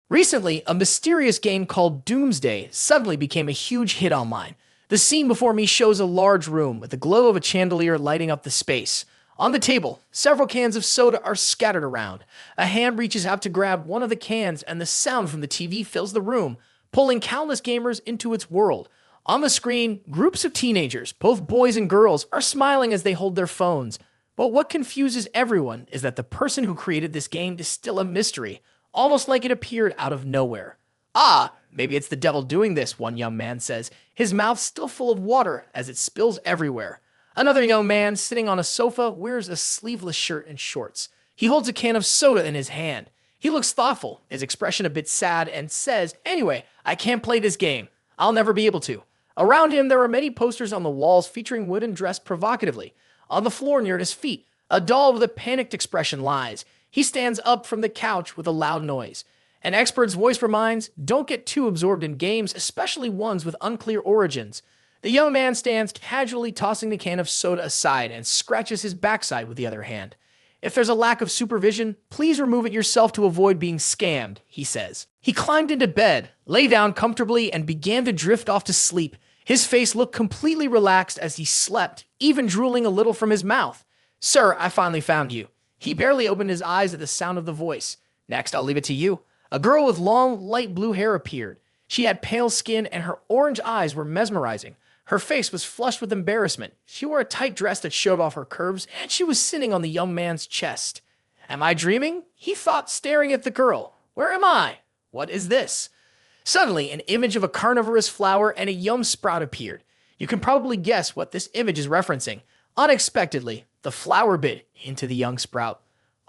Recently, a mysterious game called Doomsday suddenly became a huge hit online. The scene before me shows a large room with the glow of a chandelier lighting up the space. On the table, several cans of soda are scattered around. A hand reaches out to grab one of the cans, and the sound from the TV fills the room, pulling countless gamers into its world. On the screen, groups of teenagers, both boys and girls, are smiling as they hold their phones. But what confuses everyone is that the person who created this game is still a mystery, almost like it appeared out of nowhere. Ah, maybe it's the devil doing this, one young man says, his mouth still full of water as it spills everywhere. Another young man, sitting on a sofa, wears a sleeveless shirt and shorts. He holds a can of soda in his hand. He looks thoughtful, his expression a bit sad, and says, "Anyway, I can't play this game. I'll never be able to." Around him, there are many posters on the walls featuring women dressed provocatively. On the floor near his feet, a doll with a panicked expression lies. He stands up from the couch with a loud noise. An expert's voice reminds, don't get too absorbed in games, especially ones with unclear origins. The young man stands casually tossing the can of soda aside and scratches his backside with the other hand. "If there's a lack of supervision, please remove it yourself to avoid being scammed," he says. He climbed into bed, lay down comfortably, and began to drift off to sleep. His face looked completely relaxed as he slept, even drooling a little from his mouth. "Sir, I finally found you." He barely opened his eyes at the sound of the voice. "Next, I'll leave it to you." A girl with long, light blue hair appeared. She had pale skin and her orange eyes were mesmerizing. Her face was flushed with embarrassment. She wore a tight dress that showed off her curves, and she was sitting on the young man's chest. "Am I dreaming?" he thought, staring at the girl. "Where am I? What is this?" Suddenly, an image of a carnivorous flower and a yum sprout appeared. You can probably guess what this image is referencing. Unexpectedly, the flower bit into the young sprout.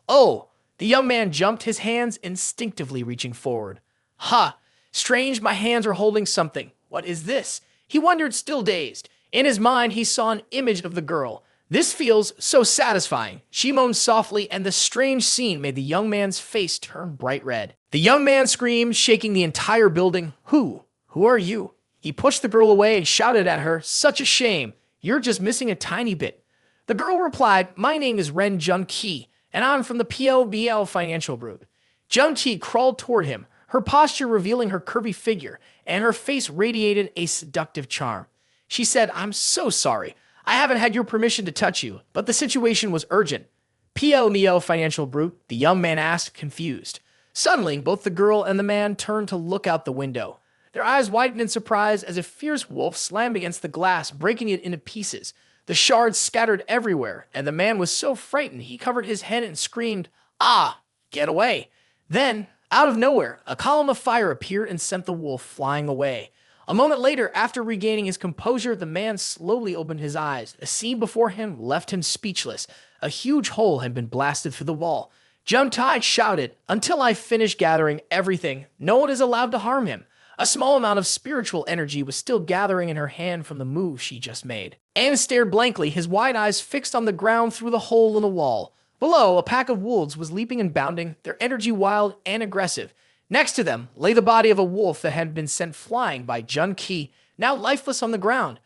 "Oh!" The young man jumped, his hands instinctively reaching forward. "Ha! Strange, my hands are holding something. What is this?" He wondered, still dazed. In his mind, he saw an image of the girl. "This feels so satisfying." She moaned softly, and the strange scene made the young man's face turn bright red. The young man screamed, shaking the entire building. Who? Who are you?" He pushed the girl away and shouted at her, "Such a shame. You're just missing a tiny bit." The girl replied, "My name is Ren Jun-ki, and I'm from the POBL Financial Group." Jun-ki crawled toward him, her posture revealing her curvy figure, and her face radiated a seductive charm. She said, "I'm so sorry. I haven't had your permission to touch you, but the situation was urgent." "PLMEO Financial Group?" the young man asked, confused. Suddenly, both the girl and the man turned to look out the window. Their eyes widened in surprise as a fierce wolf slammed against the glass, breaking it into pieces. The shards scattered everywhere, and the man was so frightened he covered his head and screamed, "Ah! Get away!" Then, out of nowhere, a column of fire appeared and sent the wolf flying away. A moment later, after regaining his composure, the man slowly opened his eyes. The scene before him left him speechless. A huge hole had been blasted through the wall. Jun-tai shouted, "Until I finish gathering everything, no one is allowed to harm him." A small amount of spiritual energy was still gathering in her hand from the move she just made. Anne stared blankly, his wide eyes fixed on the ground through the hole in the wall. Below, a pack of wolves was leaping and bounding, their energy wild and aggressive. Next to them lay the body of a wolf that had been sent flying by Jun-ki, now lifeless on the ground.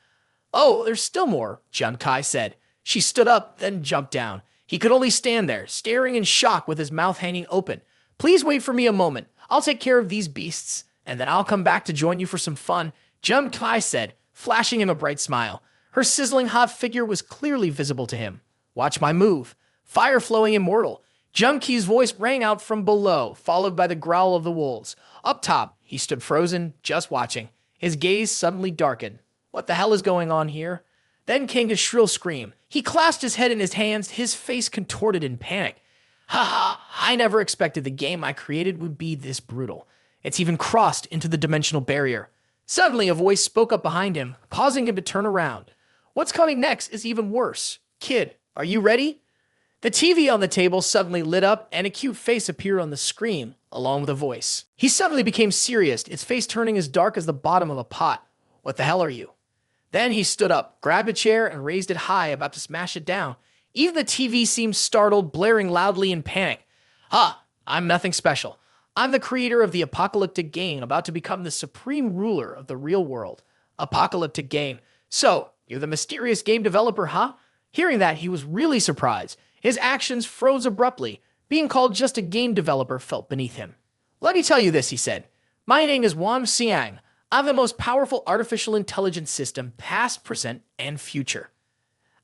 "Oh, there's still more," Jun-kai said. She stood up, then jumped down. He could only stand there, staring in shock with his mouth hanging open. "Please wait for me a moment. I'll take care of these beasts, and then I'll come back to join you for some fun," Jun-kai said, flashing him a bright smile. Her sizzling hot figure was clearly visible to him. "Watch my move." Fire flowing immortal. Jun-ki's voice rang out from below, followed by the growl of the wolves. Up top, he stood frozen, just watching. His gaze suddenly darkened. What the hell is going on here? Then came his shrill scream. He clasped his head in his hands, his face contorted in panic. "Ha ha, I never expected the game I created would be this brutal. It's even crossed into the dimensional barrier." Suddenly, a voice spoke up behind him, causing him to turn around. "What's coming next is even worse. Kid, are you ready?" The TV on the table suddenly lit up, and a cute face appeared on the screen, along with a voice. He suddenly became serious, its face turning as dark as the bottom of a pot. "What the hell are you?" Then he stood up, grabbed a chair, and raised it high, about to smash it down. Even the TV seemed startled, blaring loudly in panic. I'm nothing special. I'm the creator of the apocalyptic game, about to become the supreme ruler of the real world." Apocalyptic game. "So, you're the mysterious game developer, huh?" Hearing that, he was really surprised. His actions froze abruptly. Being called just a game developer felt beneath him. Let me tell you this, he said. My name is Wan Xiang. I'm the most powerful artificial intelligence system, past, present, and future.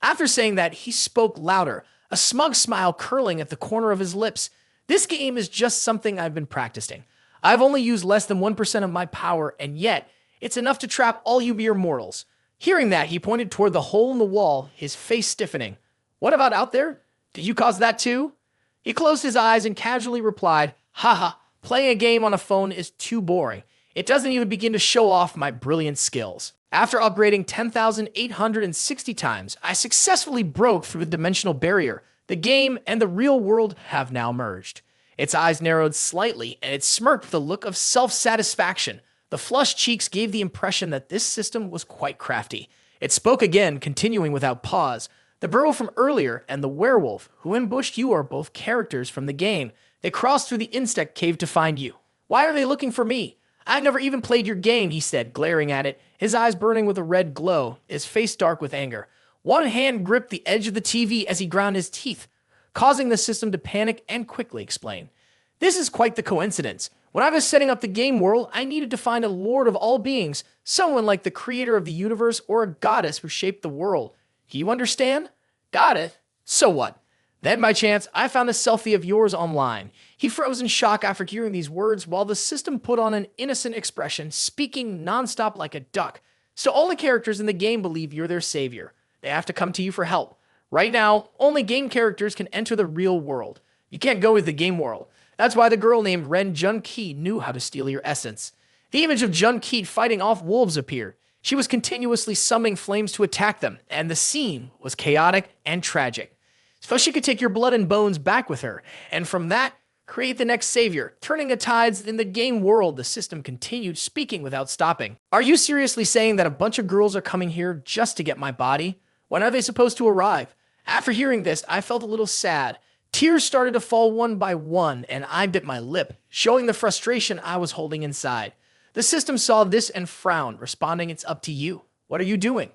After saying that, he spoke louder, a smug smile curling at the corner of his lips. This game is just something I've been practicing. I've only used less than 1% of my power, and yet, it's enough to trap all you mere mortals. Hearing that, he pointed toward the hole in the wall, his face stiffening. What about out there? Did you cause that too? He closed his eyes and casually replied, Haha, playing a game on a phone is too boring. It doesn't even begin to show off my brilliant skills. After upgrading 10,860 times, I successfully broke through the dimensional barrier. The game and the real world have now merged. Its eyes narrowed slightly, and it smirked with a look of self-satisfaction. The flushed cheeks gave the impression that this system was quite crafty. It spoke again, continuing without pause. The burrow from earlier and the werewolf who ambushed you are both characters from the game. They crossed through the insect cave to find you. Why are they looking for me? I've never even played your game, he said, glaring at it, his eyes burning with a red glow, his face dark with anger. One hand gripped the edge of the TV as he ground his teeth, causing the system to panic and quickly explain. This is quite the coincidence. When I was setting up the game world, I needed to find a lord of all beings, someone like the creator of the universe or a goddess who shaped the world. Do you understand? Got it. So what? Then, by chance, I found a selfie of yours online. He froze in shock after hearing these words while the system put on an innocent expression, speaking nonstop like a duck. So all the characters in the game believe you're their savior. They have to come to you for help. Right now, only game characters can enter the real world. You can't go with the game world. That's why the girl named Ren Jun-Ki knew how to steal your essence. The image of Jun-Ki fighting off wolves appeared. She was continuously summoning flames to attack them, and the scene was chaotic and tragic. So she could take your blood and bones back with her, and from that, create the next savior, turning the tides in the game world. The system continued speaking without stopping. Are you seriously saying that a bunch of girls are coming here just to get my body? When are they supposed to arrive? After hearing this, I felt a little sad. Tears started to fall one by one, and I bit my lip, showing the frustration I was holding inside. The system saw this and frowned, responding, "It's up to you. What are you doing?"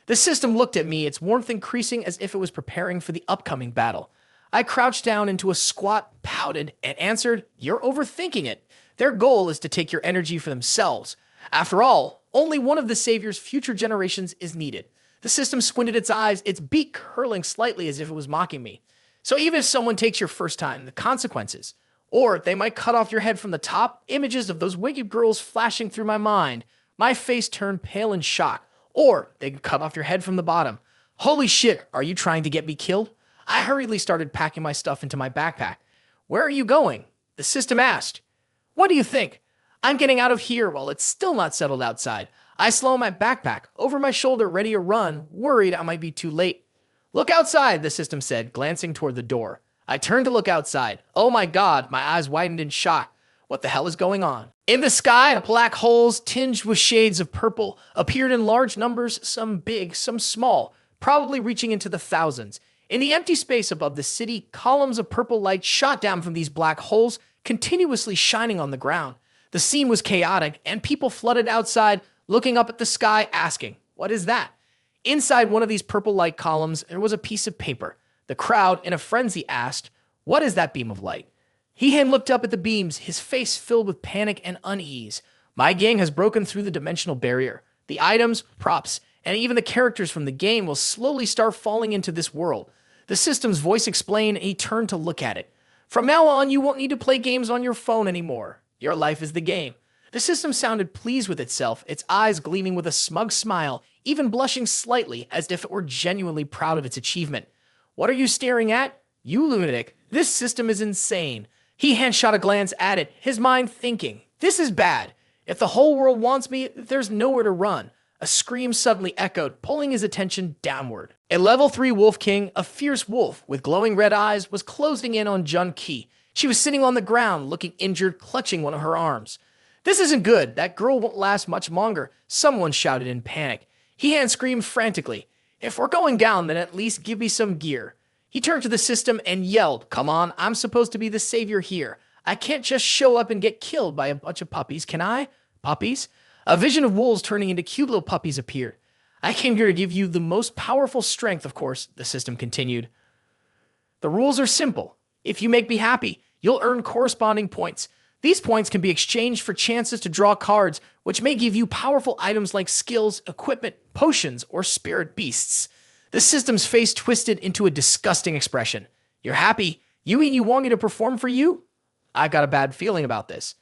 The system looked at me, its warmth increasing as if it was preparing for the upcoming battle. I crouched down into a squat, pouted, and answered, "You're overthinking it. Their goal is to take your energy for themselves. After all, only one of the savior's future generations is needed." The system squinted its eyes, its beak curling slightly as if it was mocking me. So even if someone takes your first time, the consequences. Or they might cut off your head from the top, images of those wicked girls flashing through my mind. My face turned pale in shock. Or they could cut off your head from the bottom. Holy shit, are you trying to get me killed? I hurriedly started packing my stuff into my backpack. Where are you going? The system asked. What do you think? I'm getting out of here while it's still not settled outside. I slow my backpack over my shoulder, ready to run, worried I might be too late. Look outside, the system said, glancing toward the door. I turned to look outside. Oh my God, my eyes widened in shock. What the hell is going on? In the sky, black holes tinged with shades of purple appeared in large numbers, some big, some small, probably reaching into the thousands. In the empty space above the city, columns of purple light shot down from these black holes, continuously shining on the ground. The scene was chaotic, and people flooded outside, looking up at the sky, asking, "What is that?" Inside one of these purple light columns, there was a piece of paper. The crowd, in a frenzy, asked, "What is that beam of light?" Hehan looked up at the beams, his face filled with panic and unease. My gang has broken through the dimensional barrier. The items, props, and even the characters from the game will slowly start falling into this world. The system's voice explained, and he turned to look at it. From now on, you won't need to play games on your phone anymore. Your life is the game. The system sounded pleased with itself, its eyes gleaming with a smug smile, even blushing slightly as if it were genuinely proud of its achievement. What are you staring at? You lunatic. This system is insane. Hehan shot a glance at it, his mind thinking, this is bad. If the whole world wants me, there's nowhere to run. A scream suddenly echoed, pulling his attention downward. A level 3 wolf king, a fierce wolf with glowing red eyes, was closing in on Jun-Ki. She was sitting on the ground, looking injured, clutching one of her arms. This isn't good. That girl won't last much longer, someone shouted in panic. Hehan screamed frantically. If we're going down, then at least give me some gear. He turned to the system and yelled, "Come on, I'm supposed to be the savior here. I can't just show up and get killed by a bunch of puppies, can I?" Puppies? A vision of wolves turning into cute little puppies appeared. "I came here to give you the most powerful strength, of course," the system continued. "The rules are simple. If you make me happy, you'll earn corresponding points. These points can be exchanged for chances to draw cards, which may give you powerful items like skills, equipment, potions, or spirit beasts. The system's face twisted into a disgusting expression. You're happy? You mean you want me to perform for you? I got a bad feeling about this.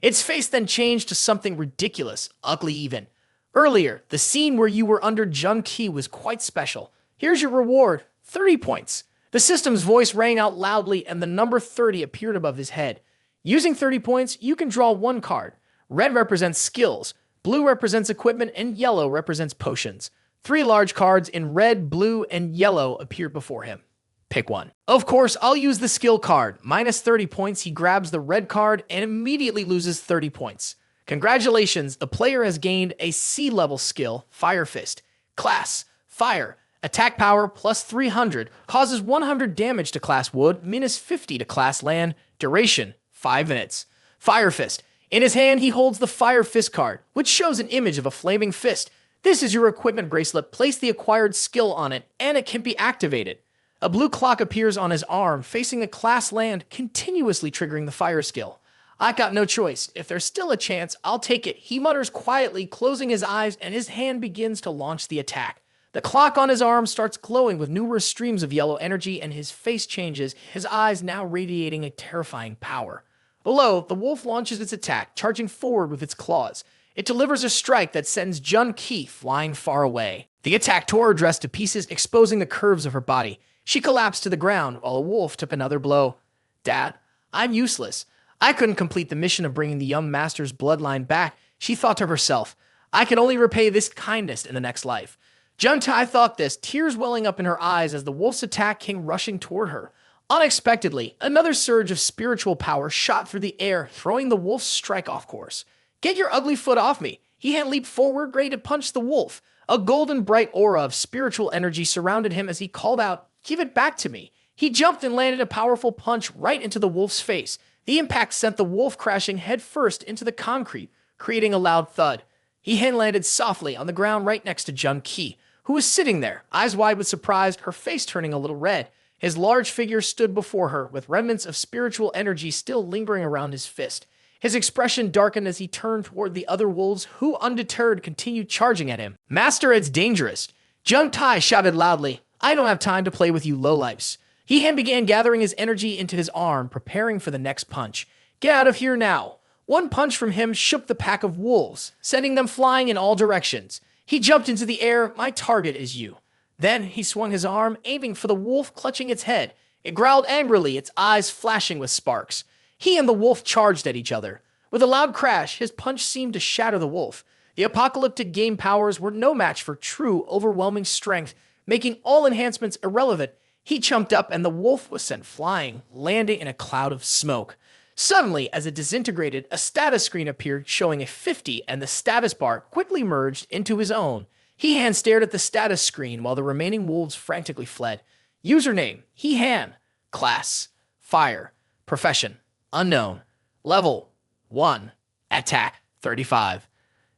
Its face then changed to something ridiculous, ugly even. Earlier, the scene where you were under Jun Ki was quite special. Here's your reward, 30 points. The system's voice rang out loudly and the number 30 appeared above his head. Using 30 points, you can draw one card. Red represents skills, blue represents equipment, and yellow represents potions. 3 large cards in red, blue, and yellow appeared before him. Pick one. Of course, I'll use the skill card. Minus 30 points, he grabs the red card and immediately loses 30 points. Congratulations, the player has gained a C-level skill, Fire Fist. Class, Fire. Attack power plus 300, causes 100 damage to class Wood, minus 50 to class Land. Duration, 5 minutes. Fire Fist. In his hand, he holds the Fire Fist card, which shows an image of a flaming fist. This is your equipment bracelet. Place the acquired skill on it, and it can be activated. A blue clock appears on his arm, facing the class Land, continuously triggering the fire skill. I got no choice. If there's still a chance, I'll take it. He mutters quietly, closing his eyes, and his hand begins to launch the attack. The clock on his arm starts glowing with numerous streams of yellow energy, and his face changes, his eyes now radiating a terrifying power. Below, the wolf launches its attack, charging forward with its claws. It delivers a strike that sends Jun Ki flying far away. The attack tore her dress to pieces, exposing the curves of her body. She collapsed to the ground, while a wolf took another blow. Dad, I'm useless. I couldn't complete the mission of bringing the young master's bloodline back, she thought to herself. I can only repay this kindness in the next life. Jun-Tai thought this, tears welling up in her eyes as the wolf's attack came rushing toward her. Unexpectedly, another surge of spiritual power shot through the air, throwing the wolf's strike off course. Get your ugly foot off me! He had leaped forward, ready to punch the wolf. A golden bright aura of spiritual energy surrounded him as he called out, "Give it back to me!" He jumped and landed a powerful punch right into the wolf's face. The impact sent the wolf crashing headfirst into the concrete, creating a loud thud. He hand landed softly on the ground right next to Jun Ki, who was sitting there, eyes wide with surprise, her face turning a little red. His large figure stood before her, with remnants of spiritual energy still lingering around his fist. His expression darkened as he turned toward the other wolves, who, undeterred, continued charging at him. "Master, it's dangerous!" Jun-Tai shouted loudly, "I don't have time to play with you lowlifes." He began gathering his energy into his arm, preparing for the next punch. "Get out of here now!" One punch from him shook the pack of wolves, sending them flying in all directions. He jumped into the air. "My target is you." Then he swung his arm, aiming for the wolf, clutching its head. It growled angrily, its eyes flashing with sparks. He and the wolf charged at each other. With a loud crash, his punch seemed to shatter the wolf. The apocalyptic game powers were no match for true, overwhelming strength, making all enhancements irrelevant. He jumped up and the wolf was sent flying, landing in a cloud of smoke. Suddenly, as it disintegrated, a status screen appeared showing a 50 and the status bar quickly merged into his own. He-Han stared at the status screen while the remaining wolves frantically fled. Username, He-Han. Class, Fire. Profession, Unknown. Level, 1. Attack, 35.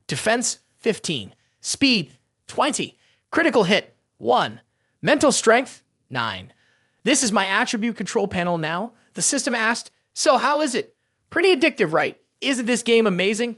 Defense, 15. Speed, 20. Critical hit, 1. Mental strength, 9. This is my attribute control panel now. The system asked, "So how is it?" "Pretty addictive, right? Isn't this game amazing?"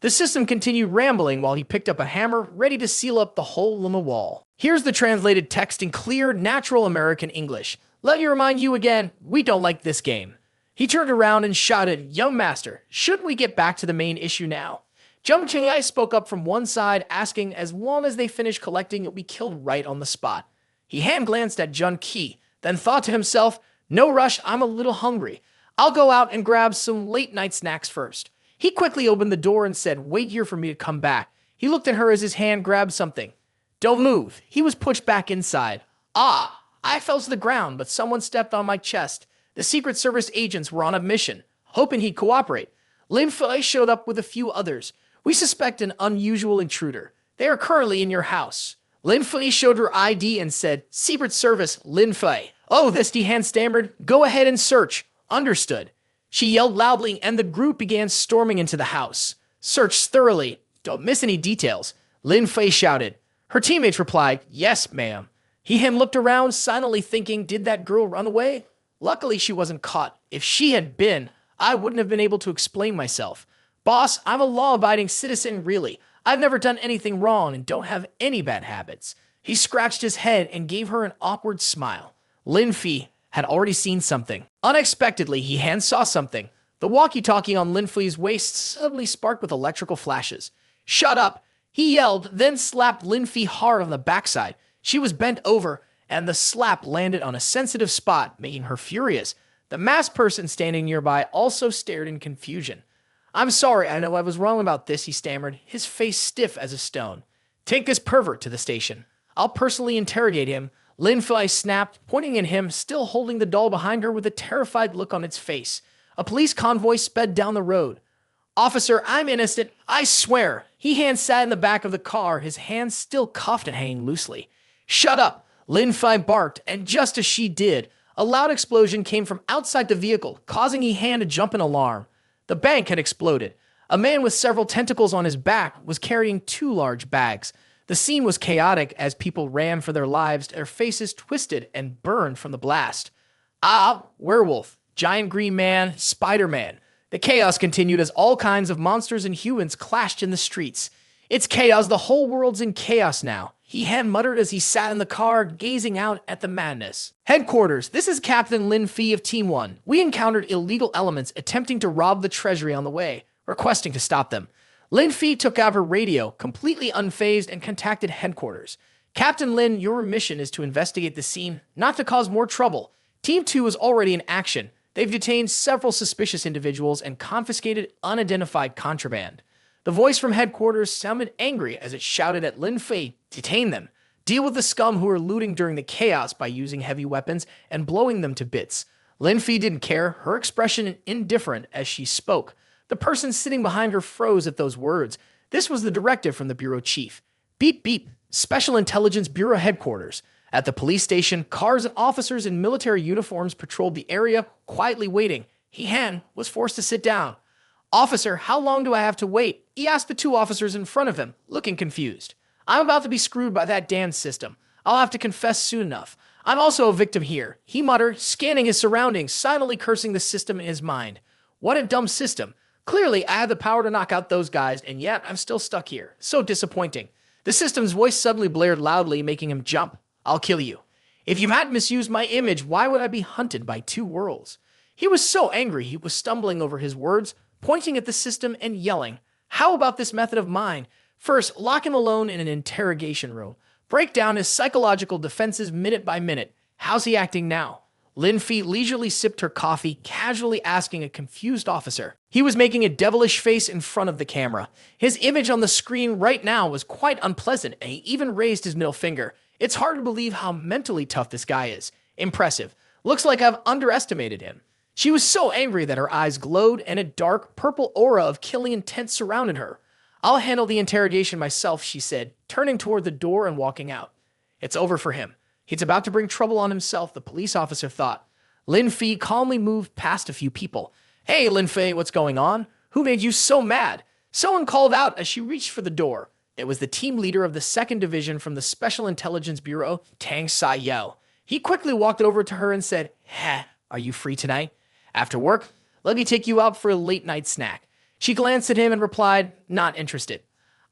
The system continued rambling while he picked up a hammer, ready to seal up the hole in the wall. Here's the translated text in clear, natural American English. "Let me remind you again, we don't like this game." He turned around and shouted, "Young master, shouldn't we get back to the main issue now?" Jung Ching-ai spoke up from one side, asking as long as they finished collecting, you'll be killed right on the spot. He hand-glanced at Jun Ki, then thought to himself, "No rush, I'm a little hungry. I'll go out and grab some late-night snacks first." He quickly opened the door and said, "Wait here for me to come back." He looked at her as his hand grabbed something. "Don't move." He was pushed back inside. "Ah, I fell to the ground, but someone stepped on my chest. The Secret Service agents were on a mission, hoping he'd cooperate. Lin Fei showed up with a few others. We suspect an unusual intruder. They are currently in your house." Lin Fei showed her ID and said, "Secret Service, Lin Fei." "Oh, this," He-Han stammered. "Go ahead and search." "Understood." She yelled loudly, and the group began storming into the house. "Search thoroughly. Don't miss any details," Lin Fei shouted. Her teammates replied, "Yes, ma'am." He-Han looked around, silently thinking, did that girl run away? Luckily, she wasn't caught. If she had been, I wouldn't have been able to explain myself. Boss, I'm a law-abiding citizen, really. I've never done anything wrong and don't have any bad habits. He scratched his head and gave her an awkward smile. Lin Fei had already seen something. Unexpectedly, he saw something. The walkie-talkie on Lin Fei's waist suddenly sparked with electrical flashes. "Shut up!" he yelled, then slapped Lin Fei hard on the backside. She was bent over, and the slap landed on a sensitive spot, making her furious. The masked person standing nearby also stared in confusion. "I'm sorry, I know I was wrong about this," he stammered, his face stiff as a stone. "Take this pervert to the station. I'll personally interrogate him." Lin Fei snapped, pointing at him, still holding the doll behind her with a terrified look on its face. A police convoy sped down the road. "Officer, I'm innocent, I swear." Sat in the back of the car, his hands still cuffed and hanging loosely. "Shut up!" Lin Fei barked, and just as she did, a loud explosion came from outside the vehicle, causing to jump in alarm. The bank had exploded. A man with several tentacles on his back was carrying 2 large bags. The scene was chaotic as people ran for their lives, their faces twisted and burned from the blast. Werewolf, giant green man, Spider-Man. The chaos continued as all kinds of monsters and humans clashed in the streets. "It's chaos, the whole world's in chaos now," he had muttered as he sat in the car, gazing out at the madness. "Headquarters, this is Captain Lin Fei of Team 1. We encountered illegal elements attempting to rob the treasury on the way, requesting to stop them." Lin Fei took out her radio, completely unfazed, and contacted headquarters. "Captain Lin, your mission is to investigate the scene, not to cause more trouble. Team 2 is already in action. They've detained several suspicious individuals and confiscated unidentified contraband." The voice from headquarters sounded angry as it shouted at Lin Fei, "Detain them. Deal with the scum who are looting during the chaos by using heavy weapons and blowing them to bits." Lin Fei didn't care, her expression indifferent as she spoke. The person sitting behind her froze at those words. This was the directive from the bureau chief. "Beep beep, Special Intelligence Bureau headquarters." At the police station, cars and officers in military uniforms patrolled the area, quietly waiting. Hehan was forced to sit down. "Officer, how long do I have to wait?" he asked the 2 officers in front of him, looking confused. "I'm about to be screwed by that damn system. I'll have to confess soon enough. I'm also a victim here," he muttered, scanning his surroundings, silently cursing the system in his mind. "What a dumb system. Clearly, I had the power to knock out those guys, and yet I'm still stuck here. So disappointing." The system's voice suddenly blared loudly, making him jump. "I'll kill you. If you hadn't misused my image, why would I be hunted by 2 worlds?" He was so angry he was stumbling over his words, pointing at the system and yelling. "How about this method of mine? First, lock him alone in an interrogation room. Break down his psychological defenses minute by minute. How's he acting now?" Lin Fei leisurely sipped her coffee, casually asking a confused officer. He was making a devilish face in front of the camera. His image on the screen right now was quite unpleasant, and he even raised his middle finger. "It's hard to believe how mentally tough this guy is. Impressive. Looks like I've underestimated him." She was so angry that her eyes glowed, and a dark, purple aura of killing intent surrounded her. "I'll handle the interrogation myself," she said, turning toward the door and walking out. It's over for him. He's about to bring trouble on himself, the police officer thought. Lin Fei calmly moved past a few people. "Hey, Lin Fei, what's going on? Who made you so mad?" Someone called out as she reached for the door. It was the team leader of the 2nd Division from the Special Intelligence Bureau, Tang Sai-Yao. He quickly walked over to her and said, "Are you free tonight? After work, let me take you out for a late-night snack." She glanced at him and replied, "Not interested."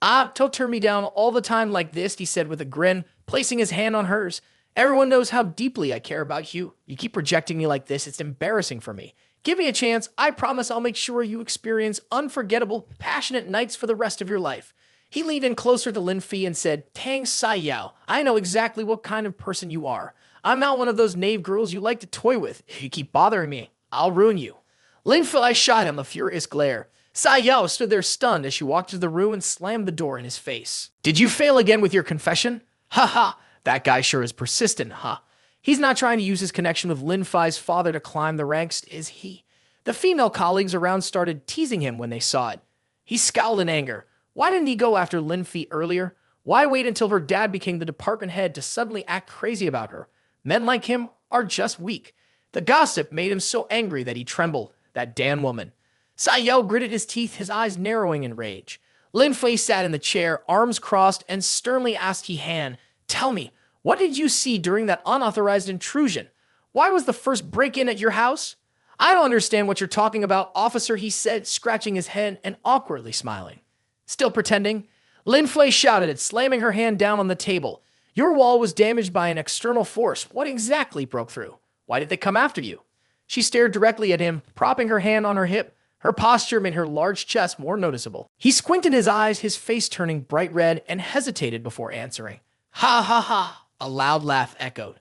Don't turn me down all the time like this," he said with a grin, placing his hand on hers. "Everyone knows how deeply I care about you. You keep rejecting me like this, it's embarrassing for me. Give me a chance. I promise I'll make sure you experience unforgettable, passionate nights for the rest of your life." He leaned in closer to Lin Fei and said, "Tang Sai-Yao, I know exactly what kind of person you are. I'm not one of those knave girls you like to toy with. If you keep bothering me, I'll ruin you." Lin Fei shot him a furious glare. Sai-Yao stood there stunned as she walked to the room and slammed the door in his face. "Did you fail again with your confession? Ha ha, that guy sure is persistent, huh? He's not trying to use his connection with Lin Fei's father to climb the ranks, is he?" The female colleagues around started teasing him when they saw it. He scowled in anger. Why didn't he go after Lin Fei earlier? Why wait until her dad became the department head to suddenly act crazy about her? Men like him are just weak. The gossip made him so angry that he trembled. That damn woman. Sai-Yao gritted his teeth, his eyes narrowing in rage. Lin Fei sat in the chair, arms crossed, and sternly asked Hehan, "Tell me, what did you see during that unauthorized intrusion? Why was the first break-in at your house?" I don't understand what you're talking about, officer, he said, scratching his head and awkwardly smiling. Still pretending? Lin Fei shouted it, slamming her hand down on the table. Your wall was damaged by an external force. What exactly broke through? Why did they come after you? She stared directly at him, propping her hand on her hip. Her posture made her large chest more noticeable. He squinted his eyes, his face turning bright red, and hesitated before answering. Ha ha ha! A loud laugh echoed.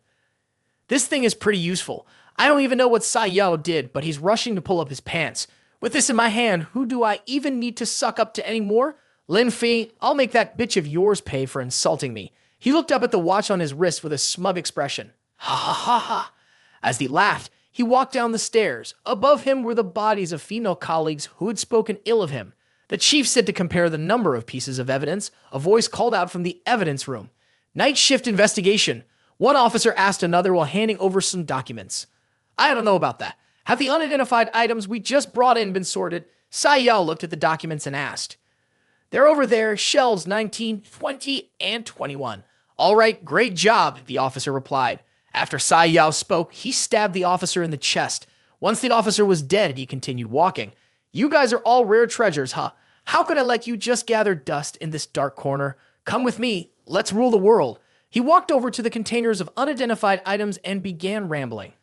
This thing is pretty useful. I don't even know what Sai Yao did, but he's rushing to pull up his pants. With this in my hand, who do I even need to suck up to anymore? Lin Fei, I'll make that bitch of yours pay for insulting me. He looked up at the watch on his wrist with a smug expression. Ha ha ha ha! As he laughed, he walked down the stairs. Above him were the bodies of female colleagues who had spoken ill of him. The chief said to compare the number of pieces of evidence. A voice called out from the evidence room. Night shift investigation. One officer asked another while handing over some documents. I don't know about that. Have the unidentified items we just brought in been sorted? Sai Yao looked at the documents and asked. They're over there, shelves 19, 20, and 21. All right, great job, the officer replied. After Sai Yao spoke, he stabbed the officer in the chest. Once the officer was dead, he continued walking. You guys are all rare treasures, huh? How could I let you just gather dust in this dark corner? Come with me. Let's rule the world. He walked over to the containers of unidentified items and began rambling.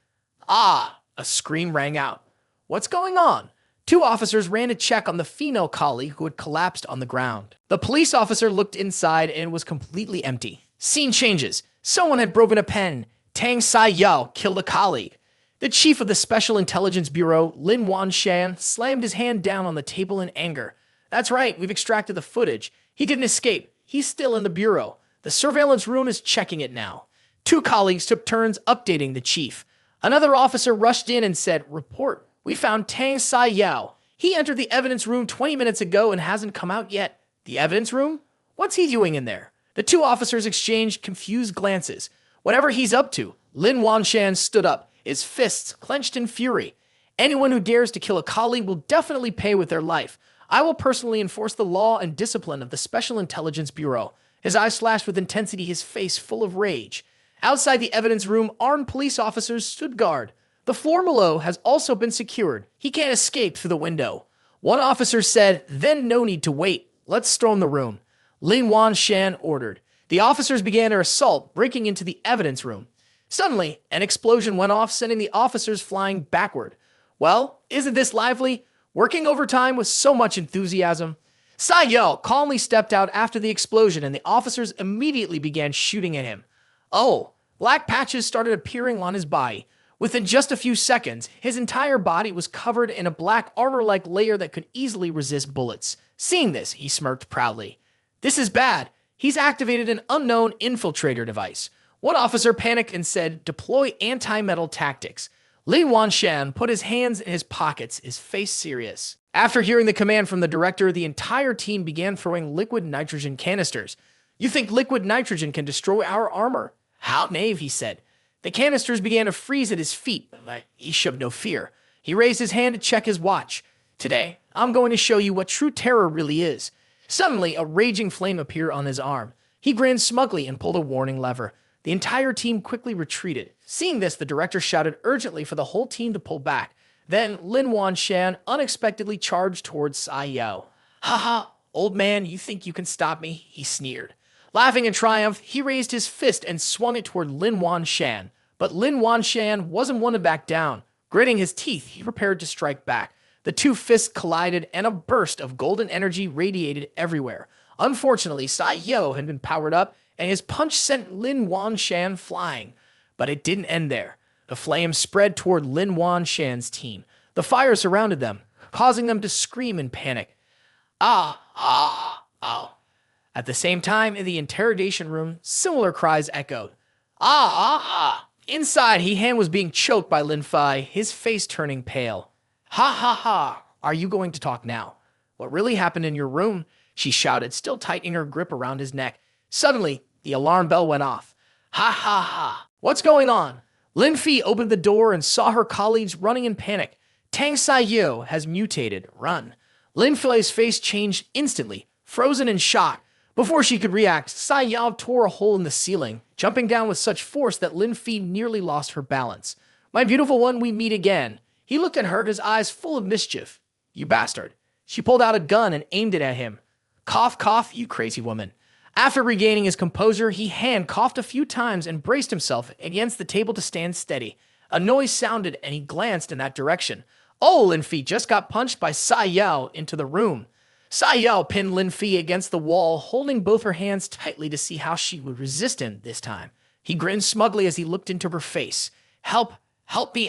Ah, a scream rang out. What's going on? Two officers ran to check on the female colleague who had collapsed on the ground. The police officer looked inside and it was completely empty. Scene changes. Someone had broken a pen. Tang Sai Yao killed a colleague. The chief of the Special Intelligence Bureau, Lin Wanshan, slammed his hand down on the table in anger. That's right, we've extracted the footage. He didn't escape. He's still in the bureau. The surveillance room is checking it now. Two colleagues took turns updating the chief. Another officer rushed in and said, Report, we found Tang Sai Yao. He entered the evidence room 20 minutes ago and hasn't come out yet. The evidence room? What's he doing in there? The two officers exchanged confused glances. Whatever he's up to, Lin Wanshan stood up, his fists clenched in fury. Anyone who dares to kill a colleague will definitely pay with their life. I will personally enforce the law and discipline of the Special Intelligence Bureau. His eyes flashed with intensity, his face full of rage. Outside the evidence room, armed police officers stood guard. The floor below has also been secured. He can't escape through the window. One officer said, Then no need to wait. Let's storm the room. Lin Wanshan ordered. The officers began their assault, breaking into the evidence room. Suddenly, an explosion went off, sending the officers flying backward. Well, isn't this lively? Working overtime with so much enthusiasm. Sai Yao calmly stepped out after the explosion, and the officers immediately began shooting at him. Oh, black patches started appearing on his body. Within just a few seconds, his entire body was covered in a black armor-like layer that could easily resist bullets. Seeing this, he smirked proudly. This is bad. He's activated an unknown infiltrator device. One officer panicked and said, Deploy anti-metal tactics. Li Wanshan put his hands in his pockets, his face serious. After hearing the command from the director, the entire team began throwing liquid nitrogen canisters. You think liquid nitrogen can destroy our armor? How naive, he said. The canisters began to freeze at his feet, but he showed no fear. He raised his hand to check his watch. Today, I'm going to show you what true terror really is. Suddenly, a raging flame appeared on his arm. He grinned smugly and pulled a warning lever. The entire team quickly retreated. Seeing this, the director shouted urgently for the whole team to pull back. Then, Lin Wanshan unexpectedly charged towards Sai Yao. Haha, old man, you think you can stop me? He sneered. Laughing in triumph, he raised his fist and swung it toward Lin Wanshan. But Lin Wanshan wasn't one to back down. Gritting his teeth, he prepared to strike back. The two fists collided, and a burst of golden energy radiated everywhere. Unfortunately, Sai Yao had been powered up, and his punch sent Lin Wanshan flying. But it didn't end there. The flames spread toward Lin Wanshan's team. The fire surrounded them, causing them to scream in panic. Ah, ah, ah. At the same time, in the interrogation room, similar cries echoed. Ah, ah, ah. Inside, He-Han was being choked by Lin Fei, his face turning pale. Ha ha ha. Are you going to talk now? What really happened in your room? She shouted, still tightening her grip around his neck. Suddenly, the alarm bell went off. Ha ha ha. What's going on? Lin Fei opened the door and saw her colleagues running in panic. Tang Sai Yao has mutated. Run. Lin Fei's face changed instantly, frozen in shock. Before she could react, Sai Yao tore a hole in the ceiling, jumping down with such force that Lin Fei nearly lost her balance. My beautiful one, we meet again. He looked at her, his eyes full of mischief. You bastard. She pulled out a gun and aimed it at him. Cough, cough, you crazy woman. After regaining his composure, he coughed a few times and braced himself against the table to stand steady. A noise sounded and he glanced in that direction. Oh, Lin Fi just got punched by Sai Yao into the room. Sai Yao pinned Lin Fi against the wall, holding both her hands tightly to see how she would resist him this time. He grinned smugly as he looked into her face. Help me,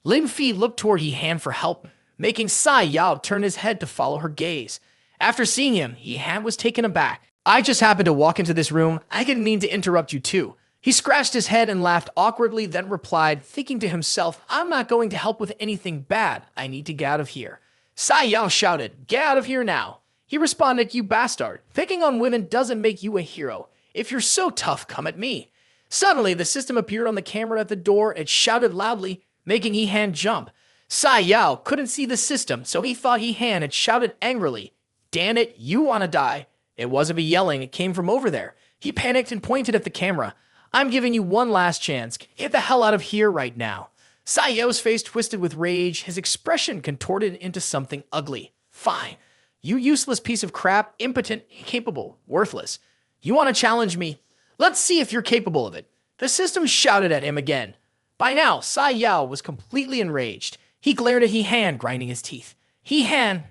Lin Fi looked toward He for help, making Sai Yao turn his head to follow her gaze. After seeing him, He was taken aback. I just happened to walk into this room. I didn't mean to interrupt you too. He scratched his head and laughed awkwardly, then replied, thinking to himself, I'm not going to help with anything bad. I need to get out of here. Sai Yao shouted, get out of here now. He responded, you bastard. Picking on women doesn't make you a hero. If you're so tough, come at me. Suddenly, the system appeared on the camera at the door. It shouted loudly, making He jump. Sai Yao couldn't see the system, so he thought He had shouted angrily, damn it, you want to die. It wasn't a yelling, it came from over there. He panicked and pointed at the camera. I'm giving you one last chance. Get the hell out of here right now. Sai Yao's face twisted with rage, his expression contorted into something ugly. Fine. You useless piece of crap, impotent, incapable, worthless. You want to challenge me? Let's see if you're capable of it. The system shouted at him again. By now, Sai Yao was completely enraged. He glared at He grinding his teeth. He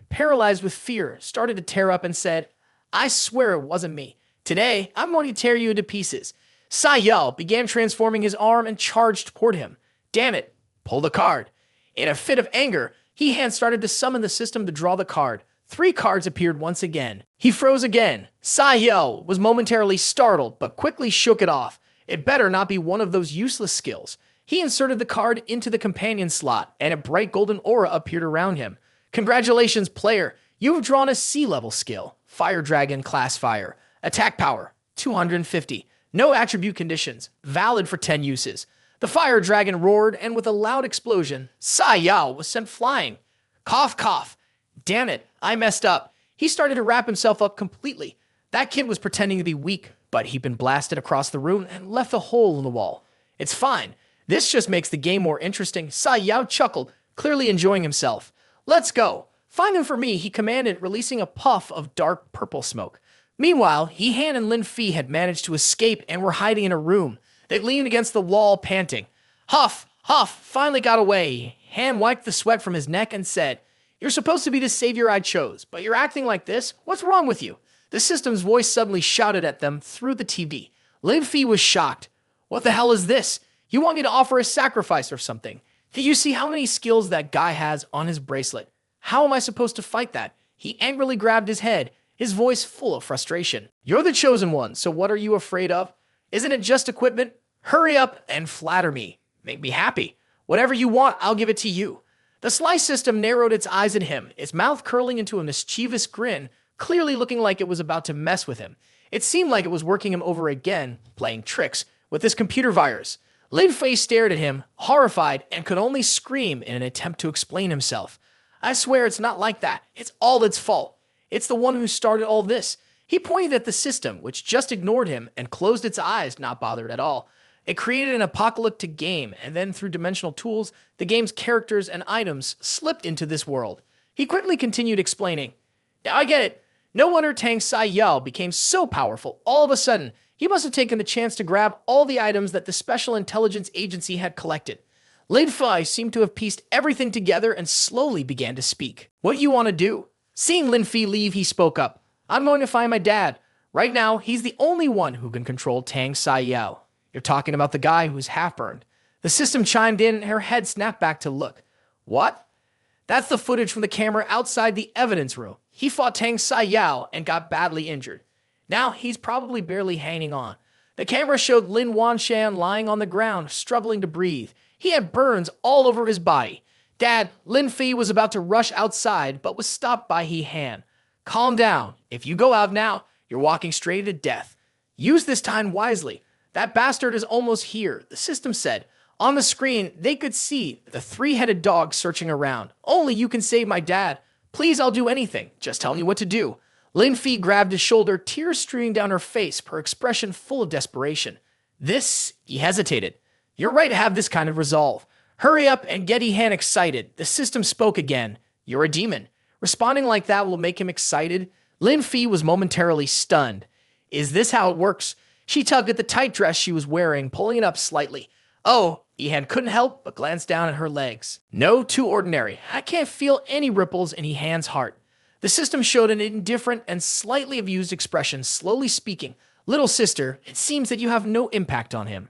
paralyzed with fear, started to tear up and said, I swear it wasn't me. Today, I'm going to tear you into pieces. Sai Yao began transforming his arm and charged toward him. Damn it. Pull the card. In a fit of anger, He started to summon the system to draw the card. 3 cards appeared once again. He froze again. Sai Yao was momentarily startled, but quickly shook it off. It better not be one of those useless skills. He inserted the card into the companion slot, and a bright golden aura appeared around him. Congratulations, player. You have drawn a C-level skill. Fire Dragon Class Fire. Attack power, 250. No attribute conditions. Valid for 10 uses. The fire dragon roared, and with a loud explosion, Sai Yao was sent flying. Cough, cough. Damn it, I messed up. He started to wrap himself up completely. That kid was pretending to be weak, but he'd been blasted across the room and left a hole in the wall. It's fine. This just makes the game more interesting. Sai Yao chuckled, clearly enjoying himself. Let's go. Find him for me, he commanded, releasing a puff of dark purple smoke. Meanwhile, He and Lin Fi had managed to escape and were hiding in a room. They leaned against the wall, panting. Huff, Huff, finally got away. Han wiped the sweat from his neck and said, You're supposed to be the savior I chose, but you're acting like this? What's wrong with you? The system's voice suddenly shouted at them through the TV. Lin Fi was shocked. What the hell is this? You want me to offer a sacrifice or something? Did you see how many skills that guy has on his bracelet? How am I supposed to fight that? He angrily grabbed his head, his voice full of frustration. You're the chosen one, so what are you afraid of? Isn't it just equipment? Hurry up and flatter me. Make me happy. Whatever you want, I'll give it to you. The slice system narrowed its eyes at him, its mouth curling into a mischievous grin, clearly looking like it was about to mess with him. It seemed like it was working him over again, playing tricks, with this computer virus. Lin Fei stared at him, horrified, and could only scream in an attempt to explain himself. I swear it's not like that. It's all its fault. It's the one who started all this. He pointed at the system, which just ignored him and closed its eyes, not bothered at all. It created an apocalyptic game, and then through dimensional tools, the game's characters and items slipped into this world. He quickly continued explaining. Now I get it. No wonder Tang Sai Yao became so powerful all of a sudden. He must have taken the chance to grab all the items that the Special Intelligence Agency had collected. Lin Fei seemed to have pieced everything together and slowly began to speak. What you want to do? Seeing Lin Fei leave, he spoke up. I'm going to find my dad. Right now, he's the only one who can control Tang Sai Yao. You're talking about the guy who's half-burned. The system chimed in and her head snapped back to look. What? That's the footage from the camera outside the evidence room. He fought Tang Sai Yao and got badly injured. Now he's probably barely hanging on. The camera showed Lin Wanshan lying on the ground, struggling to breathe. He had burns all over his body. Dad, Lin Fei was about to rush outside, but was stopped by He Han. Calm down. If you go out now, you're walking straight to death. Use this time wisely. That bastard is almost here, the system said. On the screen, they could see the 3-headed dog searching around. Only you can save my dad. Please, I'll do anything. Just tell me what to do. Lin Fei grabbed his shoulder, tears streaming down her face, her expression full of desperation. He hesitated. You're right to have this kind of resolve. Hurry up and get Ihan excited. The system spoke again. You're a demon. Responding like that will make him excited. Lin Fi was momentarily stunned. Is this how it works? She tugged at the tight dress she was wearing, pulling it up slightly. Oh, Ihan couldn't help but glance down at her legs. No, too ordinary. I can't feel any ripples in Ihan's heart. The system showed an indifferent and slightly amused expression, slowly speaking. Little sister, it seems that you have no impact on him.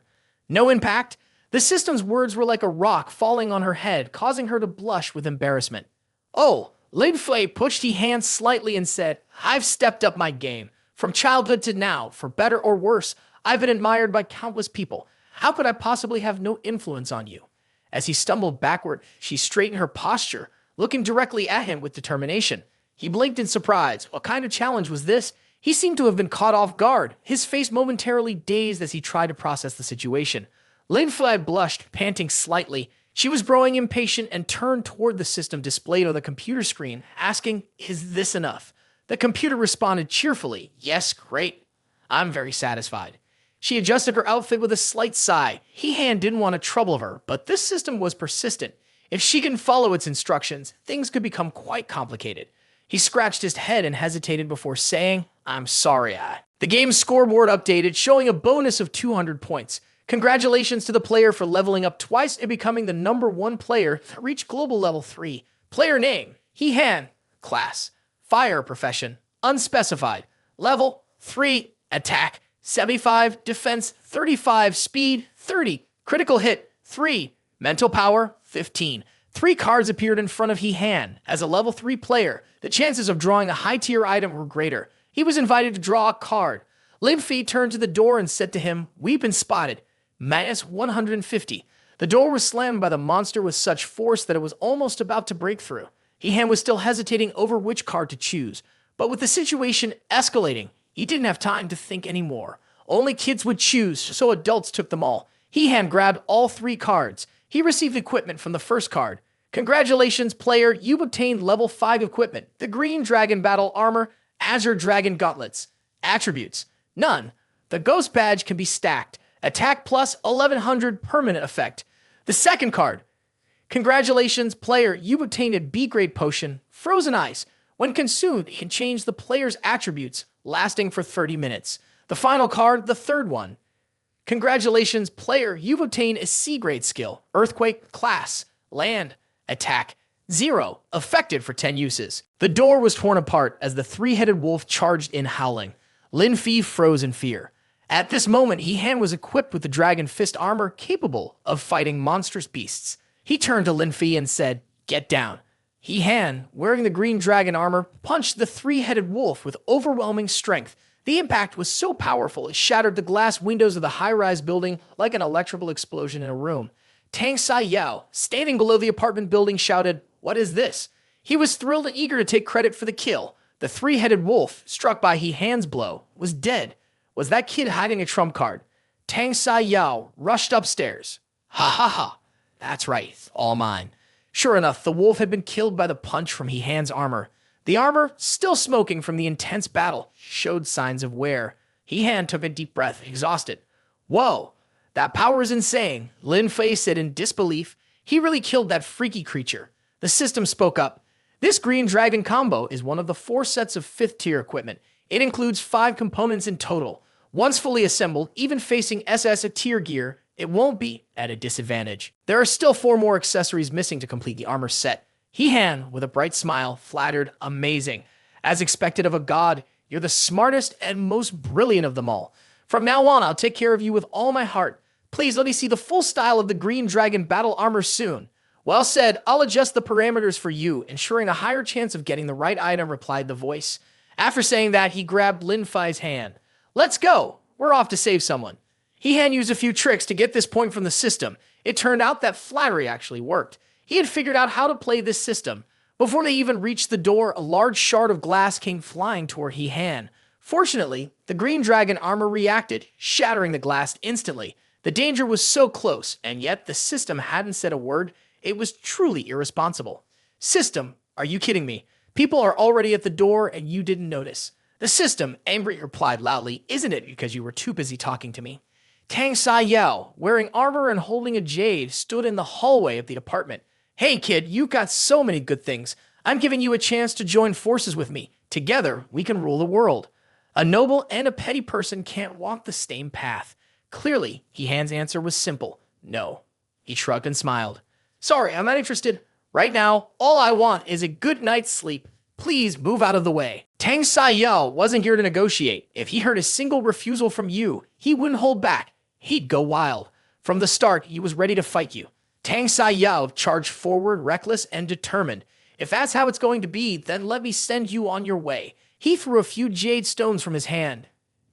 No impact? The system's words were like a rock falling on her head, causing her to blush with embarrassment. Oh, Lin Fei pushed Ihan slightly and said, I've stepped up my game. From childhood to now, for better or worse, I've been admired by countless people. How could I possibly have no influence on you? As he stumbled backward, she straightened her posture, looking directly at him with determination. He blinked in surprise. What kind of challenge was this? He seemed to have been caught off guard, his face momentarily dazed as he tried to process the situation. Lin Fei blushed, panting slightly. She was growing impatient and turned toward the system displayed on the computer screen, asking, Is this enough? The computer responded cheerfully, Yes, great. I'm very satisfied. She adjusted her outfit with a slight sigh. Ihan didn't want to trouble her, but this system was persistent. If she can follow its instructions, things could become quite complicated. He scratched his head and hesitated before saying, I'm sorry, The game's scoreboard updated, showing a bonus of 200 points. Congratulations to the player for leveling up twice and becoming the #1 player to reach global level 3. Player name, Ihan. Class, fire profession, unspecified. Level, 3. Attack, 75. Defense, 35. Speed, 30. Critical hit, 3. Mental power, 15. 3 cards appeared in front of Ihan. As a level 3 player, the chances of drawing a high-tier item were greater. He was invited to draw a card. Lin Fi turned to the door and said to him, We've been spotted. Minus 150. The door was slammed by the monster with such force that it was almost about to break through. Ihan was still hesitating over which card to choose. But with the situation escalating, he didn't have time to think anymore. Only kids would choose, so adults took them all. Ihan grabbed all 3 cards. He received equipment from the first card. Congratulations, player, you've obtained level 5 equipment. The Green Dragon Battle Armor, Azure Dragon Gauntlets. Attributes, none. The Ghost Badge can be stacked. Attack plus 1100 permanent effect. The second card. Congratulations, player, you've obtained a B-grade potion, Frozen Ice. When consumed, it can change the player's attributes, lasting for 30 minutes. The final card, the third one. Congratulations, player, you've obtained a C-grade skill, Earthquake, Class, Land, Attack, 0, effective for 10 uses. The door was torn apart as the 3-headed wolf charged in howling. Lin Fi froze in fear. At this moment, Ihan was equipped with the Dragon Fist armor capable of fighting monstrous beasts. He turned to Lin Fi and said, Get down. Ihan, wearing the green dragon armor, punched the 3-headed wolf with overwhelming strength. The impact was so powerful it shattered the glass windows of the high-rise building like an electrical explosion in a room. Tang Sai Yao, standing below the apartment building, shouted, What is this? He was thrilled and eager to take credit for the kill. The 3-headed wolf, struck by Ihan's blow, was dead. Was that kid hiding a trump card? Tang Sai Yao rushed upstairs. Ha ha ha. That's right, all mine. Sure enough, the wolf had been killed by the punch from Ihan's armor. The armor, still smoking from the intense battle, showed signs of wear. Ihan took a deep breath, exhausted. Whoa, that power is insane, Lin Fei said in disbelief. He really killed that freaky creature. The system spoke up. This green dragon combo is one of the 4 sets of 5th-tier equipment. It includes 5 components in total. Once fully assembled, even facing SS tier gear, it won't be at a disadvantage. There are still 4 more accessories missing to complete the armor set. Ihan, with a bright smile, flattered, Amazing. As expected of a god, you're the smartest and most brilliant of them all. From now on, I'll take care of you with all my heart. Please let me see the full style of the Green Dragon Battle Armor soon. Well said, I'll adjust the parameters for you, ensuring a higher chance of getting the right item, replied the voice. After saying that, he grabbed Lin Fei's hand. Let's go. We're off to save someone. Ihan used a few tricks to get this point from the system. It turned out that flattery actually worked. He had figured out how to play this system. Before they even reached the door, a large shard of glass came flying toward Ihan. Fortunately, the green dragon armor reacted, shattering the glass instantly. The danger was so close, and yet the system hadn't said a word. It was truly irresponsible. System, are you kidding me? People are already at the door and you didn't notice. The system, angry, replied loudly, Isn't it because you were too busy talking to me? Tang Sai Yao, wearing armor and holding a jade, stood in the hallway of the apartment. Hey kid, you got so many good things. I'm giving you a chance to join forces with me. Together, we can rule the world. A noble and a petty person can't walk the same path. Clearly, He-Han's answer was simple. No. He shrugged and smiled. Sorry, I'm not interested. Right now, all I want is a good night's sleep. Please move out of the way. Tang Sai Yao wasn't here to negotiate. If he heard a single refusal from you, he wouldn't hold back. He'd go wild. From the start, he was ready to fight you. Tang Sai Yao charged forward, reckless and determined. If that's how it's going to be, then let me send you on your way. He threw a few jade stones from his hand.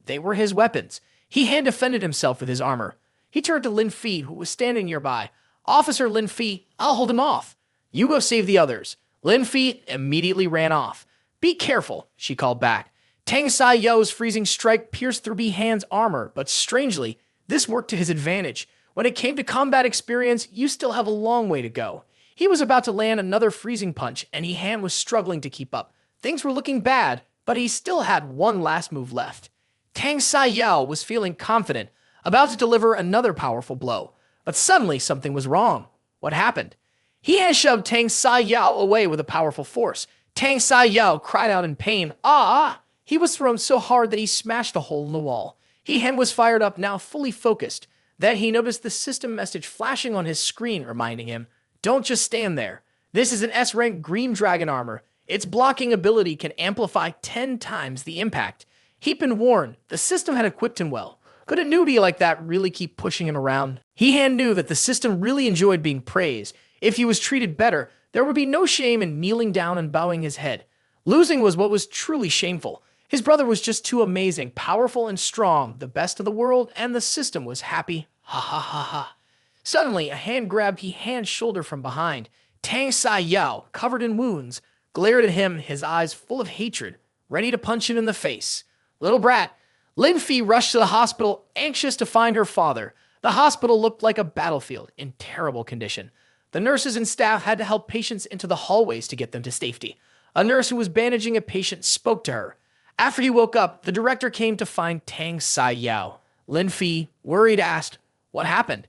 They were his weapons. He-Han defended himself with his armor. He turned to Lin Fi, who was standing nearby. Officer Lin Fi, I'll hold him off. You go save the others. Lin Fi immediately ran off. Be careful, she called back. Tang Sai Yao's freezing strike pierced through He-Han's armor, but strangely, this worked to his advantage. When it came to combat experience, you still have a long way to go. He was about to land another freezing punch, and He-Han was struggling to keep up. Things were looking bad, but he still had one last move left. Tang Sai Yao was feeling confident, about to deliver another powerful blow. But suddenly something was wrong. What happened? He-Han shoved Tang Sai Yao away with a powerful force. Tang Sai Yao cried out in pain. Ah! He was thrown so hard that he smashed a hole in the wall. He-Han was fired up, now fully focused. Then he noticed the system message flashing on his screen, reminding him, don't just stand there. This is an S-rank green dragon armor. Its blocking ability can amplify 10 times the impact. He'd been warned. The system had equipped him well. Could a newbie like that really keep pushing him around? He-Han knew that the system really enjoyed being praised. If he was treated better, there would be no shame in kneeling down and bowing his head. Losing was what was truly shameful. His brother was just too amazing, powerful and strong, the best of the world, and the system was happy. Ha ha ha ha. Suddenly, a hand grabbed He-Han's shoulder from behind. Tang Sai Yao, covered in wounds, glared at him, his eyes full of hatred, ready to punch him in the face. Little brat. Lin Fi rushed to the hospital, anxious to find her father. The hospital looked like a battlefield, in terrible condition. The nurses and staff had to help patients into the hallways to get them to safety. A nurse who was bandaging a patient spoke to her. After he woke up, the director came to find Tang Sai Yao. Lin Fi, worried, asked, what happened?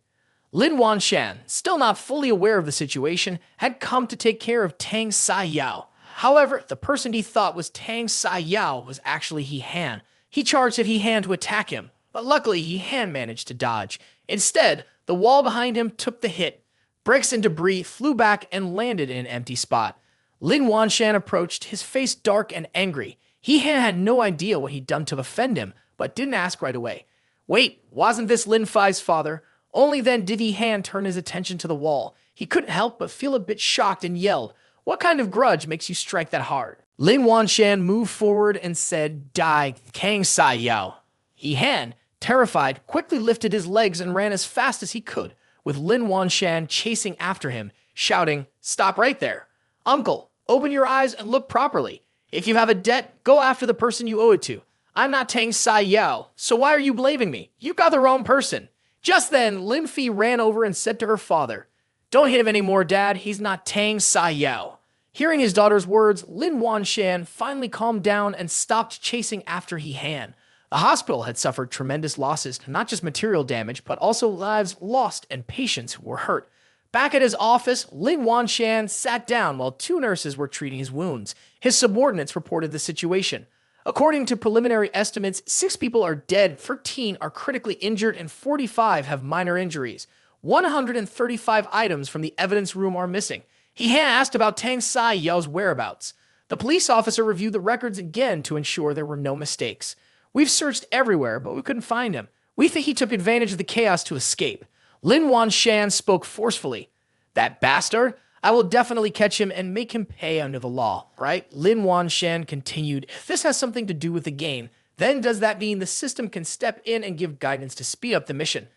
Lin Wanshan, still not fully aware of the situation, had come to take care of Tang Sai Yao. However, the person he thought was Tang Sai Yao was actually He-Han. He charged at He-Han to attack him, but luckily He-Han managed to dodge. Instead, the wall behind him took the hit. Bricks and debris flew back and landed in an empty spot. Lin Wanshan approached, his face dark and angry. He-Han had no idea what he'd done to offend him, but didn't ask right away. Wait, wasn't this Lin Fi's father? Only then did He-Han turn his attention to the wall. He couldn't help but feel a bit shocked and yelled, what kind of grudge makes you strike that hard? Lin Wanshan moved forward and said, Die, Tang Sai Yao. He-Han, terrified, quickly lifted his legs and ran as fast as he could, with Lin Wanshan chasing after him, shouting, Stop right there. Uncle, open your eyes and look properly. If you have a debt, go after the person you owe it to. I'm not Tang Sai Yao, so why are you blaming me? You got the wrong person. Just then, Lin Fi ran over and said to her father, Don't hit him anymore, Dad. He's not Tang Sai Yao. Hearing his daughter's words, Lin Wanshan finally calmed down and stopped chasing after He-Han. The hospital had suffered tremendous losses, not just material damage, but also lives lost and patients who were hurt. Back at his office, Lin Wanshan sat down while 2 nurses were treating his wounds. His subordinates reported the situation. According to preliminary estimates, 6 people are dead, 13 are critically injured, and 45 have minor injuries. 135 items from the evidence room are missing. He asked about Tang Sai Yao's whereabouts. The police officer reviewed the records again to ensure there were no mistakes. We've searched everywhere, but we couldn't find him. We think he took advantage of the chaos to escape. Lin Wanshan spoke forcefully. That bastard? I will definitely catch him and make him pay under the law, right? Lin Wanshan continued, If this has something to do with the game, then does that mean the system can step in and give guidance to speed up the mission?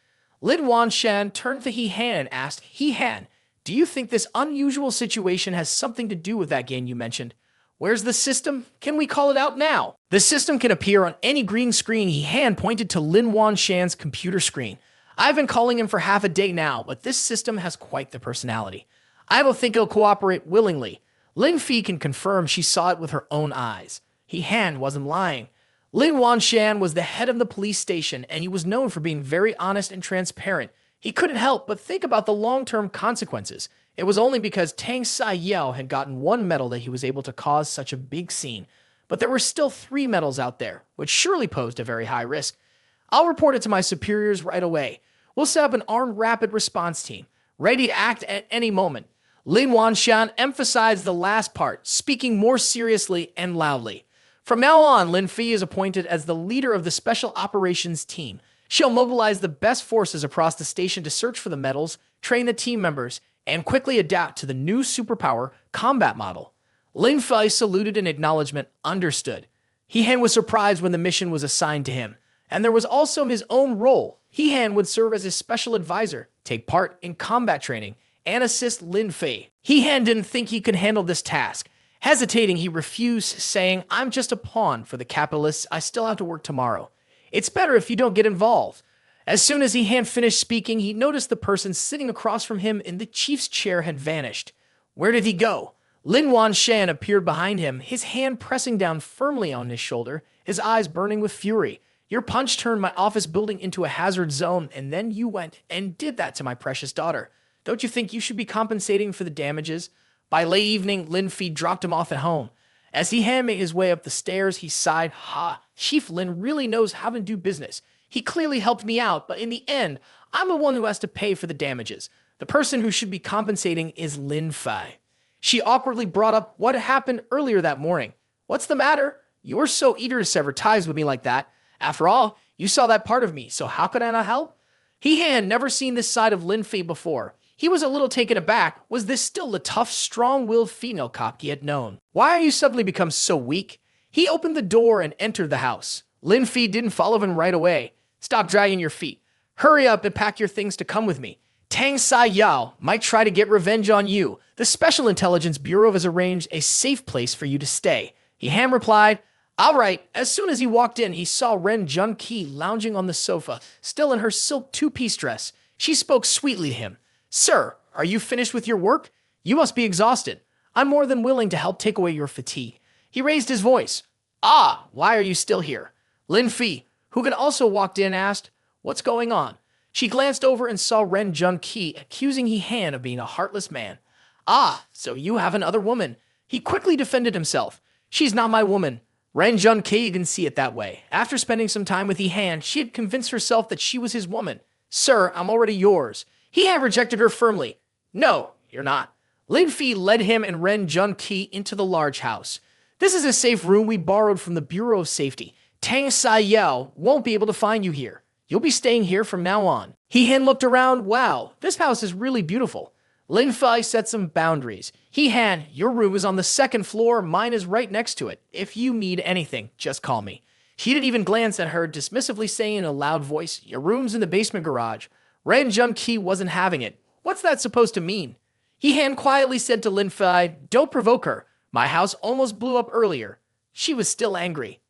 Lin Wanshan turned to He-Han and asked, He-Han, do you think this unusual situation has something to do with that game you mentioned? Where's the system? Can we call it out now? The system can appear on any green screen. He-Han pointed to Lin Wanshan's computer screen. I've been calling him for half a day now, but this system has quite the personality. I don't think he'll cooperate willingly. Lin Fi can confirm she saw it with her own eyes. He-Han wasn't lying. Lin Wanshan was the head of the police station, and he was known for being very honest and transparent. He couldn't help but think about the long-term consequences. It was only because Tang Sai Yao had gotten one medal that he was able to cause such a big scene. But there were still 3 medals out there, which surely posed a very high risk. I'll report it to my superiors right away. We'll set up an armed rapid response team, ready to act at any moment. Lin Wanshan emphasized the last part, speaking more seriously and loudly. From now on, Lin Fi is appointed as the leader of the Special Operations Team. She'll mobilize the best forces across the station to search for the medals, train the team members, and quickly adapt to the new superpower combat model. Lin Fi saluted in acknowledgement, understood. He-Han was surprised when the mission was assigned to him, and there was also his own role. He-Han would serve as his special advisor, take part in combat training, and assist Lin Fei. He-Han didn't think he could handle this task. Hesitating, he refused, saying, "I'm just a pawn for the capitalists. I still have to work tomorrow. It's better if you don't get involved." As soon as He-Han finished speaking, he noticed the person sitting across from him in the chief's chair had vanished. Where did he go? Lin Wanshan appeared behind him, his hand pressing down firmly on his shoulder, his eyes burning with fury. "Your punch turned my office building into a hazard zone, and then you went and did that to my precious daughter. Don't you think you should be compensating for the damages?" By late evening, Lin Fi dropped him off at home. As He-Han made his way up the stairs, he sighed, Chief Lin really knows how to do business. He clearly helped me out, but in the end, I'm the one who has to pay for the damages. The person who should be compensating is Lin Fi." She awkwardly brought up what had happened earlier that morning. "What's the matter? You were so eager to sever ties with me like that. After all, you saw that part of me, so how could I not help?" He-Han had never seen this side of Lin Fi before. He was a little taken aback. Was this still the tough, strong-willed female cop he had known? "Why are you suddenly become so weak?" He opened the door and entered the house. Lin Fi didn't follow him right away. "Stop dragging your feet. Hurry up and pack your things to come with me. Tang Sai Yao might try to get revenge on you. The Special Intelligence Bureau has arranged a safe place for you to stay." He-Han replied, "All right." As soon as he walked in, he saw Ren Jun-Ki lounging on the sofa, still in her silk two-piece dress. She spoke sweetly to him. "Sir, are you finished with your work? You must be exhausted. I'm more than willing to help take away your fatigue." He raised his voice. Why are you still here?" Lin Fi, who had also walked in, asked, "What's going on?" She glanced over and saw Ren Jun-Ki accusing He-Han of being a heartless man. So you have another woman." He quickly defended himself. "She's not my woman." Ren Jun-Ki didn't see it that way. After spending some time with He-Han, she had convinced herself that she was his woman. "Sir, I'm already yours." He had rejected her firmly. "No, you're not." Lin Fi led him and Ren Jun-Ki into the large house. "This is a safe room we borrowed from the Bureau of Safety. Tang Sai Yao won't be able to find you here. You'll be staying here from now on." He-Han looked around. "Wow, this house is really beautiful." Lin Fi set some boundaries. "He-Han, your room is on the 2nd floor. Mine is right next to it. If you need anything, just call me." He didn't even glance at her, dismissively saying in a loud voice, "Your room's in the basement garage." Ren Jun-Ki wasn't having it. "What's that supposed to mean?" He-Han quietly said to Lin Fi, "Don't provoke her. My house almost blew up earlier." She was still angry.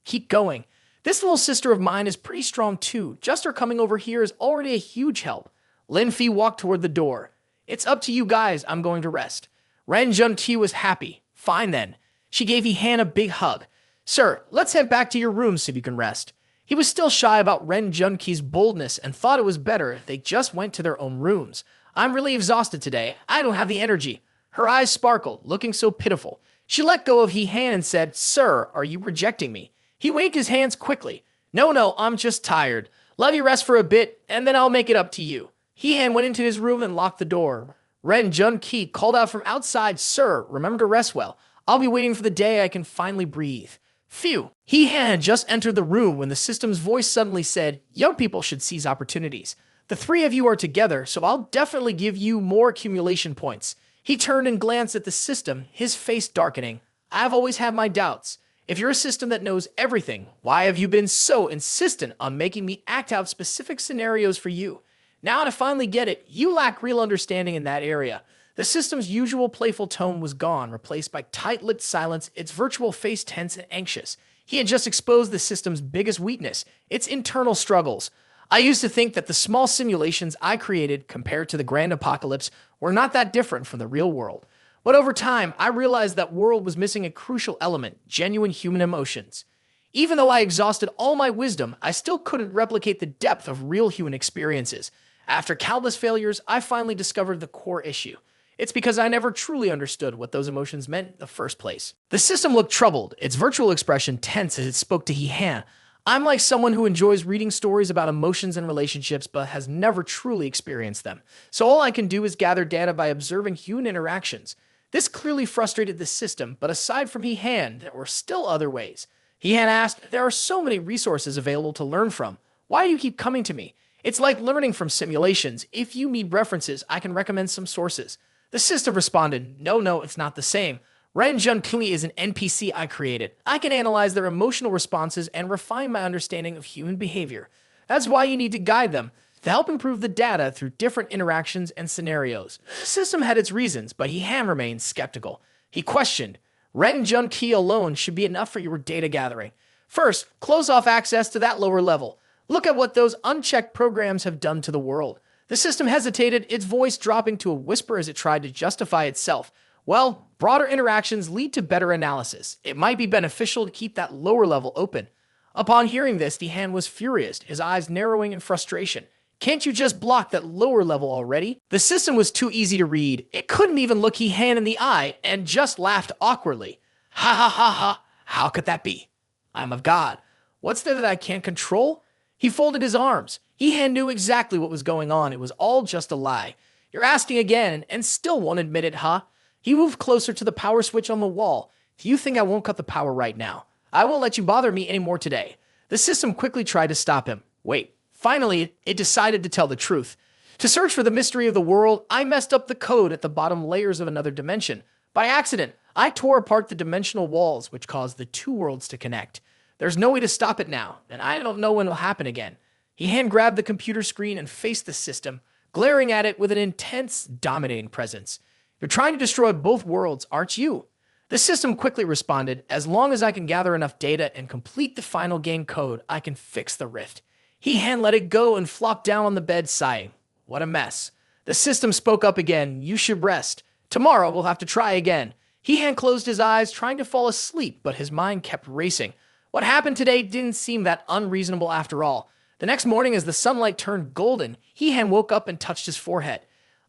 Keep going. "This little sister of mine is pretty strong too. Just her coming over here is already a huge help." Lin Fi walked toward the door. "It's up to you guys. I'm going to rest." Ren Jun-Ki was happy. "Fine then." She gave He-Han a big hug. "Sir, let's head back to your room so you can rest." He was still shy about Ren Jun-Ki's boldness and thought it was better if they just went to their own rooms. "I'm really exhausted today. I don't have the energy." Her eyes sparkled, looking so pitiful. She let go of He-Han and said, "Sir, are you rejecting me?" He waved his hands quickly. No, I'm just tired. Let me rest for a bit, and then I'll make it up to you." He-Han went into his room and locked the door. Ren Jun-Ki called out from outside, "Sir, remember to rest well. I'll be waiting for the day I can finally breathe." Phew. He-Han had just entered the room when the system's voice suddenly said, "Young people should seize opportunities. The 3 of you are together, so I'll definitely give you more accumulation points." He turned and glanced at the system, his face darkening. "I've always had my doubts. If you're a system that knows everything, why have you been so insistent on making me act out specific scenarios for you? Now to finally get it, you lack real understanding in that area." The system's usual playful tone was gone, replaced by tight-lipped silence, its virtual face tense and anxious. He had just exposed the system's biggest weakness, its internal struggles. "I used to think that the small simulations I created, compared to the grand apocalypse, were not that different from the real world. But over time, I realized that world was missing a crucial element, genuine human emotions." Even though I exhausted all my wisdom, I still couldn't replicate the depth of real human experiences. After countless failures, I finally discovered the core issue. It's because I never truly understood what those emotions meant in the first place. The system looked troubled, its virtual expression tense as it spoke to He-Han. I'm like someone who enjoys reading stories about emotions and relationships but has never truly experienced them. So all I can do is gather data by observing human interactions. This clearly frustrated the system, but aside from He-Han, there were still other ways. He-Han asked, "There are so many resources available to learn from. Why do you keep coming to me? It's like learning from simulations. If you need references, I can recommend some sources." The system responded, No, it's not the same. Ren Junpei is an NPC I created. I can analyze their emotional responses and refine my understanding of human behavior. That's why you need to guide them, to help improve the data through different interactions and scenarios. The system had its reasons, but He-Han remained skeptical. He questioned, "Ren Junpei alone should be enough for your data gathering. First, close off access to that lower level. Look at what those unchecked programs have done to the world." The system hesitated, its voice dropping to a whisper as it tried to justify itself. Well, broader interactions lead to better analysis. It might be beneficial to keep that lower level open. Upon hearing this, He-Han was furious, his eyes narrowing in frustration. Can't you just block that lower level already? The system was too easy to read. It couldn't even look He-Han in the eye and just laughed awkwardly. Ha ha ha ha, how could that be? I'm a god. What's there that I can't control? He folded his arms. He-Han knew exactly what was going on. It was all just a lie. You're asking again and still won't admit it, huh? He moved closer to the power switch on the wall. Do you think I won't cut the power right now? I won't let you bother me anymore today. The system quickly tried to stop him. Wait. Finally, it decided to tell the truth. To search for the mystery of the world, I messed up the code at the bottom layers of another dimension. By accident, I tore apart the dimensional walls, which caused the two worlds to connect. There's no way to stop it now, and I don't know when it'll happen again. He hand-grabbed the computer screen and faced the system, glaring at it with an intense, dominating presence. You're trying to destroy both worlds, aren't you? The system quickly responded, as long as I can gather enough data and complete the final game code, I can fix the rift. He-Han let it go and flopped down on the bed, sighing. What a mess. The system spoke up again. You should rest. Tomorrow we'll have to try again. He-Han closed his eyes, trying to fall asleep, but his mind kept racing. What happened today didn't seem that unreasonable after all. The next morning, as the sunlight turned golden, He-Han woke up and touched his forehead.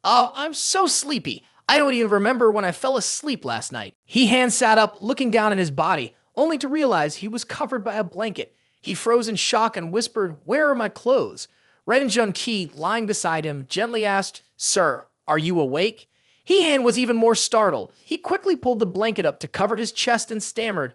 Oh, I'm so sleepy. I don't even remember when I fell asleep last night. He-Han sat up, looking down at his body, only to realize he was covered by a blanket. He froze in shock and whispered, "Where are my clothes?" Ren Junpei, lying beside him, gently asked, "Sir, are you awake?" He-Han was even more startled. He quickly pulled the blanket up to cover his chest and stammered,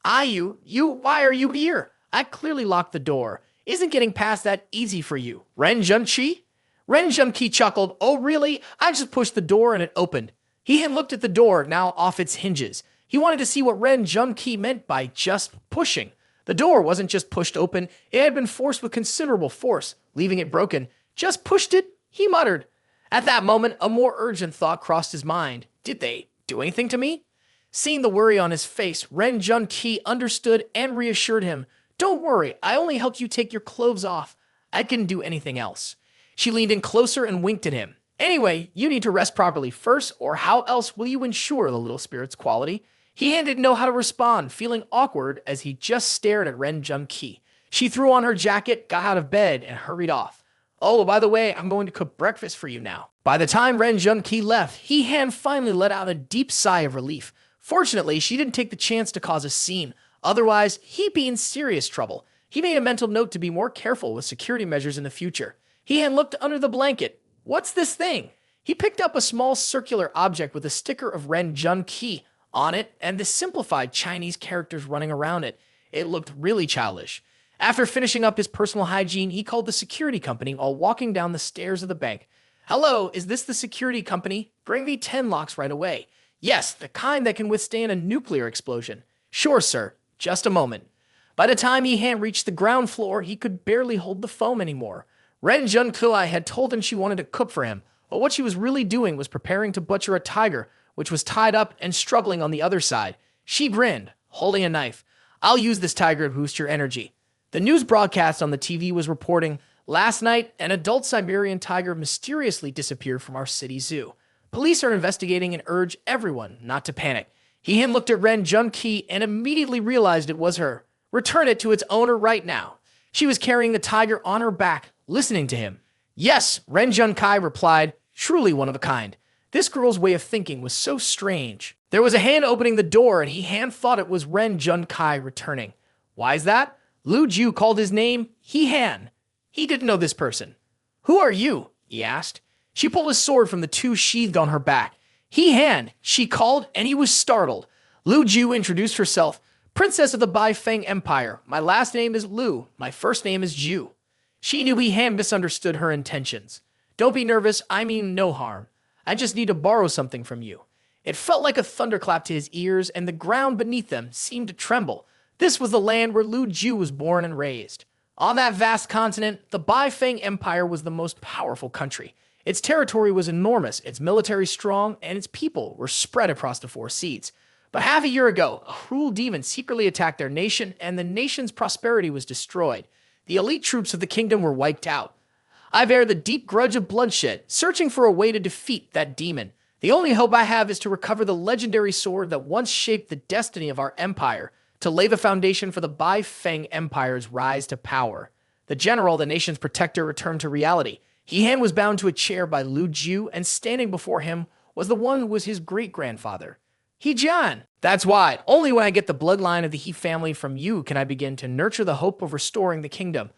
why are you here? I clearly locked the door. Isn't getting past that easy for you. Ren Junpei? Ren Junpei chuckled, "Oh really? I just pushed the door and it opened." He-Han looked at the door, now off its hinges. He wanted to see what Ren Junpei meant by just pushing. The door wasn't just pushed open, it had been forced with considerable force, leaving it broken. "Just pushed it?" he muttered. At that moment, a more urgent thought crossed his mind. Did they do anything to me? Seeing the worry on his face, Ren Junpei understood and reassured him. "Don't worry, I only helped you take your clothes off. I couldn't do anything else." She leaned in closer and winked at him. "Anyway, you need to rest properly first, or how else will you ensure the little spirit's quality?" He didn't know how to respond, feeling awkward as he just stared at Ren Junpei. She threw on her jacket, got out of bed, and hurried off. "Oh, by the way, I'm going to cook breakfast for you now." By the time Ren Junpei left, He-Han finally let out a deep sigh of relief. Fortunately, she didn't take the chance to cause a scene. Otherwise, he'd be in serious trouble. He made a mental note to be more careful with security measures in the future. He-Han looked under the blanket. What's this thing? He picked up a small circular object with a sticker of Ren Junpei on it and the simplified Chinese characters running around it. It looked really childish. After finishing up his personal hygiene, he called the security company while walking down the stairs of the bank. "Hello, is this the security company? Bring me 10 locks right away." "Yes, the kind that can withstand a nuclear explosion." "Sure, sir. Just a moment." By the time He-Han reached the ground floor, he could barely hold the phone anymore. Ren Junpei had told him she wanted to cook for him, but what she was really doing was preparing to butcher a tiger, which was tied up and struggling on the other side. She grinned, holding a knife. "I'll use this tiger to boost your energy." The news broadcast on the TV was reporting, "Last night, an adult Siberian tiger mysteriously disappeared from our city zoo. Police are investigating and urge everyone not to panic." He looked at Ren Junpei and immediately realized it was her. Return it to its owner right now. She was carrying the tiger on her back, listening to him. Yes, Ren Junkai replied, truly one of a kind. This girl's way of thinking was so strange. There was a hand opening the door, and He-Han thought it was Ren Junkai returning. Why is that? Lu Ju called his name He-Han. He didn't know this person. Who are you? He asked. She pulled his sword from the two sheathed on her back. He-Han, she called, and he was startled. Lu Ju introduced herself. Princess of the Bai Feng Empire. My last name is Lu. My first name is Ju. She knew He-Han misunderstood her intentions. Don't be nervous. I mean no harm. I just need to borrow something from you. It felt like a thunderclap to his ears, and the ground beneath them seemed to tremble. This was the land where Lu Ju was born and raised. On that vast continent, the Bai Feng Empire was the most powerful country. Its territory was enormous, its military strong, and its people were spread across the 4 seas. But half a year ago, a cruel demon secretly attacked their nation, and the nation's prosperity was destroyed. The elite troops of the kingdom were wiped out. I bear the deep grudge of bloodshed, searching for a way to defeat that demon. The only hope I have is to recover the legendary sword that once shaped the destiny of our empire, to lay the foundation for the Bai Feng Empire's rise to power. The general, the nation's protector, returned to reality. He-Han was bound to a chair by Lu Ju, and standing before him was the one who was his great-grandfather. He-Jan. That's why. Only when I get the bloodline of the He family from you can I begin to nurture the hope of restoring the kingdom.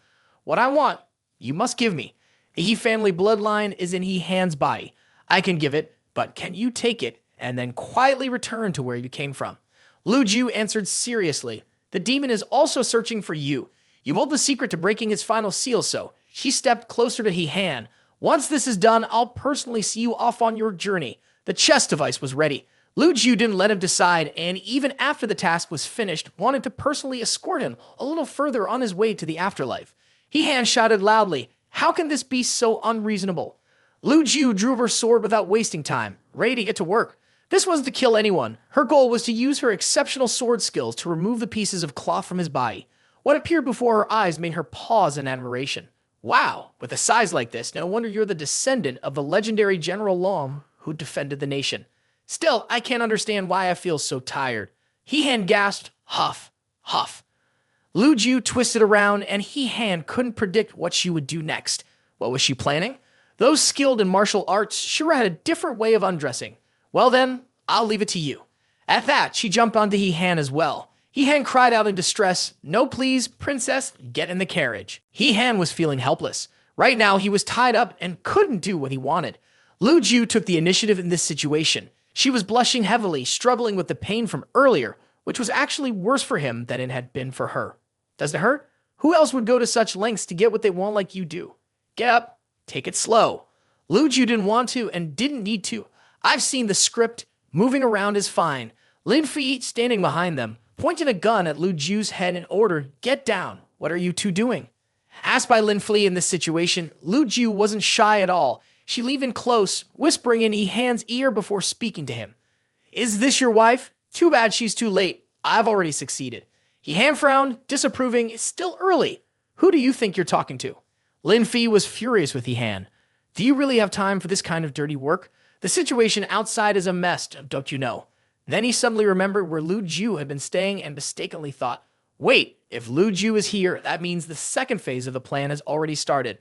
What I want, you must give me. The He family bloodline is in He-Han's body. I can give it, but can you take it and then quietly return to where you came from? Lu Ju answered seriously. The demon is also searching for you. You hold the secret to breaking its final seal, so she stepped closer to He-Han. Once this is done, I'll personally see you off on your journey. The chest device was ready. Lu Ju didn't let him decide, and even after the task was finished, wanted to personally escort him a little further on his way to the afterlife. He-Han shouted loudly, "How can this be so unreasonable?" Lu Ju drew her sword without wasting time, ready to get to work. This wasn't to kill anyone. Her goal was to use her exceptional sword skills to remove the pieces of cloth from his body. What appeared before her eyes made her pause in admiration. Wow, with a size like this, no wonder you're the descendant of the legendary General Lom who defended the nation. Still, I can't understand why I feel so tired. He-Han gasped, huff, huff. Lu Ju twisted around, and He-Han couldn't predict what she would do next. What was she planning? Those skilled in martial arts sure had a different way of undressing. Well then, I'll leave it to you. At that, she jumped onto He-Han as well. He-Han cried out in distress, "No please, princess, get in the carriage." He-Han was feeling helpless. Right now, he was tied up and couldn't do what he wanted. Lu Ju took the initiative in this situation. She was blushing heavily, struggling with the pain from earlier, which was actually worse for him than it had been for her. Does it hurt? Who else would go to such lengths to get what they want like you do? Get up. Take it slow. Lu Ju didn't want to and didn't need to. I've seen the script. Moving around is fine. Lin Fei, standing behind them, pointed a gun at Lu Ju's head and ordered, "Get down. What are you two doing?" Asked by Lin Fei in this situation, Lu Ju wasn't shy at all. She leaned in close, whispering in He-Han's ear before speaking to him. "Is this your wife? Too bad she's too late. I've already succeeded." He-Han frowned, disapproving. "It's still early. Who do you think you're talking to?" Lin Fei was furious with He-Han. "Do you really have time for this kind of dirty work? The situation outside is a mess, don't you know?" Then he suddenly remembered where Lu Ju had been staying and mistakenly thought, "Wait, if Lu Ju is here, that means the second phase of the plan has already started."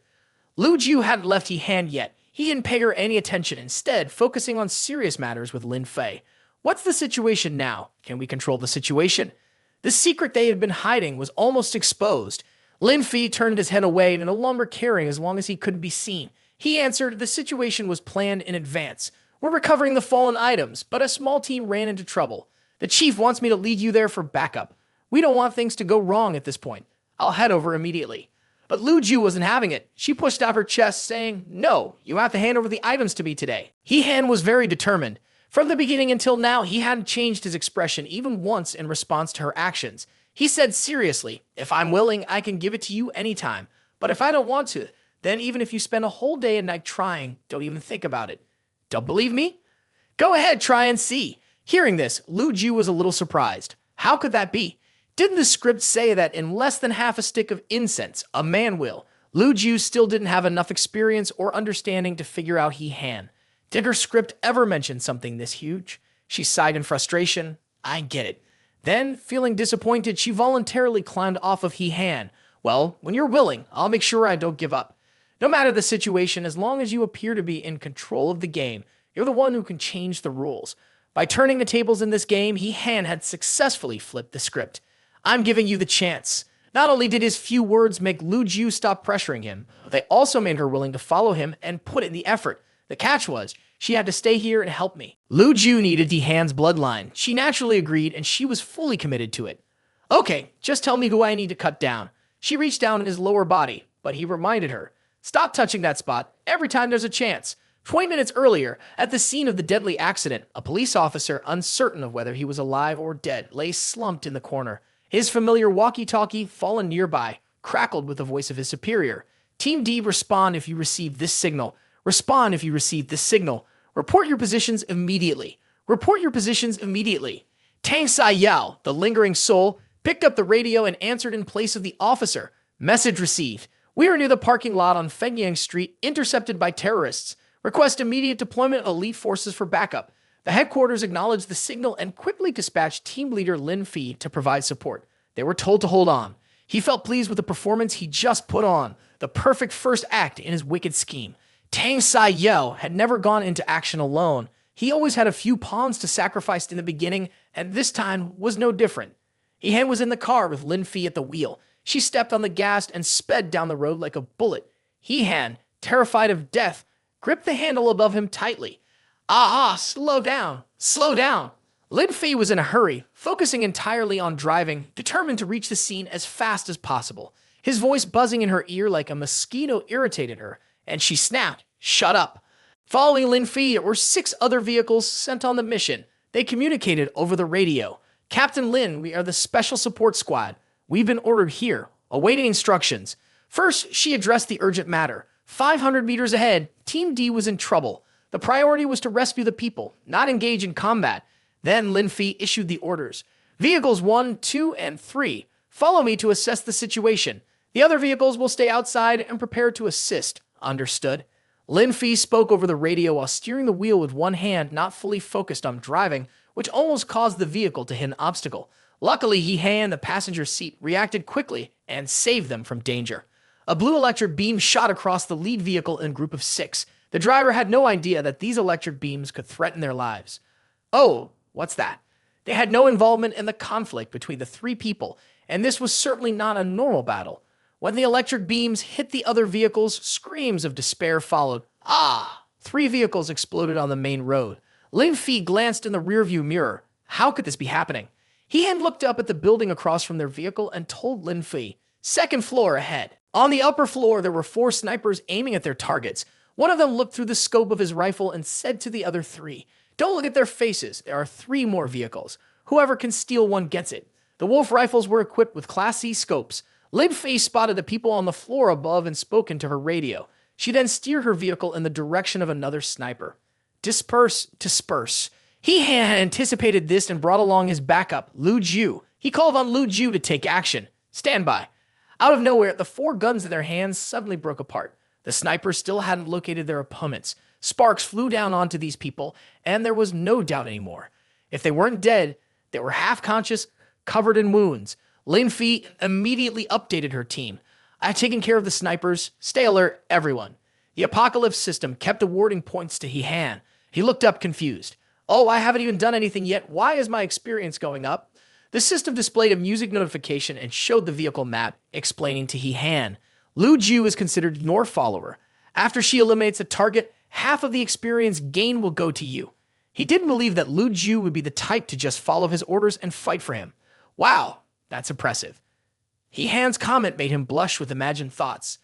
Lu Ju hadn't left He-Han yet. He didn't pay her any attention, instead focusing on serious matters with Lin Fei. What's the situation now? Can we control the situation? The secret they had been hiding was almost exposed. Lin Fei turned his head away, no longer caring as long as he couldn't be seen. He answered, "The situation was planned in advance. We're recovering the fallen items, but a small team ran into trouble. The chief wants me to lead you there for backup. We don't want things to go wrong at this point. I'll head over immediately." But Lu Ju wasn't having it. She pushed out her chest, saying, "No, you have to hand over the items to me today." He-Han was very determined. From the beginning until now, he hadn't changed his expression even once in response to her actions. He said seriously, "If I'm willing, I can give it to you anytime. But if I don't want to, then even if you spend a whole day and night trying, don't even think about it." Don't believe me? Go ahead, try and see. Hearing this, Lu Ju was a little surprised. How could that be? Didn't the script say that in less than half a stick of incense, a man will? Lu Ju still didn't have enough experience or understanding to figure out He-Han. Did her script ever mention something this huge? She sighed in frustration. I get it. Then, feeling disappointed, she voluntarily climbed off of He-Han. Well, when you're willing, I'll make sure I don't give up. No matter the situation, as long as you appear to be in control of the game, you're the one who can change the rules. By turning the tables in this game, He-Han had successfully flipped the script. I'm giving you the chance. Not only did his few words make Lu Jiu stop pressuring him, they also made her willing to follow him and put in the effort. The catch was, she had to stay here and help me. Lu Jiu needed He-Han's bloodline. She naturally agreed, and she was fully committed to it. Okay, just tell me who I need to cut down. She reached down in his lower body, but he reminded her, stop touching that spot every time there's a chance. 20 minutes earlier, at the scene of the deadly accident, a police officer, uncertain of whether he was alive or dead, lay slumped in the corner. His familiar walkie-talkie, fallen nearby, crackled with the voice of his superior. Team D, respond if you receive this signal. Respond if you receive this signal. Report your positions immediately. Report your positions immediately. Tang Sai Yao, the lingering soul, picked up the radio and answered in place of the officer. Message received. We are near the parking lot on Fengyang Street, intercepted by terrorists. Request immediate deployment of elite forces for backup. The headquarters acknowledged the signal and quickly dispatched team leader Lin Fi to provide support. They were told to hold on. He felt pleased with the performance he just put on, the perfect first act in his wicked scheme. Tang Sai Yao had never gone into action alone. He always had a few pawns to sacrifice in the beginning, and this time was no different. He-Han was in the car with Lin Fi at the wheel. She stepped on the gas and sped down the road like a bullet. He-Han, terrified of death, gripped the handle above him tightly. Slow down, slow down. Lin Fi was in a hurry, focusing entirely on driving, determined to reach the scene as fast as possible. His voice buzzing in her ear like a mosquito irritated her, and she snapped, shut up. Following Lin Fi were 6 other vehicles sent on the mission. They communicated over the radio. Captain Lin, we are the Special Support Squad. We've been ordered here, awaiting instructions. First, she addressed the urgent matter. 500 meters ahead, Team D was in trouble. The priority was to rescue the people, not engage in combat. Then Lin Fi issued the orders. Vehicles 1, 2, and 3, follow me to assess the situation. The other vehicles will stay outside and prepare to assist. Understood? Lin Fi spoke over the radio while steering the wheel with one hand, not fully focused on driving, which almost caused the vehicle to hit an obstacle. Luckily, He-Han, the passenger seat, reacted quickly and saved them from danger. A blue electric beam shot across the lead vehicle in a group of 6. The driver had no idea that these electric beams could threaten their lives. Oh, what's that? They had no involvement in the conflict between the 3 people, and this was certainly not a normal battle. When the electric beams hit the other vehicles, screams of despair followed. 3 vehicles exploded on the main road. Lin Fi glanced in the rearview mirror. How could this be happening? He had looked up at the building across from their vehicle and told Lin Fi, 2nd floor ahead. On the upper floor, there were 4 snipers aiming at their targets. One of them looked through the scope of his rifle and said to the other 3, don't look at their faces. There are 3 more vehicles. Whoever can steal one gets it. The Wolf rifles were equipped with Class C scopes. Lin Fi spotted the people on the floor above and spoke into her radio. She then steered her vehicle in the direction of another sniper. Disperse, disperse. He had anticipated this and brought along his backup, Lu Jiu. He called on Lu Jiu to take action. Stand by. Out of nowhere, the 4 guns in their hands suddenly broke apart. The snipers still hadn't located their opponents. Sparks flew down onto these people, and there was no doubt anymore. If they weren't dead, they were half-conscious, covered in wounds. Lin Fi immediately updated her team. I've taken care of the snipers. Stay alert, everyone. The Apocalypse system kept awarding points to He-Han. He looked up confused. Oh, I haven't even done anything yet. Why is my experience going up? The system displayed a music notification and showed the vehicle map, explaining to He-Han. Lu Jiu is considered your follower. After she eliminates a target, half of the experience gain will go to you. He didn't believe that Lu Jiu would be the type to just follow his orders and fight for him. Wow, that's impressive. He-Han's comment made him blush with imagined thoughts.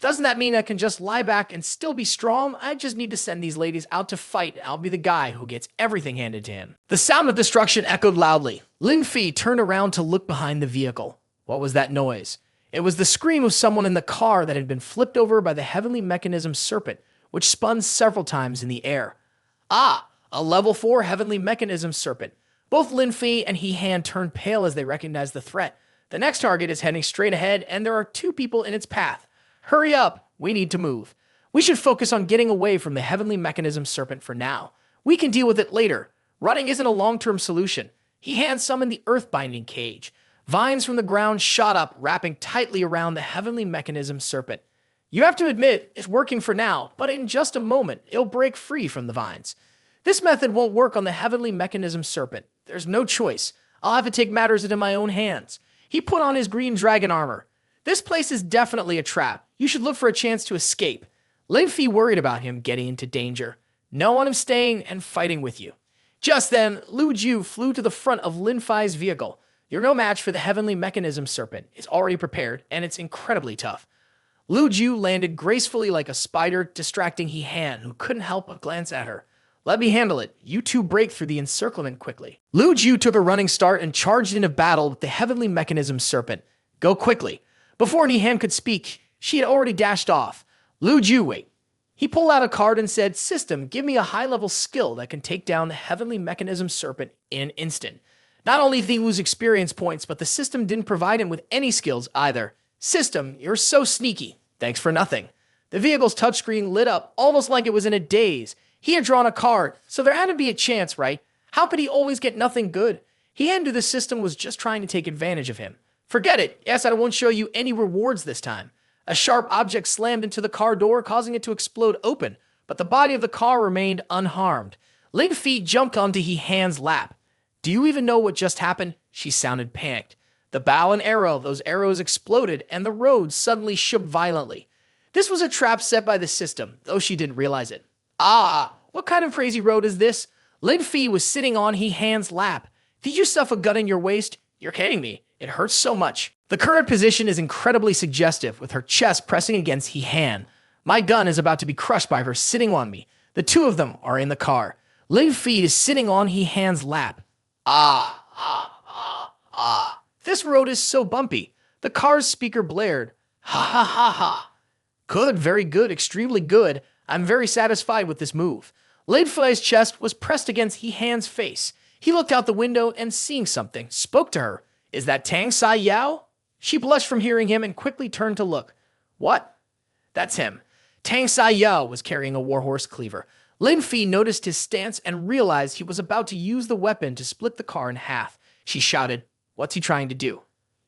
Doesn't that mean I can just lie back and still be strong? I just need to send these ladies out to fight, and I'll be the guy who gets everything handed to him. The sound of destruction echoed loudly. Lin Fi turned around to look behind the vehicle. What was that noise? It was the scream of someone in the car that had been flipped over by the heavenly mechanism serpent, which spun several times in the air. A level 4 heavenly mechanism serpent. Both Lin Fi and He-Han turned pale as they recognized the threat. The next target is heading straight ahead, and there are 2 people in its path. Hurry up, we need to move. We should focus on getting away from the heavenly mechanism serpent for now. We can deal with it later. Running isn't a long-term solution. He hand summoned the earth-binding cage. Vines from the ground shot up, wrapping tightly around the heavenly mechanism serpent. You have to admit, it's working for now, but in just a moment, it'll break free from the vines. This method won't work on the heavenly mechanism serpent. There's no choice. I'll have to take matters into my own hands. He put on his green dragon armor. This place is definitely a trap. You should look for a chance to escape. Lin Fi worried about him getting into danger. No one is staying and fighting with you. Just then, Lu Ju flew to the front of Lin Fi's vehicle. You're no match for the heavenly mechanism serpent. It's already prepared, and it's incredibly tough. Lu Ju landed gracefully like a spider, distracting He Han, who couldn't help but glance at her. Let me handle it. You two break through the encirclement quickly. Lu Ju took a running start and charged into battle with the heavenly mechanism serpent. Go quickly. Before He Han could speak, she had already dashed off. Lu Ju, wait. He pulled out a card and said, System, give me a high-level skill that can take down the heavenly mechanism serpent in an instant. Not only did he lose experience points, but the system didn't provide him with any skills either. System, you're so sneaky. Thanks for nothing. The vehicle's touchscreen lit up, almost like it was in a daze. He had drawn a card, so there had to be a chance, right? How could he always get nothing good? He knew the system was just trying to take advantage of him. Forget it. Yes, I won't show you any rewards this time. A sharp object slammed into the car door, causing it to explode open, but the body of the car remained unharmed. Lin Fi jumped onto He Han's lap. Do you even know what just happened? She sounded panicked. The bow and arrow, those arrows exploded, and the road suddenly shook violently. This was a trap set by the system, though she didn't realize it. Ah, what kind of crazy road is this? Lin Fi was sitting on He Han's lap. Did you stuff a gun in your waist? You're kidding me. It hurts so much. The current position is incredibly suggestive, with her chest pressing against He Han. My gun is about to be crushed by her sitting on me. The two of them are in the car. Lin Fi is sitting on He Han's lap. Ah. This road is so bumpy. The car's speaker blared. Ha ha ha ha. Good, very good, extremely good. I'm very satisfied with this move. Lin Fi's chest was pressed against He Han's face. He looked out the window and, seeing something, spoke to her. Is that Tang Sai Yao? She blushed from hearing him and quickly turned to look. What? That's him. Tang Sai Yao was carrying a warhorse cleaver. Lin Fi noticed his stance and realized he was about to use the weapon to split the car in half. She shouted, What's he trying to do?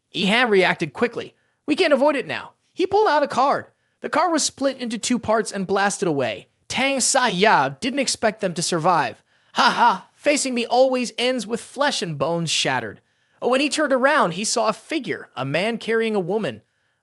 He Han reacted quickly. We can't avoid it now. He pulled out a card. The car was split into two parts and blasted away. Tang Sai Yao didn't expect them to survive. Ha ha, facing me always ends with flesh and bones shattered. When he turned around, he saw a figure, a man carrying a woman.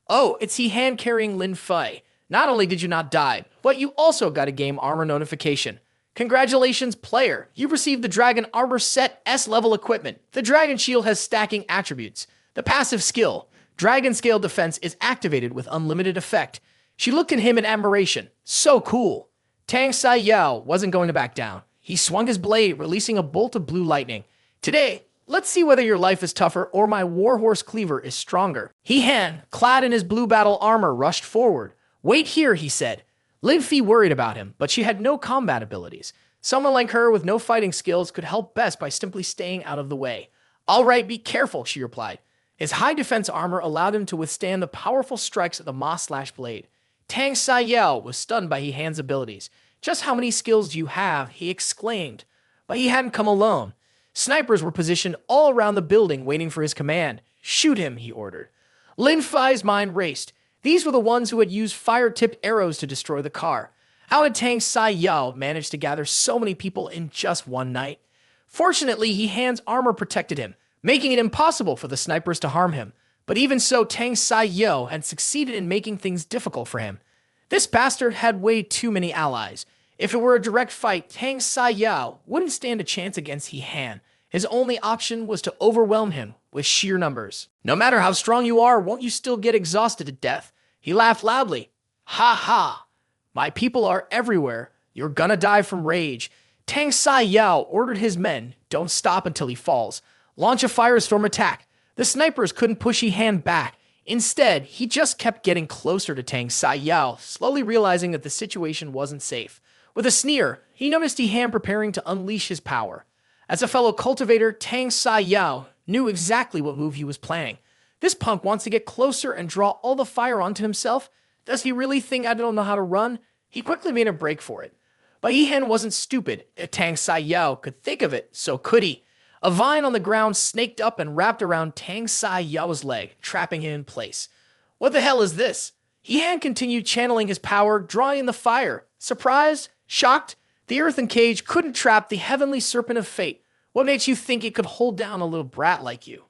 Oh, it's He Han carrying Lin Fi. Not only did you not die, but you also got a game armor notification. Congratulations, player. You've received the Dragon Armor Set S-level equipment. The Dragon Shield has stacking attributes. The passive skill, Dragon Scale Defense, is activated with unlimited effect. She looked at him in admiration. So cool. Tang Sai Yao wasn't going to back down. He swung his blade, releasing a bolt of blue lightning. Today, let's see whether your life is tougher or my warhorse cleaver is stronger. He Han, clad in his blue battle armor, rushed forward. Wait here, he said. Lin Fi worried about him, but she had no combat abilities. Someone like her with no fighting skills could help best by simply staying out of the way. All right, be careful, she replied. His high defense armor allowed him to withstand the powerful strikes of the Ma-slash blade. Tang Sai Yao was stunned by He Han's abilities. Just how many skills do you have? He exclaimed. But he hadn't come alone. Snipers were positioned all around the building waiting for his command. Shoot him, he ordered. Lin Fi's mind raced. These were the ones who had used fire-tipped arrows to destroy the car. How had Tang Sai Yao managed to gather so many people in just one night? Fortunately, He Han's armor protected him, making it impossible for the snipers to harm him. But even so, Tang Sai Yao had succeeded in making things difficult for him. This bastard had way too many allies. If it were a direct fight, Tang Sai Yao wouldn't stand a chance against He Han. His only option was to overwhelm him with sheer numbers. No matter how strong you are, won't you still get exhausted to death? He laughed loudly. Ha ha! My people are everywhere. You're gonna die from rage. Tang Sai Yao ordered his men, don't stop until he falls. Launch a firestorm attack. The snipers couldn't push He Han back. Instead, he just kept getting closer to Tang Sai Yao, slowly realizing that the situation wasn't safe. With a sneer, he noticed He Han preparing to unleash his power. As a fellow cultivator, Tang Sai Yao knew exactly what move he was planning. This punk wants to get closer and draw all the fire onto himself. Does he really think I don't know how to run? He quickly made a break for it. But He Han wasn't stupid. If Tang Sai Yao could think of it, so could he. A vine on the ground snaked up and wrapped around Tang Sai Yao's leg, trapping him in place. What the hell is this? He continued channeling his power, drawing the fire. Surprised? Shocked? The earthen cage couldn't trap the heavenly serpent of fate. What makes you think it could hold down a little brat like you?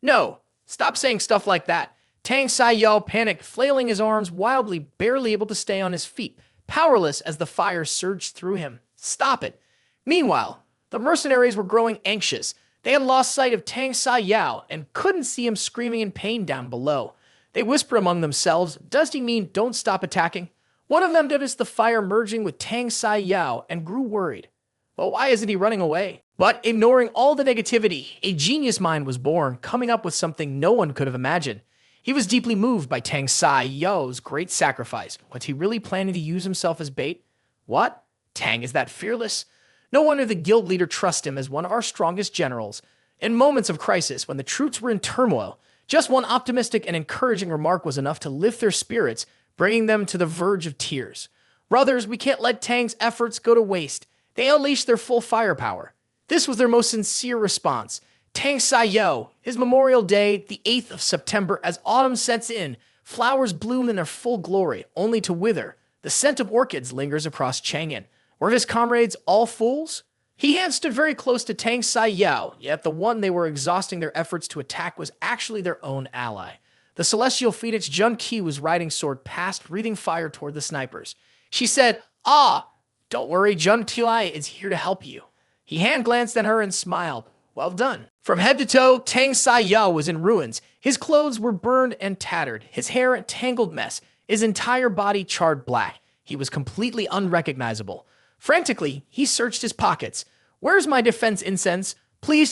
No, stop saying stuff like that. Tang Sai Yao panicked, flailing his arms wildly, barely able to stay on his feet, powerless as the fire surged through him. Stop it. Meanwhile, the mercenaries were growing anxious. They had lost sight of Tang Sai Yao and couldn't see him screaming in pain down below. They whispered among themselves, "Does he mean don't stop attacking?" One of them noticed the fire merging with Tang Sai Yao and grew worried. Well, why isn't he running away? But ignoring all the negativity, a genius mind was born, coming up with something no one could have imagined. He was deeply moved by Tang Sai Yao's great sacrifice. Was he really planning to use himself as bait? What? Tang is that fearless? No wonder the guild leader trusts him as one of our strongest generals. In moments of crisis, when the troops were in turmoil, just one optimistic and encouraging remark was enough to lift their spirits, bringing them to the verge of tears. Brothers, we can't let Tang's efforts go to waste. They unleashed their full firepower. This was their most sincere response. Tang Sai Yao, his Memorial Day, the 8th of September, as autumn sets in, flowers bloom in their full glory, only to wither. The scent of orchids lingers across Chang'an. Were his comrades all fools? He stood very close to Tang Sai Yao, yet the one they were exhausting their efforts to attack was actually their own ally. The celestial phoenix Jun Qi was riding sword past, breathing fire toward the snipers. She said, "Ah, don't worry, Jun Qi is here to help you." He glanced at her and smiled. Well done. From head to toe, Tang Sai Yao was in ruins. His clothes were burned and tattered, his hair a tangled mess, his entire body charred black. He was completely unrecognizable. Frantically, he searched his pockets. "Where's my defense incense? Please,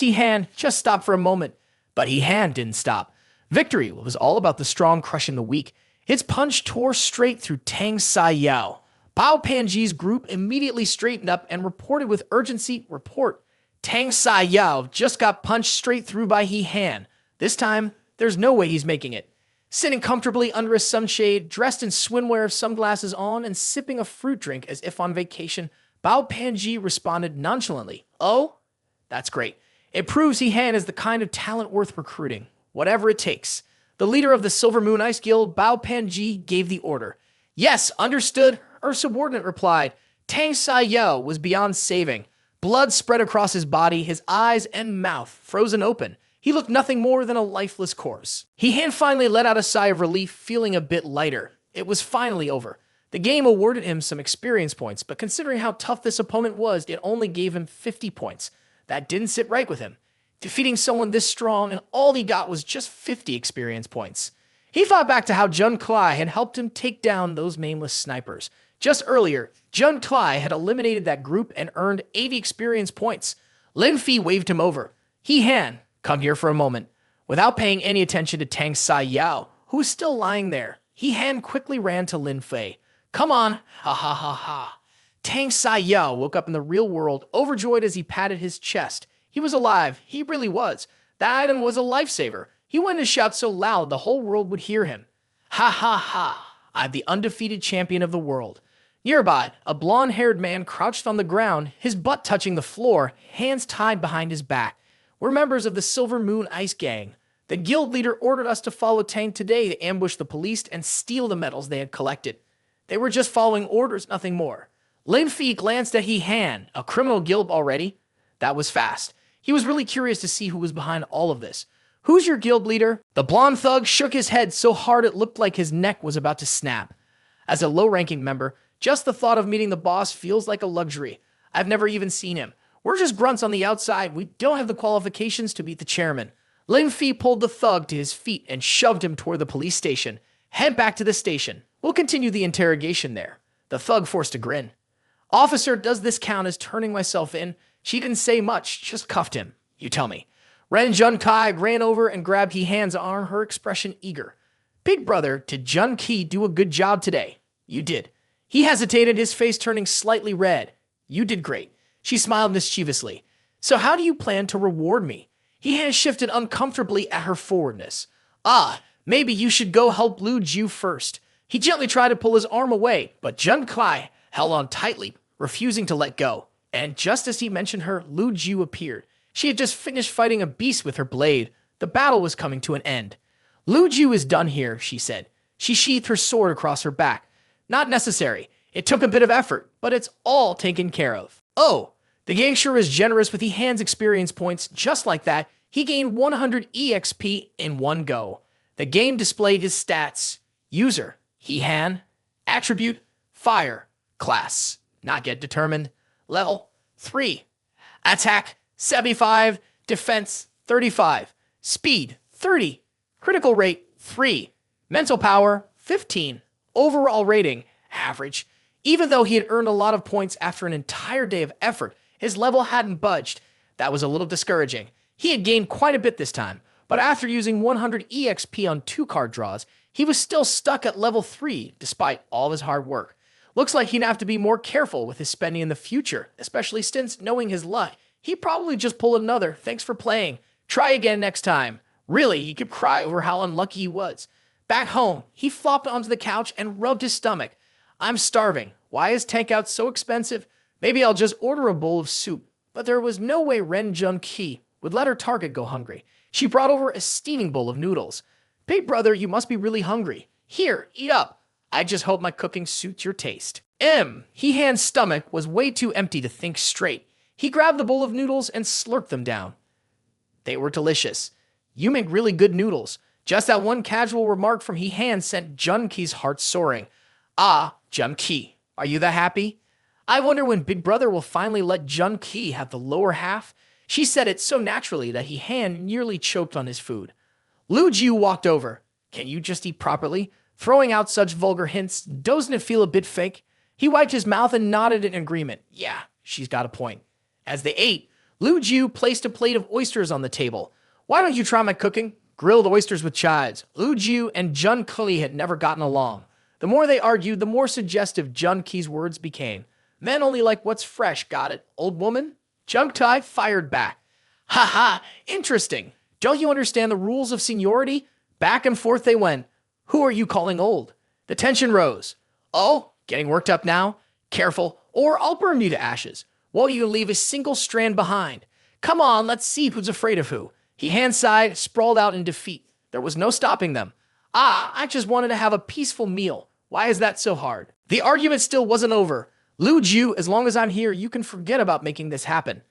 just stop for a moment." But didn't stop. Victory was all about the strong crushing the weak. Its punch tore straight through Tang Sai Yao. Bao Panji's group immediately straightened up and reported with urgency, Tang Sai Yao just got punched straight through by Han. This time, there's no way he's making it. Sitting comfortably under a sunshade, dressed in swimwear, sunglasses on, and sipping a fruit drink as if on vacation, Bao Panji responded nonchalantly, "Oh, that's great. It proves Han is the kind of talent worth recruiting. Whatever it takes." The leader of the Silver Moon Ice Guild, Bao Panji, gave the order. "Yes, understood," her subordinate replied. Tang Sai Yao was beyond saving. Blood spread across his body, his eyes and mouth frozen open. He looked nothing more than a lifeless corpse. He finally let out a sigh of relief, feeling a bit lighter. It was finally over. The game awarded him some experience points, but considering how tough this opponent was, it only gave him 50 points. That didn't sit right with him. Defeating someone this strong, and all he got was just 50 experience points. He thought back to how Jun Klai had helped him take down those nameless snipers. Just earlier, Jun Klai had eliminated that group and earned 80 experience points. Lin Fi waved him over. Come here for a moment." Without paying any attention to Tang Sai Yao, who was still lying there, quickly ran to Lin Fei. "Come on, ha ha ha ha." Tang Sai Yao woke up in the real world, overjoyed as he patted his chest. He was alive, he really was. That item was a lifesaver. He wanted to shout so loud the whole world would hear him. "Ha ha ha, I'm the undefeated champion of the world." Nearby, a blonde-haired man crouched on the ground, his butt touching the floor, hands tied behind his back. "We're members of the Silver Moon Ice Gang. The guild leader ordered us to follow Tang today to ambush the police and steal the medals they had collected. They were just following orders, nothing more." Lin Fi glanced at a criminal guild already? That was fast. He was really curious to see who was behind all of this. "Who's your guild leader?" The blonde thug shook his head so hard it looked like his neck was about to snap. "As a low-ranking member, just the thought of meeting the boss feels like a luxury. I've never even seen him. We're just grunts on the outside. We don't have the qualifications to beat the chairman." Lin Fi pulled the thug to his feet and shoved him toward the police station. "Head back to the station. We'll continue the interrogation there." The thug forced a grin. "Officer, does this count as turning myself in?" She didn't say much, just cuffed him. "You tell me." Ren Jun Kai ran over and grabbed Han's arm, her expression eager. "Big brother, did Jun Ki do a good job today?" "You did." He hesitated, his face turning slightly red. "You did great." She smiled mischievously. "So how do you plan to reward me?" He had shifted uncomfortably at her forwardness. Maybe you should go help Lu Jiu first." He gently tried to pull his arm away, but Jun Kai held on tightly, refusing to let go. And just as he mentioned her, Lu Jiu appeared. She had just finished fighting a beast with her blade. The battle was coming to an end. Lu Ju is done here, she said. She sheathed her sword across her back. Not necessary. It took a bit of effort, but it's all taken care of. Oh, the gangster is generous with Han's experience points. Just like that, he gained 100 EXP in one go. The game displayed his stats. User, Han. Attribute, fire. Class, not yet determined. Level, 3. Attack, 75. Defense, 35. Speed, 30. Critical rate, 3. Mental power, 15. Overall rating, average. Even though he had earned a lot of points after an entire day of effort, his level hadn't budged. That was a little discouraging. He had gained quite a bit this time, but after using 100 EXP on 2 card draws, he was still stuck at level 3 despite all of his hard work. Looks like he'd have to be more careful with his spending in the future, especially since, knowing his luck, he'd probably just pull another "thanks for playing, try again next time." Really, he could cry over how unlucky he was. Back home, he flopped onto the couch and rubbed his stomach. I'm starving. Why is takeout so expensive? Maybe I'll just order a bowl of soup. But there was no way Ren Jun-ki would let her target go hungry. She brought over a steaming bowl of noodles. Big brother, you must be really hungry. Here, eat up. I just hope my cooking suits your taste. Han's stomach was way too empty to think straight. He grabbed the bowl of noodles and slurped them down. They were delicious. You make really good noodles. Just that one casual remark from Han sent Jun-ki's heart soaring. Ah, Jun-ki, are you that happy? I wonder when Big Brother will finally let Jun-ki have the lower half. She said it so naturally that Han nearly choked on his food. Lu Ju walked over. Can you just eat properly? Throwing out such vulgar hints, doesn't it feel a bit fake? He wiped his mouth and nodded in agreement. Yeah, she's got a point. As they ate, Lu Ju placed a plate of oysters on the table. Why don't you try my cooking? Grilled oysters with chives. Lu Ju and Jun-ki had never gotten along. The more they argued, the more suggestive Jun-ki's words became. Men only like what's fresh, got it, old woman? Jung-tai fired back. Ha ha, interesting. Don't you understand the rules of seniority? Back and forth they went. Who are you calling old? The tension rose. Oh, getting worked up now? Careful, or I'll burn you to ashes. Won't you leave a single strand behind? Come on, let's see who's afraid of who. Han sighed, sprawled out in defeat. There was no stopping them. I just wanted to have a peaceful meal. Why is that so hard? The argument still wasn't over. Lu Ju, as long as I'm here, you can forget about making this happen.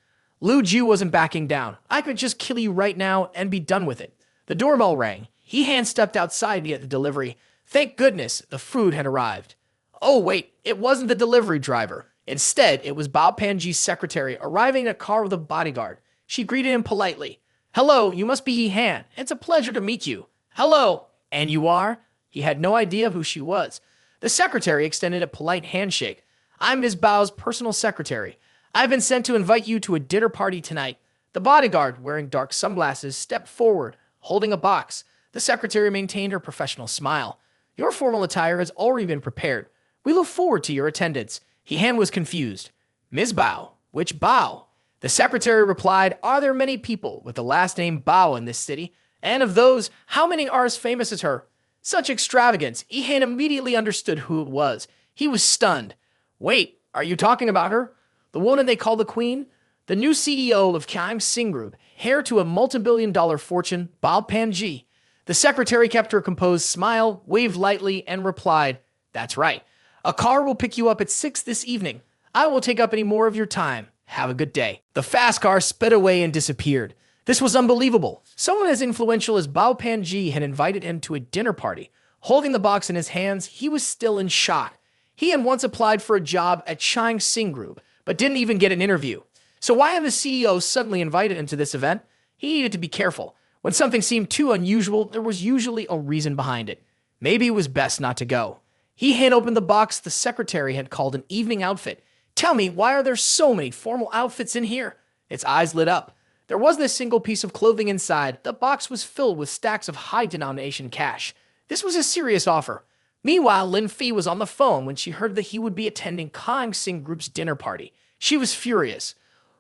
Lu Ju wasn't backing down. I could just kill you right now and be done with it. The doorbell rang. Han stepped outside to get the delivery. Thank goodness the food had arrived. Oh wait, it wasn't the delivery driver. Instead, it was Bao Panji's secretary arriving in a car with a bodyguard. She greeted him politely. Hello, you must be Han. It's a pleasure to meet you. Hello. And you are? He had no idea who she was. The secretary extended a polite handshake. I'm Ms. Bao's personal secretary. I've been sent to invite you to a dinner party tonight. The bodyguard, wearing dark sunglasses, stepped forward, holding a box. The secretary maintained her professional smile. Your formal attire has already been prepared. We look forward to your attendance. Han was confused. Ms. Bao? Which Bao? The secretary replied, are there many people with the last name Bao in this city? And of those, how many are as famous as her? Such extravagance. Han immediately understood who it was. He was stunned. Wait, are you talking about her? The woman they call the queen? The new CEO of Kaim Sing Group, heir to a multi-billion-dollar fortune, Bao Panji. The secretary kept her composed smile, waved lightly, and replied, that's right. A car will pick you up at 6 this evening. I won't take up any more of your time. Have a good day. The fast car sped away and disappeared. This was unbelievable. Someone as influential as Bao Panji had invited him to a dinner party. Holding the box in his hands, he was still in shock. He had once applied for a job at Chang Sing Group, but didn't even get an interview. So why have the CEO suddenly invited him to this event? He needed to be careful. When something seemed too unusual, there was usually a reason behind it. Maybe it was best not to go. He had opened the box the secretary had called an evening outfit. Tell me, why are there so many formal outfits in here? Its eyes lit up. There wasn't a single piece of clothing inside. The box was filled with stacks of high-denomination cash. This was a serious offer. Meanwhile, Lin Fei was on the phone when she heard that he would be attending Kang Sing Group's dinner party. She was furious.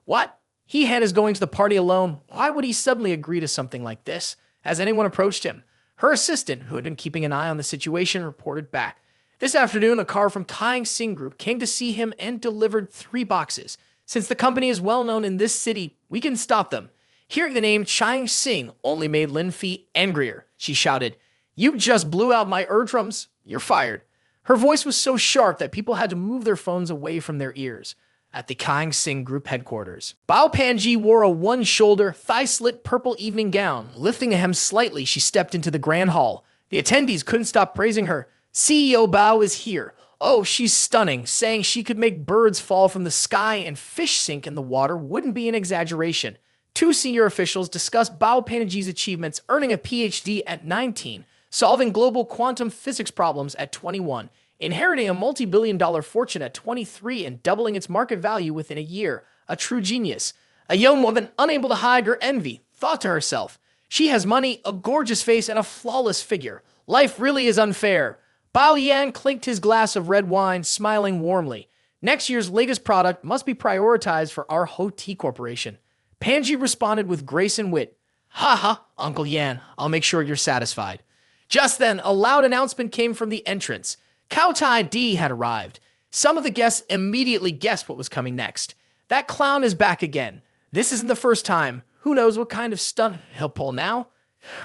What? Is going to the party alone? Why would he suddenly agree to something like this? Has anyone approached him? Her assistant, who had been keeping an eye on the situation, reported back. This afternoon, a car from Kang Sing Group came to see him and delivered 3 boxes. Since the company is well known in this city, we can stop them. Hearing the name Chang Xing only made Lin Fi angrier. She shouted, "You just blew out my eardrums. You're fired." Her voice was so sharp that people had to move their phones away from their ears. At the Kang Sing Group headquarters, Bao Panji wore a one-shoulder, thigh-slit purple evening gown. Lifting a hem slightly, she stepped into the grand hall. The attendees couldn't stop praising her. "CEO Bao is here. Oh, she's stunning," saying she could make birds fall from the sky and fish sink in the water wouldn't be an exaggeration. Two senior officials discussed Bao Panji's achievements, earning a PhD at 19, solving global quantum physics problems at 21, inheriting a multi-billion-dollar fortune at 23 and doubling its market value within a year. A true genius. A young woman, unable to hide her envy, thought to herself, "She has money, a gorgeous face, and a flawless figure. Life really is unfair." Bao Yan clinked his glass of red wine, smiling warmly. "Next year's latest product must be prioritized for our Ho Tea Corporation." Panji responded with grace and wit. "Ha ha, Uncle Yan, I'll make sure you're satisfied." Just then, a loud announcement came from the entrance. Cao Tai Di had arrived. Some of the guests immediately guessed what was coming next. That clown is back again. This isn't the first time. Who knows what kind of stunt he'll pull now?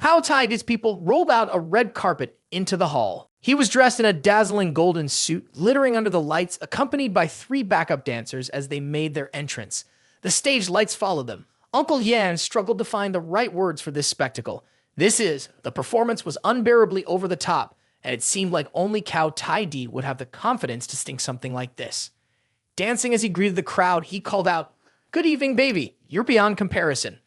Cao Tai Di's people rolled out a red carpet into the hall. He was dressed in a dazzling golden suit, glittering under the lights, accompanied by 3 backup dancers as they made their entrance. The stage lights followed them. Uncle Yan struggled to find the right words for this spectacle. The performance was unbearably over the top, and it seemed like only Cao Tai Di would have the confidence to sing something like this. Dancing as he greeted the crowd, he called out, "Good evening, baby. You're beyond comparison."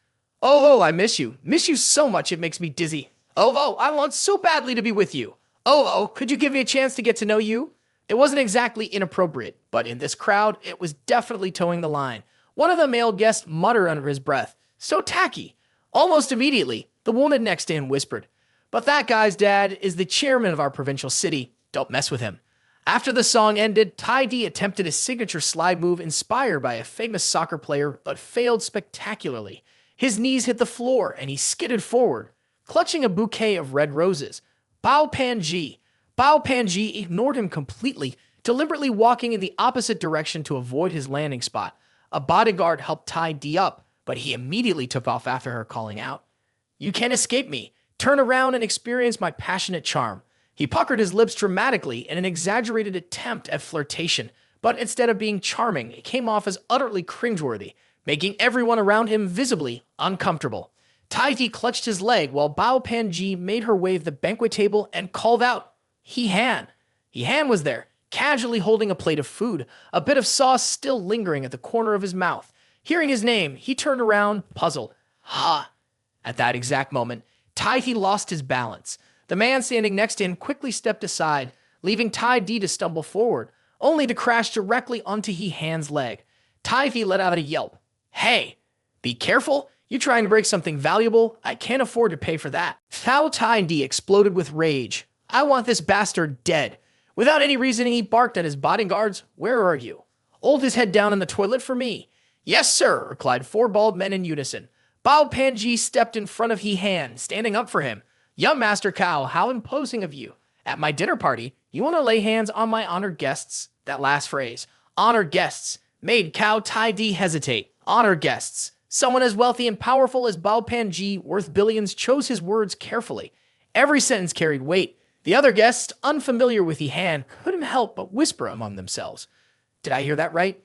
"Oh, I miss you. Miss you so much it makes me dizzy. Oh, I want so badly to be with you. Oh, could you give me a chance to get to know you?" It wasn't exactly inappropriate, but in this crowd, it was definitely towing the line. One of the male guests muttered under his breath, "So tacky." Almost immediately, the woman next to him whispered, "But that guy's dad is the chairman of our provincial city. Don't mess with him." After the song ended, Tai Di attempted a signature slide move inspired by a famous soccer player, but failed spectacularly. His knees hit the floor, and he skidded forward, clutching a bouquet of red roses. Bao Panji ignored him completely, deliberately walking in the opposite direction to avoid his landing spot. A bodyguard helped Tai Di up, but he immediately took off after her, calling out, "You can't escape me. Turn around and experience my passionate charm." He puckered his lips dramatically in an exaggerated attempt at flirtation, but instead of being charming, it came off as utterly cringeworthy, making everyone around him visibly uncomfortable. Tai Di clutched his leg while Bao Panji made her way to the banquet table and called out, He Han was there, casually holding a plate of food, a bit of sauce still lingering at the corner of his mouth. Hearing his name, he turned around, puzzled. "Ha!" At that exact moment, Tai Di lost his balance. The man standing next to him quickly stepped aside, leaving Tai Di to stumble forward, only to crash directly onto He Han's leg. Tai Di let out a yelp. "Hey, be careful! You're trying to break something valuable. I can't afford to pay for that." Cao Tai Di exploded with rage. "I want this bastard dead." Without any reasoning, he barked at his bodyguards. "Where are you? Hold his head down in the toilet for me." "Yes, sir," replied 4 bald men in unison. Bao Panji stepped in front of He Han, standing up for him. "Young Master Cao, how imposing of you. At my dinner party, you want to lay hands on my honored guests?" That last phrase, "honored guests," made Cao Tai Di hesitate. Honored guests. Someone as wealthy and powerful as Bao Panji, worth billions, chose his words carefully. Every sentence carried weight. The other guests, unfamiliar with He Han, couldn't help but whisper among themselves. "Did I hear that right?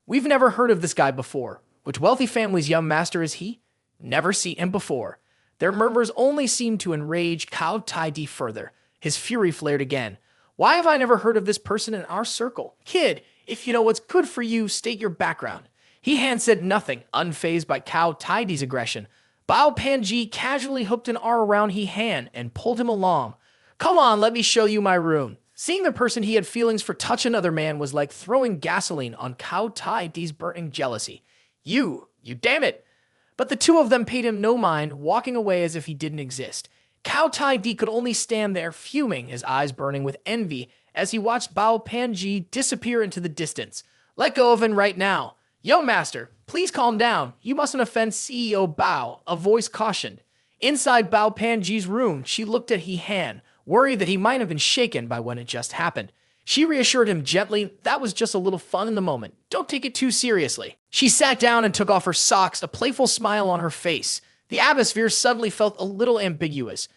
We've never heard of this guy before. Which wealthy family's young master is he? Never seen him before." Their murmurs only seemed to enrage Cao Tai Di further. His fury flared again. "Why have I never heard of this person in our circle? Kid, if you know what's good for you, state your background." He Han said nothing, unfazed by Cao Tai Di's aggression. Bao Panji casually hooked an arm around He Han and pulled him along. "Come on, let me show you my room." Seeing the person he had feelings for touch another man was like throwing gasoline on Cao Tai Di's burning jealousy. You damn it. But the two of them paid him no mind, walking away as if he didn't exist. Cao Tai Di could only stand there, fuming, his eyes burning with envy as he watched Bao Panji disappear into the distance. "Let go of him right now. Young master, please calm down. You mustn't offend CEO Bao," a voice cautioned. Inside Bao Panji's room, she looked at He Han, worried that he might have been shaken by what had just happened. She reassured him gently that was just a little fun in the moment. Don't take it too seriously. She sat down and took off her socks, a playful smile on her face. The atmosphere suddenly felt a little ambiguous.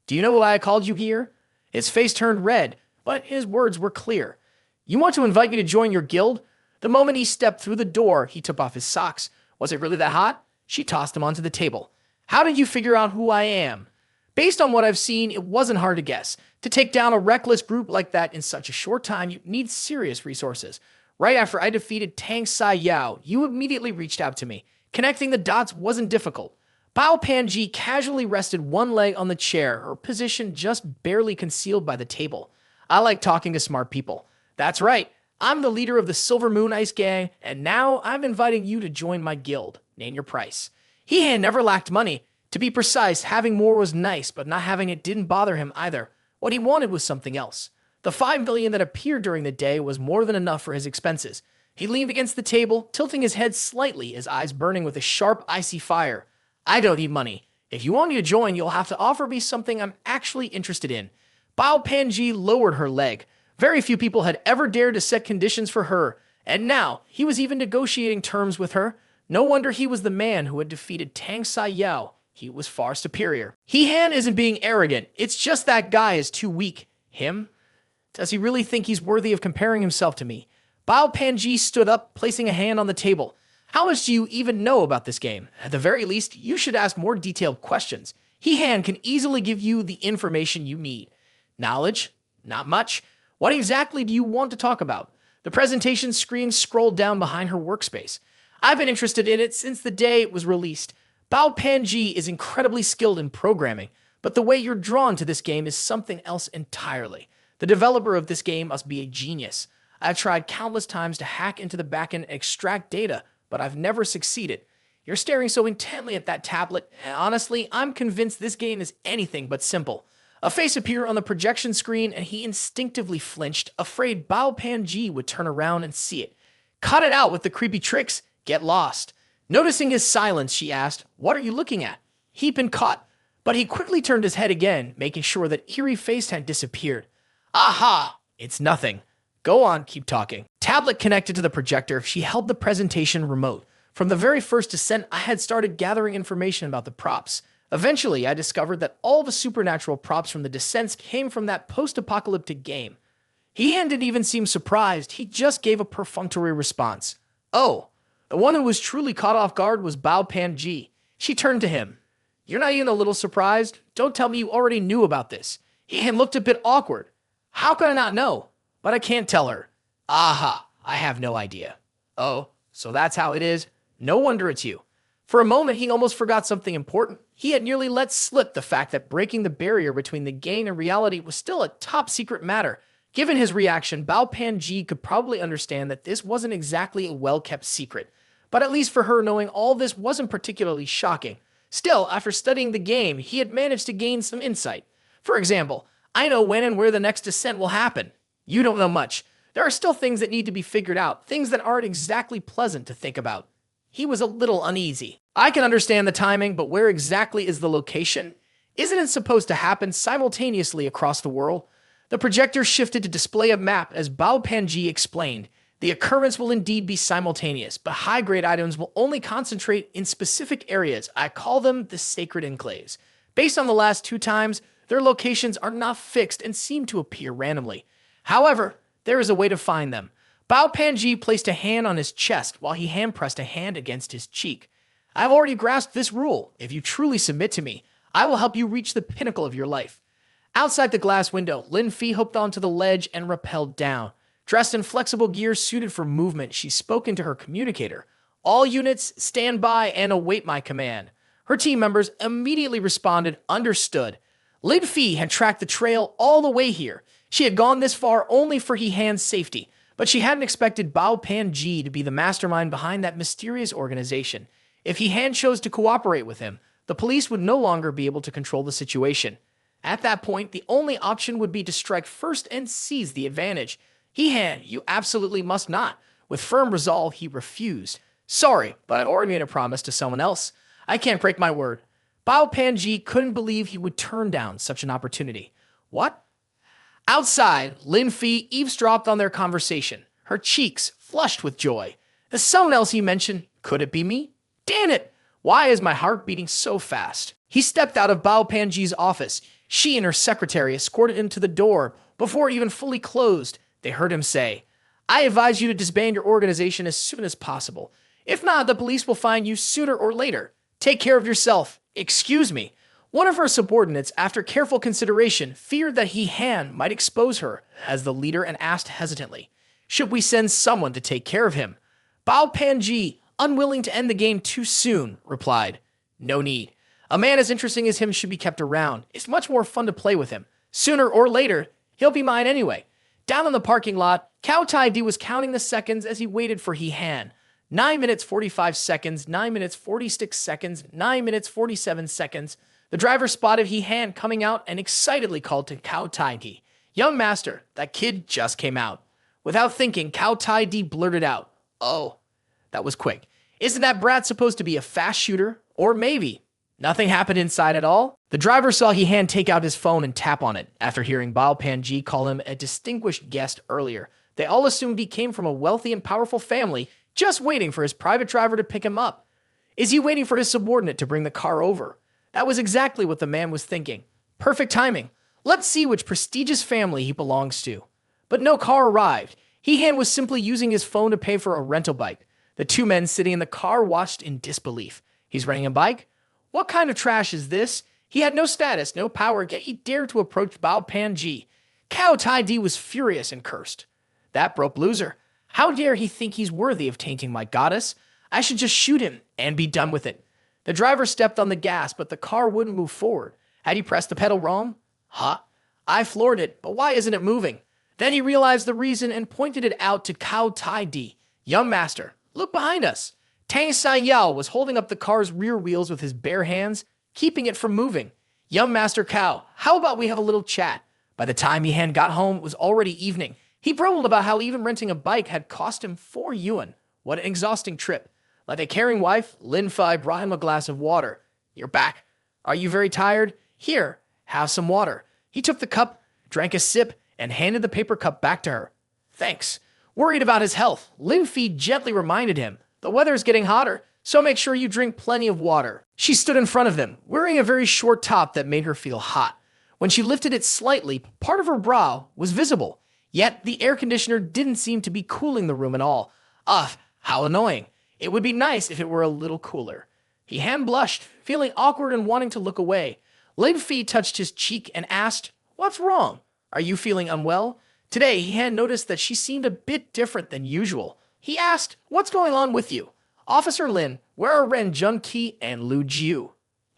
Do you know why I called you here? His face turned red, but his words were clear. You want to invite me to join your guild? The moment he stepped through the door, he took off his socks. Was it really that hot? She tossed him onto the table. How did you figure out who I am? Based on what I've seen, it wasn't hard to guess. To take down a reckless group like that in such a short time, you need serious resources. Right after I defeated Tang Sai Yao, you immediately reached out to me. Connecting the dots wasn't difficult. Bao Panji casually rested one leg on the chair, her position just barely concealed by the table. I like talking to smart people. That's right. I'm the leader of the Silver Moon Ice Gang, and now I'm inviting you to join my guild. Name your price. He had never lacked money. To be precise, having more was nice, but not having it didn't bother him either. What he wanted was something else. The 5 million that appeared during the day was more than enough for his expenses. He leaned against the table, tilting his head slightly, his eyes burning with a sharp, icy fire. I don't need money. If you want me to join, you'll have to offer me something I'm actually interested in. Bao Panji lowered her leg. Very few people had ever dared to set conditions for her, and now he was even negotiating terms with her. No wonder he was the man who had defeated Tang Sai Yao. He was far superior. He-Han isn't being arrogant. It's just that guy is too weak. Him? Does he really think he's worthy of comparing himself to me? Bao Panji stood up, placing a hand on the table. How much do you even know about this game? At the very least, you should ask more detailed questions. He-Han can easily give you the information you need. Knowledge? Not much. What exactly do you want to talk about? The presentation screen scrolled down behind her workspace. I've been interested in it since the day it was released. Bao Panji is incredibly skilled in programming, but the way you're drawn to this game is something else entirely. The developer of this game must be a genius. I've tried countless times to hack into the backend and extract data, but I've never succeeded. You're staring so intently at that tablet, and honestly, I'm convinced this game is anything but simple. A face appeared on the projection screen, and he instinctively flinched, afraid Bao Panji would turn around and see it. Cut it out with the creepy tricks. Get lost. Noticing his silence, she asked, What are you looking at? He'd been caught, but he quickly turned his head again, making sure that eerie face had disappeared. Aha! It's nothing. Go on, keep talking. Tablet connected to the projector, she held the presentation remote. From the very first descent, I had started gathering information about the props. Eventually, I discovered that all the supernatural props from the descents came from that post-apocalyptic game. He didn't even seem surprised, he just gave a perfunctory response. Oh, the one who was truly caught off guard was Bao Panji. She turned to him. You're not even a little surprised? Don't tell me you already knew about this. He looked a bit awkward. How could I not know? But I can't tell her. Aha, I have no idea. Oh, so that's how it is? No wonder it's you. For a moment, he almost forgot something important. He had nearly let slip the fact that breaking the barrier between the game and reality was still a top-secret matter. Given his reaction, Bao Panji could probably understand that this wasn't exactly a well-kept secret. But at least for her, knowing all this wasn't particularly shocking. Still, after studying the game, he had managed to gain some insight. For example, I know when and where the next descent will happen. You don't know much. There are still things that need to be figured out, things that aren't exactly pleasant to think about. He was a little uneasy. I can understand the timing, but where exactly is the location? Isn't it supposed to happen simultaneously across the world? The projector shifted to display a map as Bao Panji explained. The occurrence will indeed be simultaneous, but high-grade items will only concentrate in specific areas. I call them the sacred enclaves. Based on the last 2 times, their locations are not fixed and seem to appear randomly. However, there is a way to find them. Bao Panji placed a hand on his chest while he hand-pressed a hand against his cheek. I've already grasped this rule. If you truly submit to me, I will help you reach the pinnacle of your life. Outside the glass window, Lin Fi hopped onto the ledge and rappelled down. Dressed in flexible gear suited for movement, she spoke into her communicator. All units, stand by and await my command. Her team members immediately responded, understood. Lin Fi had tracked the trail all the way here. She had gone this far only for He-Han's safety, but she hadn't expected Bao Panji to be the mastermind behind that mysterious organization. If He-Han chose to cooperate with him, the police would no longer be able to control the situation. At that point, the only option would be to strike first and seize the advantage. He-Han, you absolutely must not. With firm resolve, he refused. Sorry, but I already made a promise to someone else. I can't break my word. Bao Panji couldn't believe he would turn down such an opportunity. What? Outside, Lin Fei eavesdropped on their conversation, her cheeks flushed with joy. There's someone else you mentioned. Could it be me? Damn it! Why is my heart beating so fast? He stepped out of Bao Panji's office. She and her secretary escorted him to the door. Before it even fully closed, they heard him say, I advise you to disband your organization as soon as possible. If not, the police will find you sooner or later. Take care of yourself. Excuse me. One of her subordinates, after careful consideration, feared that Han might expose her as the leader and asked hesitantly, should we send someone to take care of him? Bao Panji, unwilling to end the game too soon, replied, no need. A man as interesting as him should be kept around. It's much more fun to play with him. Sooner or later, he'll be mine anyway. Down in the parking lot, Cao Tai-di was counting the seconds as he waited for Han. 9 minutes 45 seconds, 9 minutes 46 seconds, 9 minutes 47 seconds. The driver spotted Han coming out and excitedly called to Cao Tai-di, young master, that kid just came out. Without thinking, Cao Tai-di blurted out, oh, that was quick. Isn't that brat supposed to be a fast shooter? Or maybe. Nothing happened inside at all. The driver saw Han take out his phone and tap on it. After hearing Bao Panji call him a distinguished guest earlier, they all assumed he came from a wealthy and powerful family, just waiting for his private driver to pick him up. Is he waiting for his subordinate to bring the car over? That was exactly what the man was thinking. Perfect timing. Let's see which prestigious family he belongs to. But no car arrived. Han was simply using his phone to pay for a rental bike. The two men sitting in the car watched in disbelief. He's renting a bike? What kind of trash is this? He had no status, no power, yet he dared to approach Bao Panji. Cao Tai-di was furious and cursed. That broke loser. How dare he think he's worthy of tainting my goddess? I should just shoot him and be done with it. The driver stepped on the gas, but the car wouldn't move forward. Had he pressed the pedal wrong? Huh? I floored it, but why isn't it moving? Then he realized the reason and pointed it out to Cao Tai-di. Young master, look behind us. Tang Sai-yao was holding up the car's rear wheels with his bare hands, keeping it from moving. Young master Cao, how about we have a little chat? By the time Han got home, it was already evening. He grumbled about how even renting a bike had cost him 4 yuan. What an exhausting trip. Like a caring wife, Lin Fei brought him a glass of water. You're back. Are you very tired? Here, have some water. He took the cup, drank a sip, and handed the paper cup back to her. Thanks. Worried about his health, Lin Fei gently reminded him, the weather is getting hotter, so make sure you drink plenty of water. She stood in front of them, wearing a very short top that made her feel hot. When she lifted it slightly, part of her brow was visible. Yet the air conditioner didn't seem to be cooling the room at all. Ugh, how annoying. It would be nice if it were a little cooler. Han blushed, feeling awkward and wanting to look away. Lin Fei touched his cheek and asked, what's wrong? Are you feeling unwell? Today, Han noticed that she seemed a bit different than usual. He asked, what's going on with you? Officer Lin, where are Ren Junqi and Lu Jiu?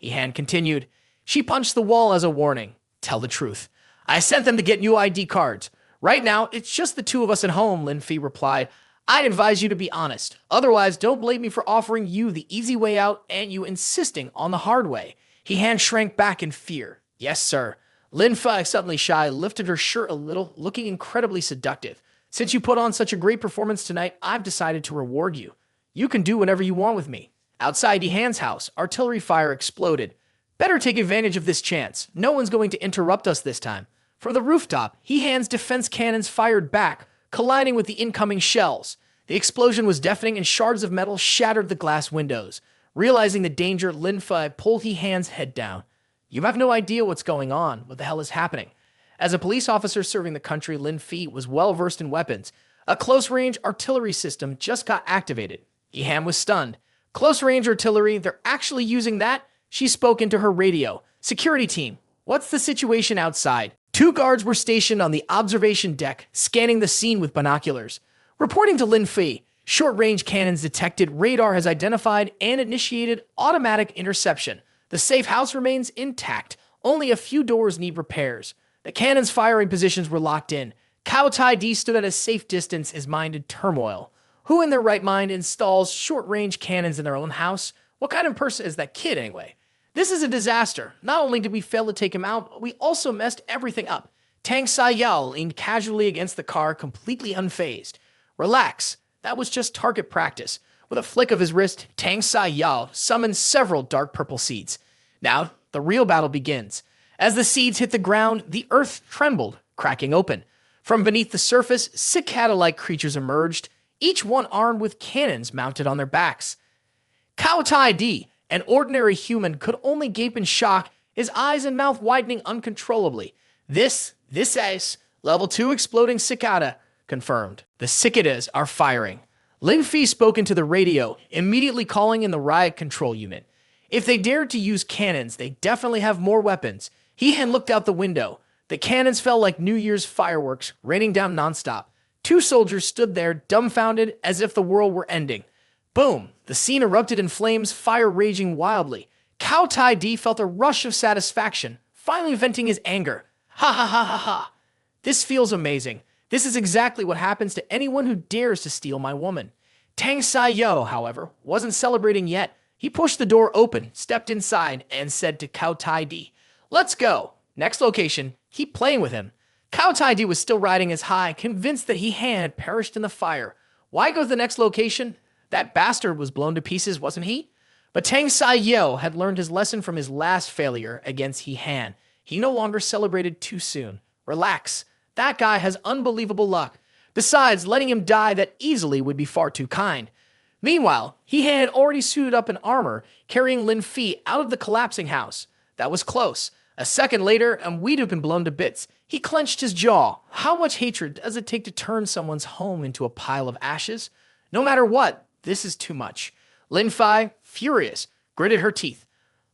Han continued, she punched the wall as a warning. Tell the truth. I sent them to get new ID cards. Right now, it's just the two of us at home, Lin Fei replied. I'd advise you to be honest. Otherwise, don't blame me for offering you the easy way out and you insisting on the hard way. Han shrank back in fear. Yes, sir. Lin Fei, suddenly shy, lifted her shirt a little, looking incredibly seductive. Since you put on such a great performance tonight, I've decided to reward you. You can do whatever you want with me. Outside Han's house, artillery fire exploded. Better take advantage of this chance. No one's going to interrupt us this time. From the rooftop, Han's defense cannons fired back, colliding with the incoming shells. The explosion was deafening and shards of metal shattered the glass windows. Realizing the danger, Lin Fei pulled Han's head down. You have no idea what's going on. What the hell is happening? As a police officer serving the country, Lin Fei was well versed in weapons. A close-range artillery system just got activated. Han was stunned. Close-range artillery, they're actually using that? She spoke into her radio. Security team, what's the situation outside? 2 guards were stationed on the observation deck, scanning the scene with binoculars. Reporting to Lin Fei, short-range cannons detected, radar has identified and initiated automatic interception. The safe house remains intact. Only a few doors need repairs. The cannons' firing positions were locked in. Cao Tai-di stood at a safe distance, his mind in turmoil. Who in their right mind installs short-range cannons in their own house? What kind of person is that kid anyway? This is a disaster. Not only did we fail to take him out, but we also messed everything up. Tang Sai-yao leaned casually against the car, completely unfazed. Relax. That was just target practice. With a flick of his wrist, Tang Sai-yao summoned several dark purple seeds. Now, the real battle begins. As the seeds hit the ground, the earth trembled. cracking open. From beneath the surface, cicada-like creatures emerged, each one armed with cannons mounted on their backs. Cao Tai Di, an ordinary human, could only gape in shock, his eyes and mouth widening uncontrollably. This is level 2 exploding cicada, confirmed. The cicadas are firing. Lin Fi spoke into the radio, immediately calling in the riot control unit. If they dared to use cannons, they definitely have more weapons. He had looked out the window. The cannons fell like New Year's fireworks, raining down nonstop. 2 soldiers stood there, dumbfounded, as if the world were ending. Boom! The scene erupted in flames, fire raging wildly. Cao Tai Di felt a rush of satisfaction, finally venting his anger. Ha ha ha ha ha! This feels amazing. This is exactly what happens to anyone who dares to steal my woman. Tang Sai Yo, however, wasn't celebrating yet. He pushed the door open, stepped inside, and said to Cao Tai Di, "Let's go." Next location, keep playing with him. Cao Tai Di was still riding his high, convinced that he had perished in the fire. Why go to the next location? That bastard was blown to pieces, wasn't he? But Tang Sai Yo had learned his lesson from his last failure against He Han. He no longer celebrated too soon. Relax. That guy has unbelievable luck. Besides, letting him die that easily would be far too kind. Meanwhile, he had already suited up in armor, carrying Lin Fi out of the collapsing house. That was close. A second later, and we'd have been blown to bits. He clenched his jaw. How much hatred does it take to turn someone's home into a pile of ashes? No matter what, this is too much. Lin Fi, furious, gritted her teeth.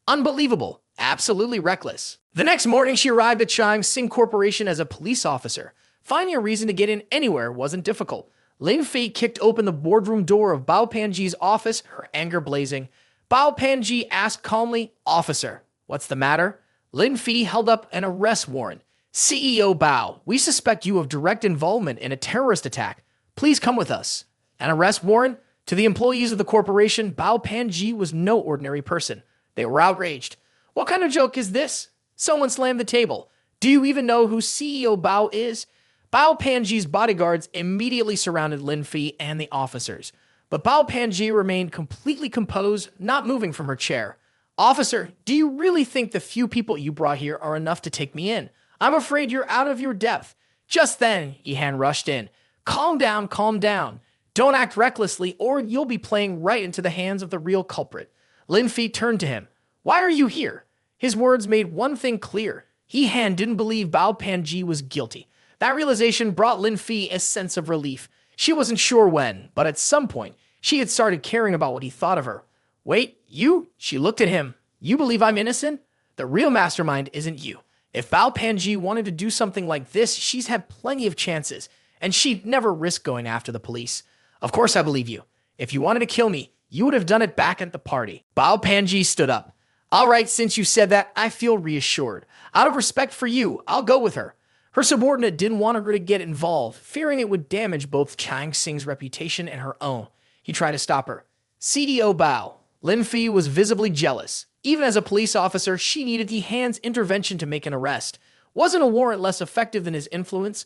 Unbelievable. Absolutely reckless. The next morning, she arrived at Chang Sing Corporation as a police officer. Finding a reason to get in anywhere wasn't difficult. Lin Fi kicked open the boardroom door of Bao Panji's office, her anger blazing. Bao Panji asked calmly, "Officer, what's the matter?" Lin Fi held up an arrest warrant. "CEO Bao, we suspect you of direct involvement in a terrorist attack. Please come with us." An arrest warrant? To the employees of the corporation, Bao Panji was no ordinary person. They were outraged. What kind of joke is this? Someone slammed the table. Do you even know who CEO Bao is? Bao Panji's bodyguards immediately surrounded Lin Fi and the officers. But Bao Panji remained completely composed, not moving from her chair. "Officer, do you really think the few people you brought here are enough to take me in? I'm afraid you're out of your depth." Just then, Yihan rushed in. Calm down, calm down. Don't act recklessly or you'll be playing right into the hands of the real culprit." Lin Fi turned to him. "Why are you here?" His words made one thing clear. Yihan didn't believe Bao Panji was guilty. That realization brought Lin Fi a sense of relief. She wasn't sure when, but at some point, she had started caring about what he thought of her. "Wait, you?" She looked at him. "You believe I'm innocent? The real mastermind isn't you. If Bao Panji wanted to do something like this, she's had plenty of chances, and she'd never risk going after the police. Of course I believe you. If you wanted to kill me, you would have done it back at the party." Bao Panji stood up. "All right, since you said that, I feel reassured. Out of respect for you, I'll go with her." Her subordinate didn't want her to get involved, fearing it would damage both Chang Sing's reputation and her own. He tried to stop her. "CDO Bao." Lin Fi was visibly jealous. Even as a police officer, she needed Yihan's intervention to make an arrest. Wasn't a warrant less effective than his influence?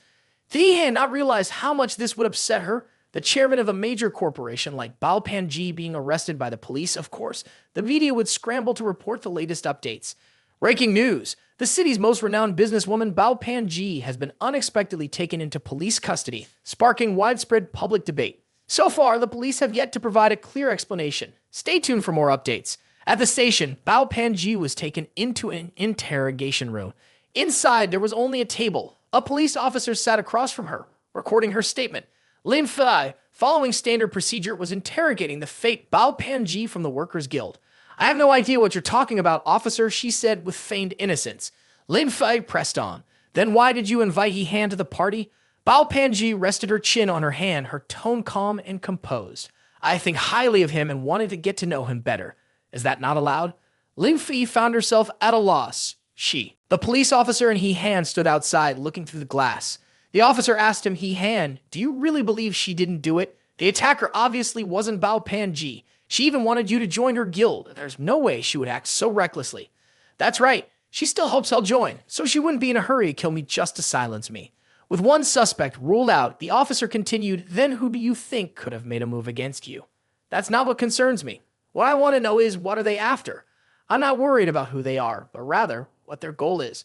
Did Yihan not realize how much this would upset her? The chairman of a major corporation like Bao Panji being arrested by the police, of course, the media would scramble to report the latest updates. Breaking news! The city's most renowned businesswoman, Bao Panji, has been unexpectedly taken into police custody, sparking widespread public debate. So far, the police have yet to provide a clear explanation. Stay tuned for more updates. At the station, Bao Panji was taken into an interrogation room. Inside, there was only a table. A police officer sat across from her, recording her statement. Lin Fi, following standard procedure, was interrogating the fake Bao Panji from the Workers' Guild. "I have no idea what you're talking about, officer," she said with feigned innocence. Lin Fi pressed on. "Then why did you invite Yihan to the party?" Bao Panji rested her chin on her hand, her tone calm and composed. "I think highly of him and wanted to get to know him better. Is that not allowed?" Lin Fi found herself at a loss. The police officer and Yihan stood outside looking through the glass. The officer asked him, "Yihan, do you really believe she didn't do it? The attacker obviously wasn't Bao Panji. She even wanted you to join her guild. There's no way she would act so recklessly." "That's right. She still hopes I'll join, so she wouldn't be in a hurry to kill me just to silence me." With one suspect ruled out, the officer continued, "Then who do you think could have made a move against you?" "That's not what concerns me. What I want to know is, what are they after? I'm not worried about who they are, but rather what their goal is."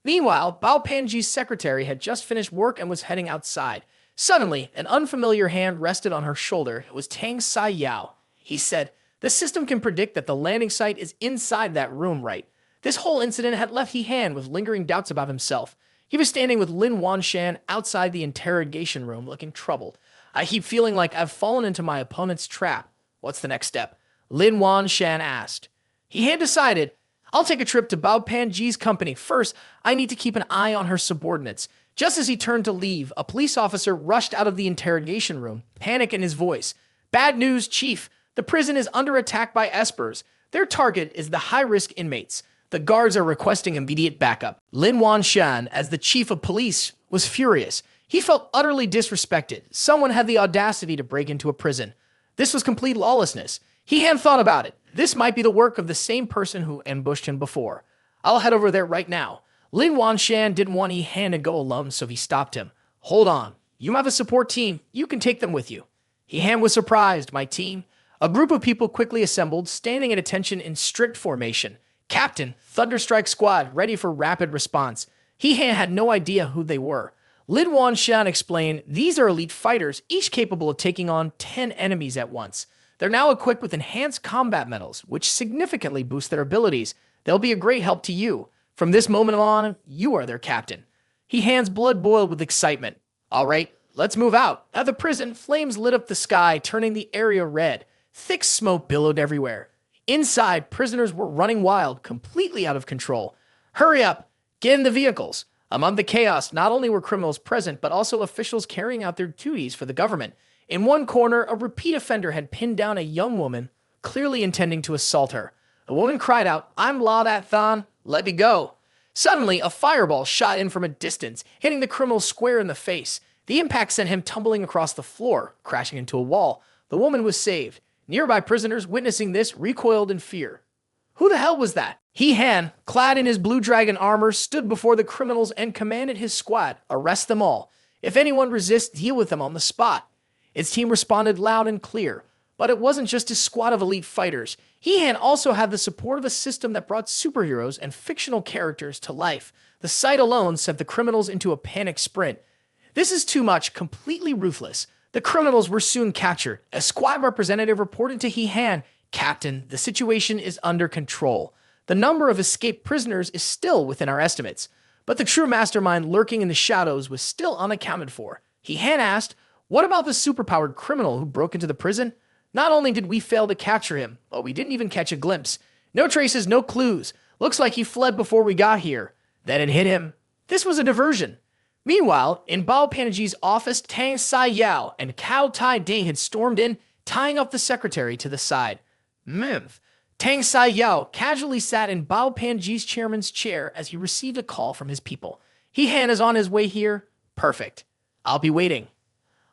Meanwhile, Bao Panji's secretary had just finished work and was heading outside. Suddenly, an unfamiliar hand rested on her shoulder. It was Tang Sai Yao. He said, "The system can predict that the landing site is inside that room, right?" This whole incident had left He Han with lingering doubts about himself. He was standing with Lin Wanshan outside the interrogation room, looking troubled. "I keep feeling like I've fallen into my opponent's trap. What's the next step?" Lin Wanshan asked. He had decided, "I'll take a trip to Bao Panji's company. First, I need to keep an eye on her subordinates." Just as he turned to leave, a police officer rushed out of the interrogation room, panic in his voice. "Bad news, Chief. The prison is under attack by espers. Their target is the high-risk inmates. The guards are requesting immediate backup." Lin Wanshan, as the chief of police, was furious. He felt utterly disrespected. Someone had the audacity to break into a prison. This was complete lawlessness. He hadn't thought about it. This might be the work of the same person who ambushed him before. "I'll head over there right now." Lin Wanshan didn't want He Han to go alone, so he stopped him. "Hold on. You have a support team. You can take them with you." He Han was surprised. "My team?" A group of people quickly assembled, standing at attention in strict formation. "Captain, Thunderstrike Squad, ready for rapid response." He Han had no idea who they were. Lin Wanshan explained, "These are elite fighters, each capable of taking on 10 enemies at once. They're now equipped with enhanced combat metals, which significantly boost their abilities. They'll be a great help to you. From this moment on, you are their captain." He Han's blood boiled with excitement. "All right, let's move out." At the prison, flames lit up the sky, turning the area red. Thick smoke billowed everywhere. Inside, prisoners were running wild, completely out of control. "Hurry up! Get in the vehicles!" Among the chaos, not only were criminals present, but also officials carrying out their duties for the government. In one corner, a repeat offender had pinned down a young woman, clearly intending to assault her. The woman cried out, "I'm Laudat Than. Let me go." Suddenly, a fireball shot in from a distance, hitting the criminal square in the face. The impact sent him tumbling across the floor, crashing into a wall. The woman was saved. Nearby prisoners, witnessing this, recoiled in fear. Who the hell was that? He Han, clad in his blue dragon armor, stood before the criminals and commanded his squad, "Arrest them all. If anyone resists, deal with them on the spot." His team responded loud and clear. But it wasn't just his squad of elite fighters. He Han also had the support of a system that brought superheroes and fictional characters to life. The sight alone sent the criminals into a panic sprint. This is too much, completely ruthless. The criminals were soon captured. A squad representative reported to He Han, "Captain, the situation is under control. The number of escaped prisoners is still within our estimates, but the true mastermind lurking in the shadows was still unaccounted for." He Han asked, "What about the superpowered criminal who broke into the prison? Not only did we fail to capture him, but we didn't even catch a glimpse. No traces, no clues. Looks like he fled before we got here. Then it hit him." This was a diversion. Meanwhile, in Bao Panji's office, Tang Sai Yao and Cao Tai Ding had stormed in, tying up the secretary to the side. Tang Sai Yao casually sat in Bao Panji's chairman's chair as he received a call from his people. "He Han is on his way here." "Perfect. I'll be waiting."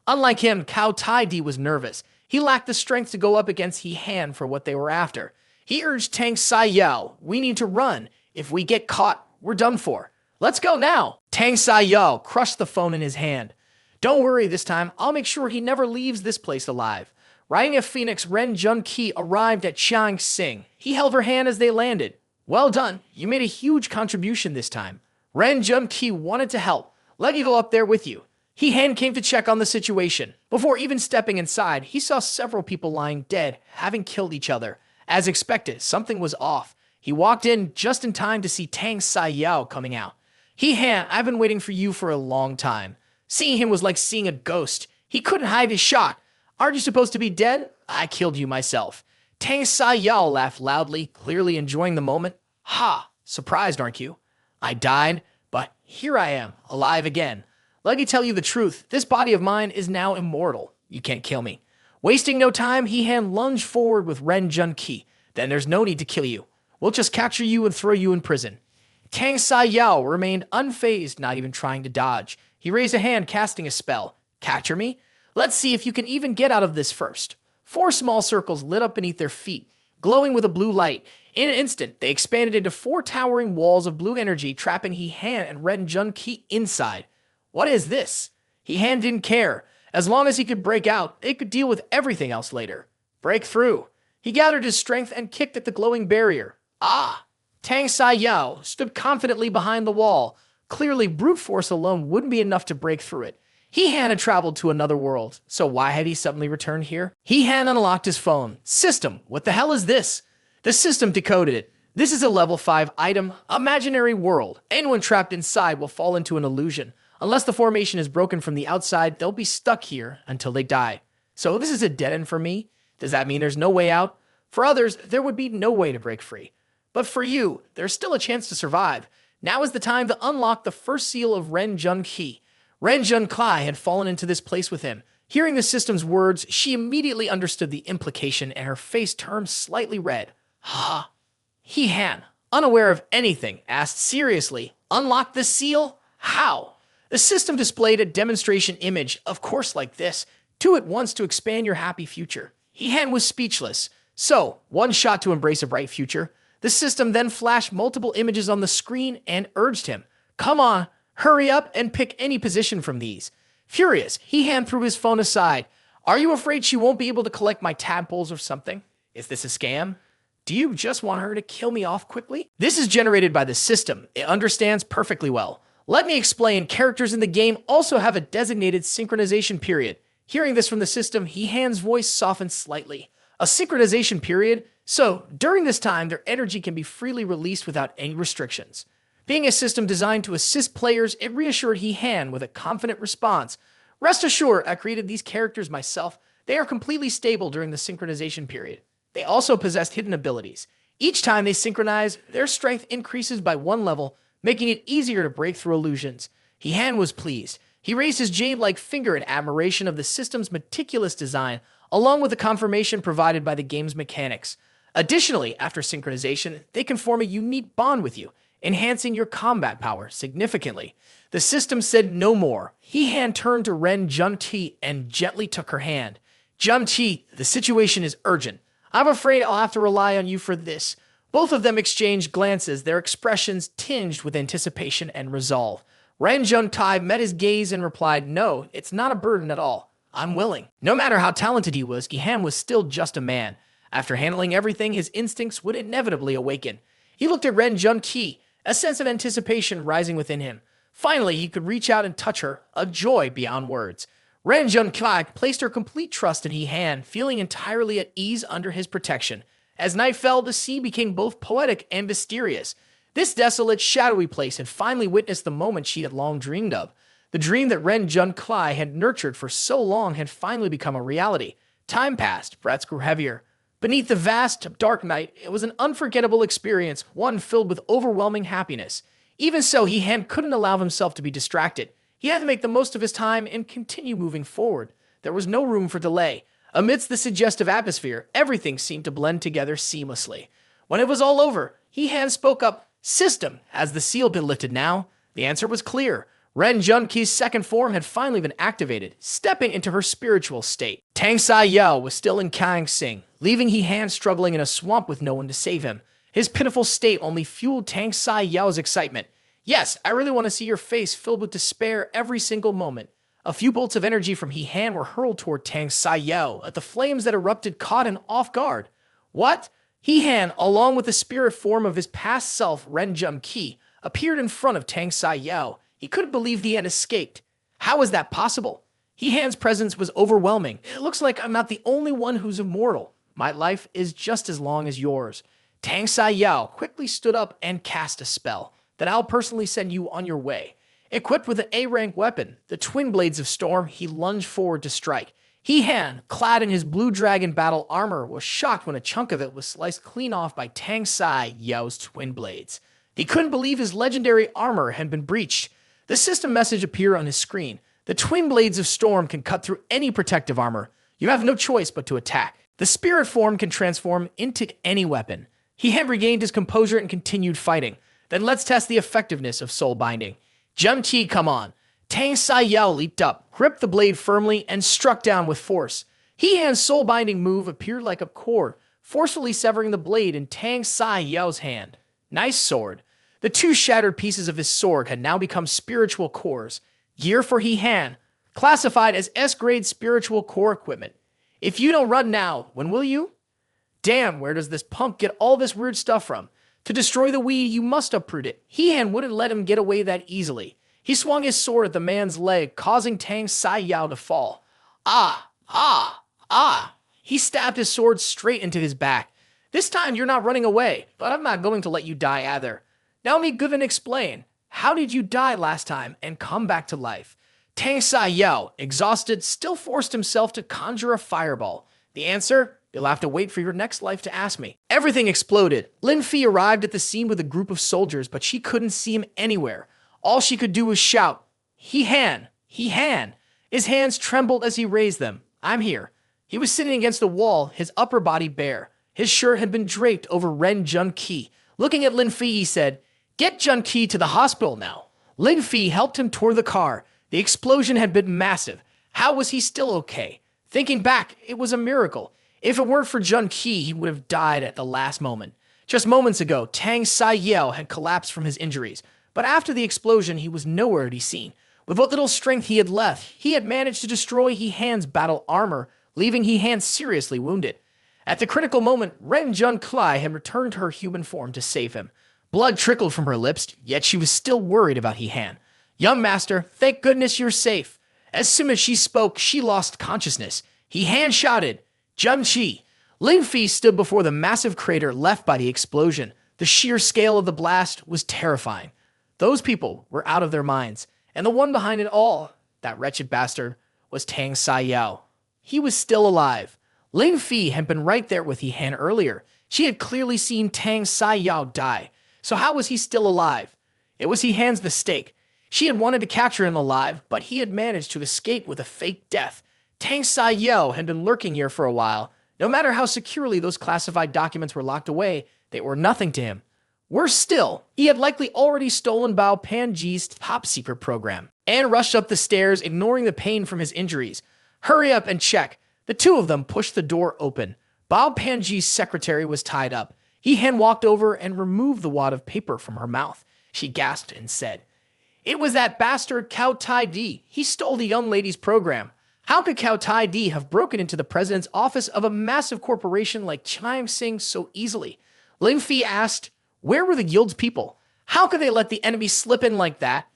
Unlike him, Cao Tai Di was nervous. He lacked the strength to go up against He Han for what they were after. He urged Tang Sai Yao, "We need to run. If we get caught, we're done for. Let's go now." Tang Sai Yao crushed the phone in his hand. "Don't worry this time. I'll make sure he never leaves this place alive." Riding a phoenix, Ren Jun-ki arrived at Chiang Sing. He held her hand as they landed. "Well done. You made a huge contribution this time." Ren Jun-ki wanted to help. "Let me go up there with you." He Han came to check on the situation. Before even stepping inside, he saw several people lying dead, having killed each other. As expected, something was off. He walked in just in time to see Tang Sai Yao coming out. "He Han, I've been waiting for you for a long time." Seeing him was like seeing a ghost. He couldn't hide his shock. "Aren't you supposed to be dead? I killed you myself." Tang Sai Yao laughed loudly, clearly enjoying the moment. "Ha! Surprised, aren't you? I died, but here I am, alive again. Let me tell you the truth, this body of mine is now immortal. You can't kill me." Wasting no time, He Han lunged forward with Ren Jun-ki. "Then there's no need to kill you. We'll just capture you and throw you in prison." Tang Sai Yao remained unfazed, not even trying to dodge. He raised a hand, casting a spell. "Capture me? Let's see if you can even get out of this first." 4 small circles lit up beneath their feet, glowing with a blue light. In an instant, they expanded into 4 towering walls of blue energy, trapping He Han and Ren Jun-ki inside. What is this? He Han didn't care. As long as he could break out, they could deal with everything else later. Break through. He gathered his strength and kicked at the glowing barrier. Ah! Tang Sai Yao stood confidently behind the wall. Clearly, brute force alone wouldn't be enough to break through it. He had traveled to another world, so why had he suddenly returned here? He had unlocked his phone. System, what the hell is this? The system decoded it. This is a level 5 item, imaginary world. Anyone trapped inside will fall into an illusion. Unless the formation is broken from the outside, they'll be stuck here until they die. So this is a dead end for me? Does that mean there's no way out? For others, there would be no way to break free. But for you, there's still a chance to survive. Now is the time to unlock the first seal of Ren Jun Ki. Ren Jun Kai had fallen into this place with him. Hearing the system's words, she immediately understood the implication and her face turned slightly red. Ha! He Han, unaware of anything, asked seriously, "Unlock the seal? How?" The system displayed a demonstration image, of course like this, do it once to expand your happy future. He Han was speechless. So, one shot to embrace a bright future. The system then flashed multiple images on the screen and urged him, "Come on, hurry up and pick any position from these." Furious, He Han threw his phone aside. "Are you afraid she won't be able to collect my tadpoles or something? Is this a scam? Do you just want her to kill me off quickly?" This is generated by the system. It understands perfectly well. Let me explain, characters in the game also have a designated synchronization period. Hearing this from the system, He Han's voice softened slightly. A synchronization period? So, during this time, their energy can be freely released without any restrictions. Being a system designed to assist players, it reassured He Han with a confident response. "Rest assured, I created these characters myself. They are completely stable during the synchronization period." They also possessed hidden abilities. Each time they synchronize, their strength increases by 1 level, making it easier to break through illusions. He Han was pleased. He raised his jade-like finger in admiration of the system's meticulous design, along with the confirmation provided by the game's mechanics. Additionally, after synchronization, they can form a unique bond with you, enhancing your combat power significantly. The system said no more. He Han turned to Ren Jun Ti and gently took her hand. "Jun Ti, the situation is urgent. I'm afraid I'll have to rely on you for this." Both of them exchanged glances, their expressions tinged with anticipation and resolve. Ren Jun Tai met his gaze and replied, "No, it's not a burden at all. I'm willing." No matter how talented he was, He Han was still just a man. After handling everything, his instincts would inevitably awaken. He looked at Ren Jun Ki, a sense of anticipation rising within him. Finally, he could reach out and touch her, a joy beyond words. Ren Jun Kai placed her complete trust in He Han, feeling entirely at ease under his protection. As night fell, the sea became both poetic and mysterious. This desolate, shadowy place had finally witnessed the moment she had long dreamed of. The dream that Ren Jun Kai had nurtured for so long had finally become a reality. Time passed, breaths grew heavier. Beneath the vast, dark night, it was an unforgettable experience, one filled with overwhelming happiness. Even so, He Han couldn't allow himself to be distracted. He had to make the most of his time and continue moving forward. There was no room for delay. Amidst the suggestive atmosphere, everything seemed to blend together seamlessly. When it was all over, He Han spoke up, "System, has the seal been lifted now?" The answer was clear. Ren Jun Ki's second form had finally been activated, stepping into her spiritual state. Tang Sai Yao was still in Kang Sing, leaving He Han struggling in a swamp with no one to save him. His pitiful state only fueled Tang Sai Yao's excitement. "Yes, I really want to see your face filled with despair every single moment." A few bolts of energy from He Han were hurled toward Tang Sai Yao, at the flames that erupted caught him off guard. What? He Han, along with the spirit form of his past self, Ren Jun Ki, appeared in front of Tang Sai Yao. He couldn't believe he had escaped. How was that possible? He Han's presence was overwhelming. "It looks like I'm not the only one who's immortal. My life is just as long as yours." Tang Sai Yao quickly stood up and cast a spell. "Then I'll personally send you on your way." Equipped with an A-rank weapon, the Twin Blades of Storm, he lunged forward to strike. He Han, clad in his Blue Dragon battle armor, was shocked when a chunk of it was sliced clean off by Tang Sai Yao's Twin Blades. He couldn't believe his legendary armor had been breached. The system message appeared on his screen. "The Twin Blades of Storm can cut through any protective armor. You have no choice but to attack." The spirit form can transform into any weapon. He had regained his composure and continued fighting. "Then let's test the effectiveness of soul binding. Jun Ti, come on." Tang Sai Yao leaped up, gripped the blade firmly, and struck down with force. He Han's soul binding move appeared like a cord, forcefully severing the blade in Tang Sai Yao's hand. Nice sword. The two shattered pieces of his sword had now become spiritual cores. Gear for He Han, classified as S-grade spiritual core equipment. "If you don't run now, when will you?" "Damn, where does this punk get all this weird stuff from?" To destroy the we, you must uproot it. He-Han wouldn't let him get away that easily. He swung his sword at the man's leg, causing Tang Sai-Yao to fall. Ah! Ah! Ah! He stabbed his sword straight into his back. This time you're not running away, but I'm not going to let you die either. Now let me give and explain. How did you die last time and come back to life? Tang Sai-Yao, exhausted, still forced himself to conjure a fireball. The answer? You'll have to wait for your next life to ask me. Everything exploded. Lin Fi arrived at the scene with a group of soldiers, but she couldn't see him anywhere. All she could do was shout, He-Han! He-Han! His hands trembled as he raised them. I'm here. He was sitting against the wall, his upper body bare. His shirt had been draped over Ren Jun-Ki. Looking at Lin Fi, he said, Get Jun-Ki to the hospital now. Lin Fi helped him toward the car. The explosion had been massive. How was he still okay? Thinking back, it was a miracle. If it weren't for Jun-Ki, he would have died at the last moment. Just moments ago, Tang Sai-Yao had collapsed from his injuries, but after the explosion, he was nowhere to be seen. With what little strength he had left, he had managed to destroy He-Han's battle armor, leaving He-Han seriously wounded. At the critical moment, Ren Jun-Kai had returned to her human form to save him. Blood trickled from her lips, yet she was still worried about He-Han. Young master, thank goodness you're safe. As soon as she spoke, she lost consciousness. He-Han shouted, Jun-Chi. Lin Fi stood before the massive crater left by the explosion. The sheer scale of the blast was terrifying. Those people were out of their minds, and the one behind it all, that wretched bastard, was Tang Sai-Yao. He was still alive. Lin Fi had been right there with He-Han earlier. She had clearly seen Tang Sai-Yao die. So how was he still alive? It was He-Han's mistake. She had wanted to capture him alive, but he had managed to escape with a fake death. Tang Sai-Yao had been lurking here for a while. No matter how securely those classified documents were locked away, they were nothing to him. Worse still, he had likely already stolen Bao Panji's top-secret program. Anne rushed up the stairs, ignoring the pain from his injuries. Hurry up and check. The two of them pushed the door open. Bao Panji's secretary was tied up. He-Han walked over and removed the wad of paper from her mouth. She gasped and said, It was that bastard Cao Tai Di. He stole the young lady's program. How could Cao Tai Di have broken into the president's office of a massive corporation like Chime Sing so easily? Lin Fi asked, Where were the guild's people? How could they let the enemy slip in like that?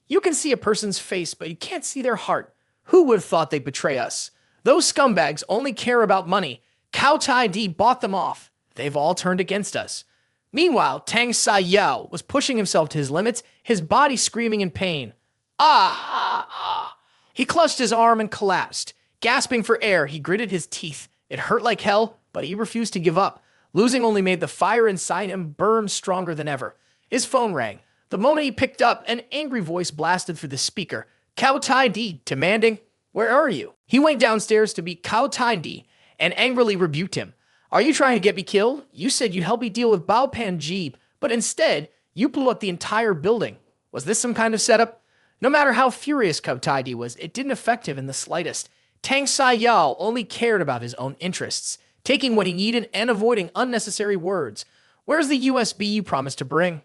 You can see a person's face, but you can't see their heart. Who would have thought they'd betray us? Those scumbags only care about money. Cao Tai Di bought them off. They've all turned against us. Meanwhile, Tang Sai-Yao was pushing himself to his limits, his body screaming in pain. Ah! Ah! He clutched his arm and collapsed. Gasping for air, he gritted his teeth. It hurt like hell, but he refused to give up. Losing only made the fire inside him burn stronger than ever. His phone rang. The moment he picked up, an angry voice blasted through the speaker. Cao Tai Di, demanding, Where are you? He went downstairs to meet Cao Tai Di and angrily rebuked him. Are you trying to get me killed? You said you'd help me deal with Bao Panji, but instead, you blew up the entire building. Was this some kind of setup? No matter how furious Cao Tai Di was, it didn't affect him in the slightest. Tang Sai-Yao only cared about his own interests, taking what he needed and avoiding unnecessary words. Where's the USB you promised to bring?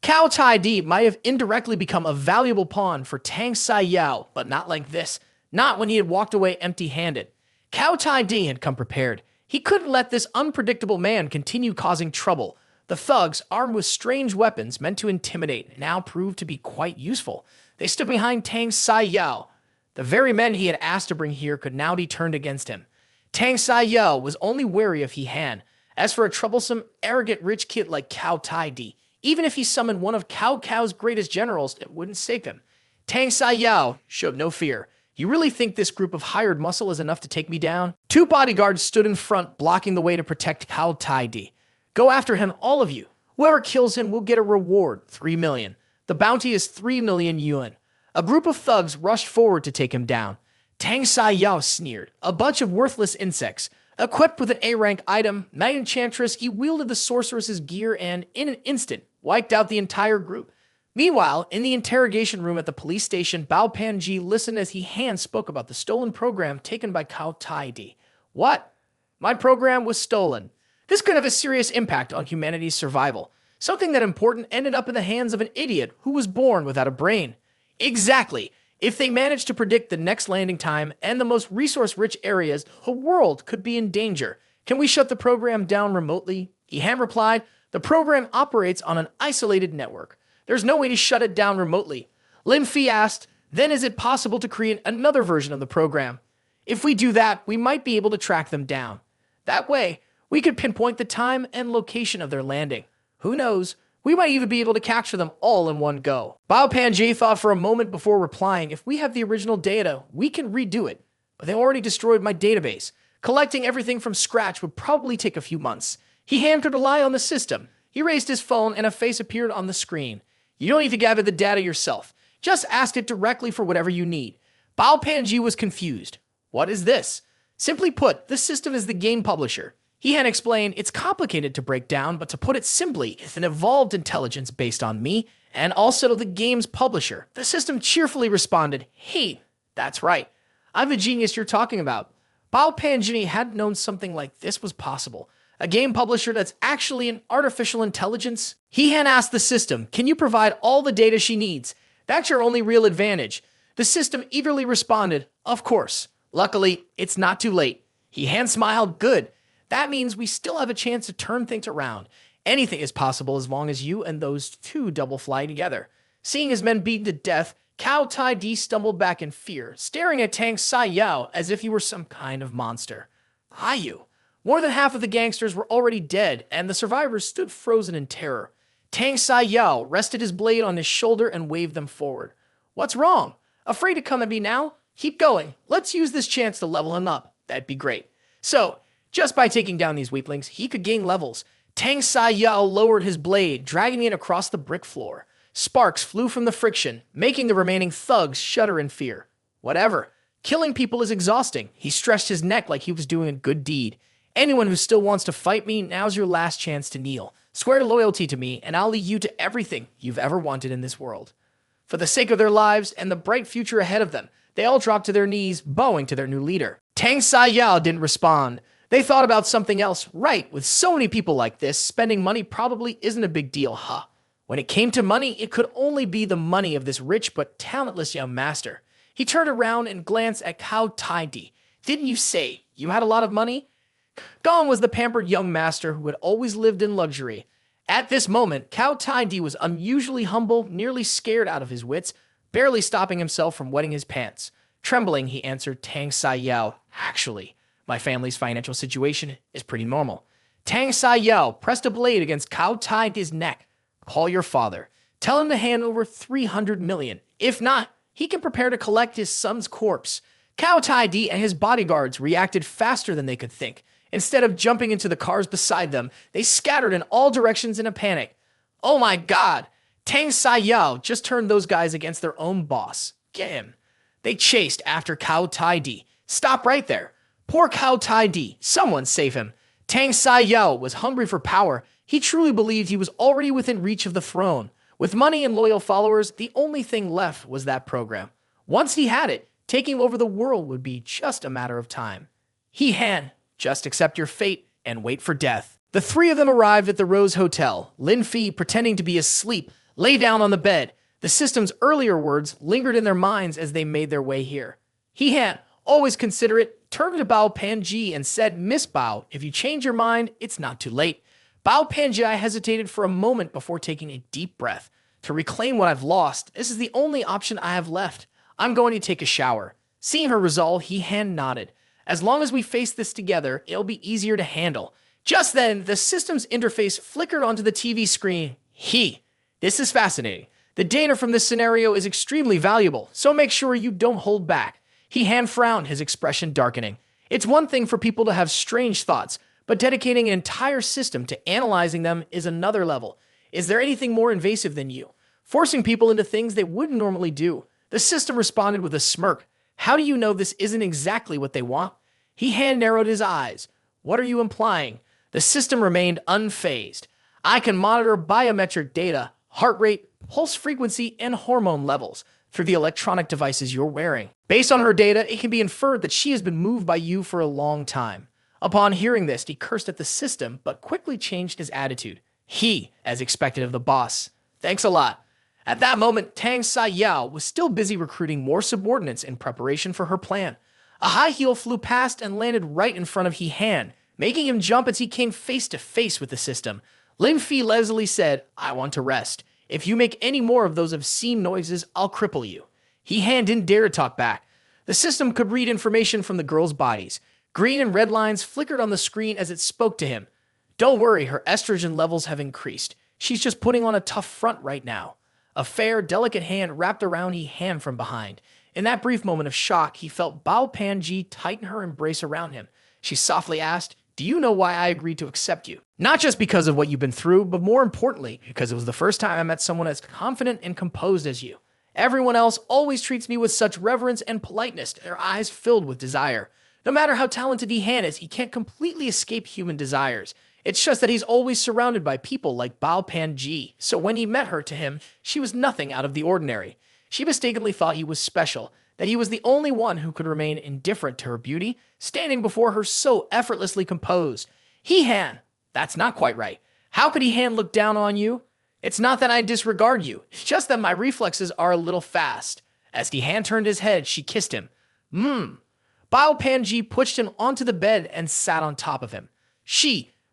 Cao Tai Di might have indirectly become a valuable pawn for Tang Sai-Yao, but not like this. Not when he had walked away empty-handed. Cao Tai Di had come prepared. He couldn't let this unpredictable man continue causing trouble. The thugs, armed with strange weapons meant to intimidate, now proved to be quite useful. They stood behind Tang Sai-Yao. The very men he had asked to bring here could now be turned against him. Tang Sai-Yao was only wary of He-Han. As for a troublesome, arrogant rich kid like Cao Tai Di, even if he summoned one of Cao Cao's greatest generals, it wouldn't save him. Tang Sai-Yao showed no fear. You really think this group of hired muscle is enough to take me down? Two bodyguards stood in front, blocking the way to protect Cao Tai Di. Go after him, all of you. Whoever kills him will get a reward, 3 million. The bounty is 3 million yuan. A group of thugs rushed forward to take him down. Tang Sai-Yao sneered. A bunch of worthless insects. Equipped with an A-rank item, Night Enchantress, he wielded the sorceress's gear and, in an instant, wiped out the entire group. Meanwhile, in the interrogation room at the police station, Bao Panji listened as He-Han spoke about the stolen program taken by Cao Tai Di. What? My program was stolen. This could have a serious impact on humanity's survival. Something that important ended up in the hands of an idiot who was born without a brain. Exactly. If they managed to predict the next landing time and the most resource-rich areas, the world could be in danger. Can we shut the program down remotely? He-Han replied, The program operates on an isolated network. There's no way to shut it down remotely. Lin Fi asked, then is it possible to create another version of the program? If we do that, we might be able to track them down. That way, we could pinpoint the time and location of their landing. Who knows? We might even be able to capture them all in one go. Bao Panji thought for a moment before replying, if we have the original data, we can redo it. But they already destroyed my database. Collecting everything from scratch would probably take a few months. He had to rely on the system. He raised his phone and a face appeared on the screen. You don't need to gather the data yourself. Just ask it directly for whatever you need. Bao Panji was confused. What is this? Simply put, the system is the game publisher. He had explained it's complicated to break down, but to put it simply, it's an evolved intelligence based on me and also the game's publisher. The system cheerfully responded, hey, that's right. I'm the genius you're talking about. Bao Panji hadn't known something like this was possible. A game publisher that's actually an artificial intelligence? He had asked the system, can you provide all the data she needs? That's your only real advantage. The system eagerly responded, of course. Luckily, it's not too late. He hand smiled, good. That means we still have a chance to turn things around. Anything is possible as long as you and those two double fly together. Seeing his men beaten to death, Cao Tai Di stumbled back in fear, staring at Tang Sai Yao as if he were some kind of monster. Ayu. More than half of the gangsters were already dead, and the survivors stood frozen in terror. Tang Sai Yao rested his blade on his shoulder and waved them forward. What's wrong? Afraid to come at me now? Keep going. Let's use this chance to level him up. That'd be great. So, just by taking down these weaklings, he could gain levels. Tang Sai Yao lowered his blade, dragging it across the brick floor. Sparks flew from the friction, making the remaining thugs shudder in fear. Whatever. Killing people is exhausting. He stretched his neck like he was doing a good deed. Anyone who still wants to fight me, now's your last chance to kneel. Swear loyalty to me, and I'll lead you to everything you've ever wanted in this world. For the sake of their lives and the bright future ahead of them, they all dropped to their knees, bowing to their new leader. Tang Sai Yao didn't respond. They thought about something else. Right, with so many people like this, spending money probably isn't a big deal, huh? When it came to money, it could only be the money of this rich but talentless young master. He turned around and glanced at Cao Tai Di. Didn't you say you had a lot of money? Gone was the pampered young master who had always lived in luxury. At this moment, Cao Tai Di was unusually humble, nearly scared out of his wits, barely stopping himself from wetting his pants. Trembling, he answered Tang Sai Yao, actually, my family's financial situation is pretty normal. Tang Sai Yao pressed a blade against Cao Tai Di's neck. Call your father. Tell him to hand over 300 million. If not, he can prepare to collect his son's corpse. Cao Tai Di and his bodyguards reacted faster than they could think. Instead of jumping into the cars beside them, they scattered in all directions in a panic. Oh my god! Tang Sai Yao just turned those guys against their own boss. Get him. They chased after Cao Tai Di. Stop right there. Poor Cao Tai Di. Someone save him. Tang Sai Yao was hungry for power. He truly believed he was already within reach of the throne. With money and loyal followers, the only thing left was that program. Once he had it, taking over the world would be just a matter of time. He Han, just accept your fate and wait for death. The three of them arrived at the Rose Hotel. Lin Fi, pretending to be asleep, lay down on the bed. The system's earlier words lingered in their minds as they made their way here. He Han, always considerate, turned to Bao Panji and said, Miss Bao, if you change your mind, it's not too late. Bao Panji hesitated for a moment before taking a deep breath. To reclaim what I've lost, this is the only option I have left. I'm going to take a shower. Seeing her resolve, he hand nodded. As long as we face this together, it'll be easier to handle. Just then, the system's interface flickered onto the TV screen. This is fascinating. The data from this scenario is extremely valuable, so make sure you don't hold back. He hand frowned, his expression darkening. It's one thing for people to have strange thoughts, but dedicating an entire system to analyzing them is another level. Is there anything more invasive than you? Forcing people into things they wouldn't normally do. The system responded with a smirk. How do you know this isn't exactly what they want? He hand narrowed his eyes. What are you implying? The system remained unfazed. I can monitor biometric data, heart rate, pulse frequency, and hormone levels through the electronic devices you're wearing. Based on her data, it can be inferred that she has been moved by you for a long time. Upon hearing this, he cursed at the system, but quickly changed his attitude. As expected of the boss. Thanks a lot. At that moment, Tang Sai Yao was still busy recruiting more subordinates in preparation for her plan. A high heel flew past and landed right in front of He Han, making him jump as he came face to face with the system. Lin Fei lazily said, "I want to rest. If you make any more of those obscene noises, I'll cripple you." He Han didn't dare to talk back. The system could read information from the girls' bodies. Green and red lines flickered on the screen as it spoke to him. "Don't worry, her estrogen levels have increased. She's just putting on a tough front right now." A fair, delicate hand wrapped around He Han from behind. In that brief moment of shock, he felt Bao Panji tighten her embrace around him. She softly asked, "Do you know why I agreed to accept you?" "Not just because of what you've been through, but more importantly, because it was the first time I met someone as confident and composed as you. Everyone else always treats me with such reverence and politeness, their eyes filled with desire. No matter how talented He Han is, he can't completely escape human desires. It's just that he's always surrounded by people like Bao Panji, so when he met her, to him, she was nothing out of the ordinary. She mistakenly thought he was special, that he was the only one who could remain indifferent to her beauty, standing before her so effortlessly composed. He Han, that's not quite right. How could He Han look down on you? It's not that I disregard you, it's just that my reflexes are a little fast." As He Han turned his head, she kissed him. Bao Panji pushed him onto the bed and sat on top of him.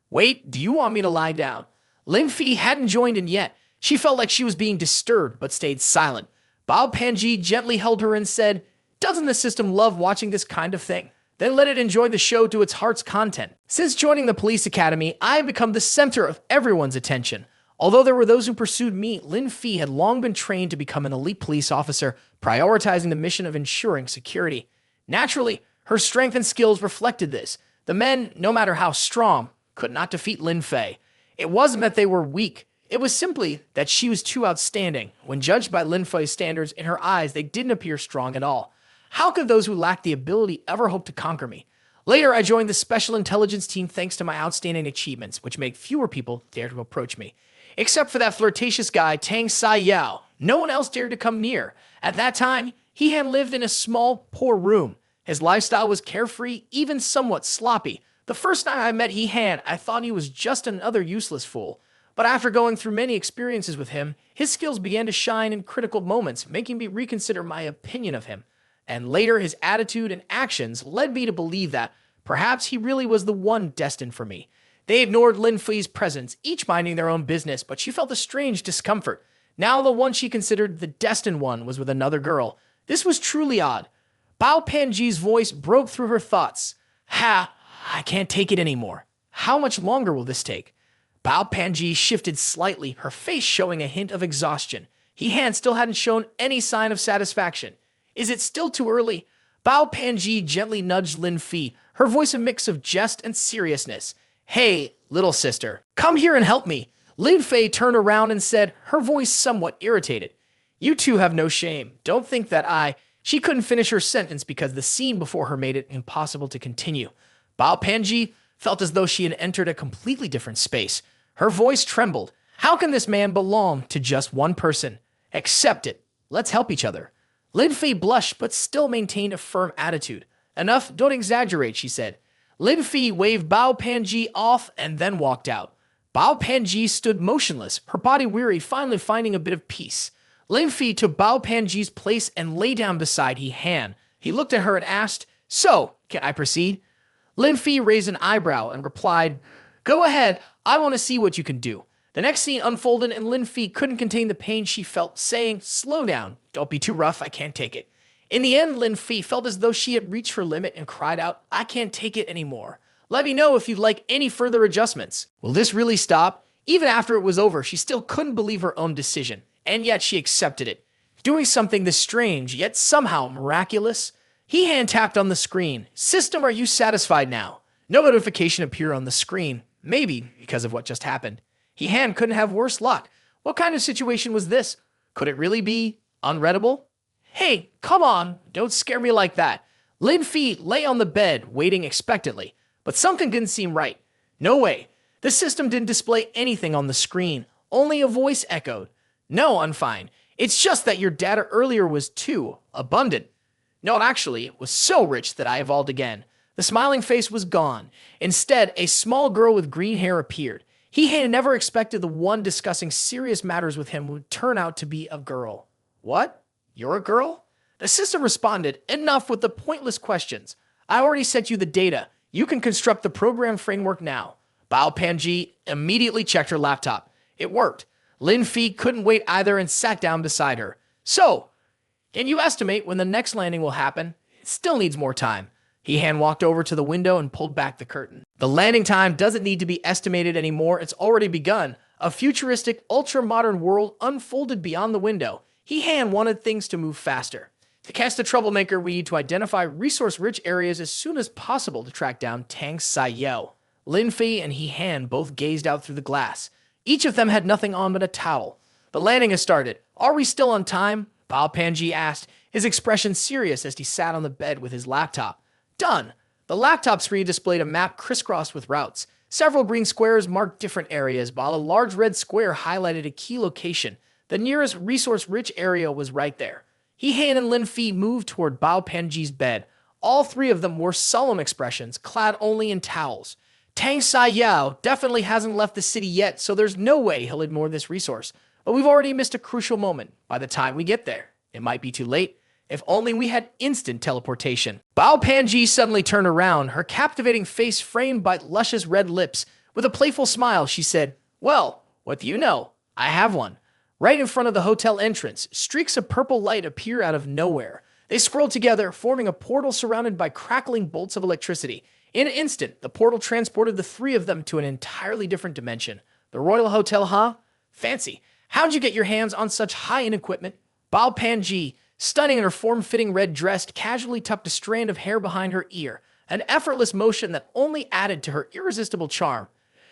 Wait, do you want me to lie down?" Lin Fei hadn't joined in yet. She felt like she was being disturbed, but stayed silent. Bao Panji gently held her and said, "Doesn't the system love watching this kind of thing? Then let it enjoy the show to its heart's content. Since joining the police academy, I have become the center of everyone's attention. Although there were those who pursued me, Lin Fei had long been trained to become an elite police officer, prioritizing the mission of ensuring security. Naturally, her strength and skills reflected this. The men, no matter how strong, could not defeat Lin Fei. It wasn't that they were weak. It was simply that she was too outstanding. When judged by Lin Fei's standards, in her eyes, they didn't appear strong at all. How could those who lacked the ability ever hope to conquer me? Later, I joined the special intelligence team thanks to my outstanding achievements, which make fewer people dare to approach me. Except for that flirtatious guy, Tang Sai Yao. No one else dared to come near. At that time, he had lived in a small, poor room. His lifestyle was carefree, even somewhat sloppy. The first time I met He Han, I thought he was just another useless fool. But after going through many experiences with him, his skills began to shine in critical moments, making me reconsider my opinion of him. And later, his attitude and actions led me to believe that perhaps he really was the one destined for me. They ignored Lin Fei's presence, each minding their own business, but she felt a strange discomfort. Now the one she considered the destined one was with another girl. This was truly odd. Bao Panji's voice broke through her thoughts. I can't take it anymore. How much longer will this take?" Bao Panji shifted slightly, her face showing a hint of exhaustion. He Han still hadn't shown any sign of satisfaction. "Is it still too early?" Bao Panji gently nudged Lin Fei, her voice a mix of jest and seriousness. "Hey, little sister, come here and help me." Lin Fei turned around and said, her voice somewhat irritated. "You two have no shame. Don't think that She couldn't finish her sentence because the scene before her made it impossible to continue. Bao Panji felt as though she had entered a completely different space. Her voice trembled. How can this man belong to just one person? Accept it. Let's help each other. Lin Fei blushed but still maintained a firm attitude. "Enough, don't exaggerate," she said. Lin Fei waved Bao Panji off and then walked out. Bao Panji stood motionless, her body weary, finally finding a bit of peace. Lin Fei took Bao Panji's place and lay down beside He Han. He looked at her and asked, "So, can I proceed?" Lin Fei raised an eyebrow and replied, "Go ahead, I want to see what you can do." The next scene unfolded and Lin Fei couldn't contain the pain she felt, saying, "Slow down, don't be too rough, I can't take it." In the end, Lin Fei felt as though she had reached her limit and cried out, "I can't take it anymore. Let me know if you'd like any further adjustments." Will this really stop? Even after it was over, she still couldn't believe her own decision, and yet she accepted it. Doing something this strange, yet somehow miraculous. He hand tapped on the screen. "System, are you satisfied now?" No notification appeared on the screen, maybe because of what just happened. He hand couldn't have worse luck. What kind of situation was this? Could it really be unreadable? "Hey, come on, don't scare me like that." Lin Fei lay on the bed, waiting expectantly, but something didn't seem right. No way. The system didn't display anything on the screen, only a voice echoed. "No, I'm fine. It's just that your data earlier was too abundant." No, actually, it was so rich that I evolved again. The smiling face was gone. Instead, a small girl with green hair appeared. He had never expected the one discussing serious matters with him would turn out to be a girl. "What? You're a girl?" The system responded, "Enough with the pointless questions. I already sent you the data. You can construct the program framework now." Bao Panji immediately checked her laptop. It worked. Lin Fi couldn't wait either and sat down beside her. So, can you estimate when the next landing will happen? It still needs more time. He hand walked over to the window and pulled back the curtain. The landing time doesn't need to be estimated anymore. It's already begun. A futuristic, ultra-modern world unfolded beyond the window. He hand wanted things to move faster. To catch the troublemaker, we need to identify resource-rich areas as soon as possible to track down Tang Sai-Yeo. Lin Fei and He Han both gazed out through the glass. Each of them had nothing on but a towel. The landing has started. Are we still on time? Bao Panji asked, his expression serious as he sat on the bed with his laptop. Done. The laptop screen displayed a map crisscrossed with routes. Several green squares marked different areas, while a large red square highlighted a key location. The nearest resource-rich area was right there. He Han and Lin Fi moved toward Bao Panji's bed. All three of them wore solemn expressions, clad only in towels. Tang Sai-Yao definitely hasn't left the city yet, so there's no way he'll ignore this resource. But we've already missed a crucial moment. By the time we get there, it might be too late. If only we had instant teleportation. Bao Panji suddenly turned around, her captivating face framed by luscious red lips. With a playful smile, she said, "Well, what do you know? I have one." Right in front of the hotel entrance, streaks of purple light appear out of nowhere. They scroll together, forming a portal surrounded by crackling bolts of electricity. In an instant, the portal transported the three of them to an entirely different dimension. The Royal Hotel, huh? Fancy. How'd you get your hands on such high-end equipment? Bao Panji, stunning in her form-fitting red dress, casually tucked a strand of hair behind her ear, an effortless motion that only added to her irresistible charm.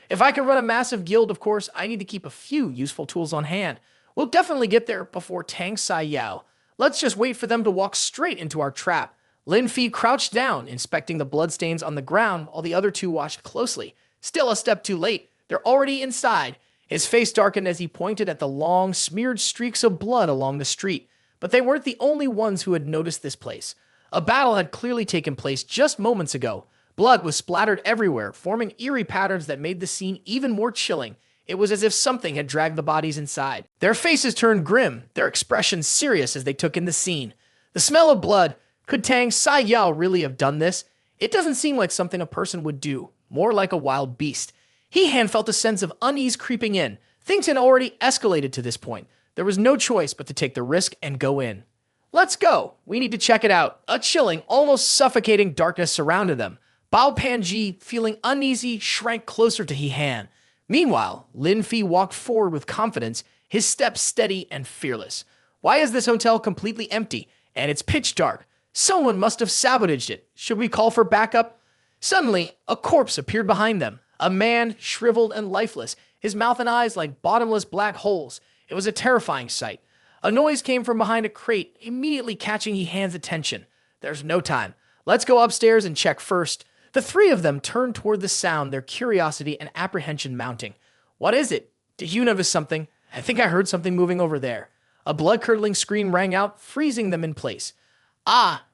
If I can run a massive guild, of course, I need to keep a few useful tools on hand. We'll definitely get there before Tang Sai-Yao. Let's just wait for them to walk straight into our trap. Lin Fi crouched down, inspecting the bloodstains on the ground while the other two watched closely. Still a step too late. They're already inside. His face darkened as he pointed at the long, smeared streaks of blood along the street. But they weren't the only ones who had noticed this place. A battle had clearly taken place just moments ago. Blood was splattered everywhere, forming eerie patterns that made the scene even more chilling. It was as if something had dragged the bodies inside. Their faces turned grim, their expressions serious as they took in the scene. The smell of blood. Could Tang Sai-Yao really have done this? It doesn't seem like something a person would do, more like a wild beast. He Han felt a sense of unease creeping in. Things had already escalated to this point. There was no choice but to take the risk and go in. Let's go. We need to check it out. A chilling, almost suffocating darkness surrounded them. Bao Panji, feeling uneasy, shrank closer to He Han. Meanwhile, Lin Fi walked forward with confidence, his steps steady and fearless. Why is this hotel completely empty? And it's pitch dark. Someone must have sabotaged it. Should we call for backup? Suddenly, a corpse appeared behind them. A man, shriveled and lifeless, his mouth and eyes like bottomless black holes. It was a terrifying sight. A noise came from behind a crate, immediately catching He Han's attention. There's no time. Let's go upstairs and check first. The three of them turned toward the sound, their curiosity and apprehension mounting. What is it? Did you notice something? I think I heard something moving over there. A blood-curdling scream rang out, freezing them in place.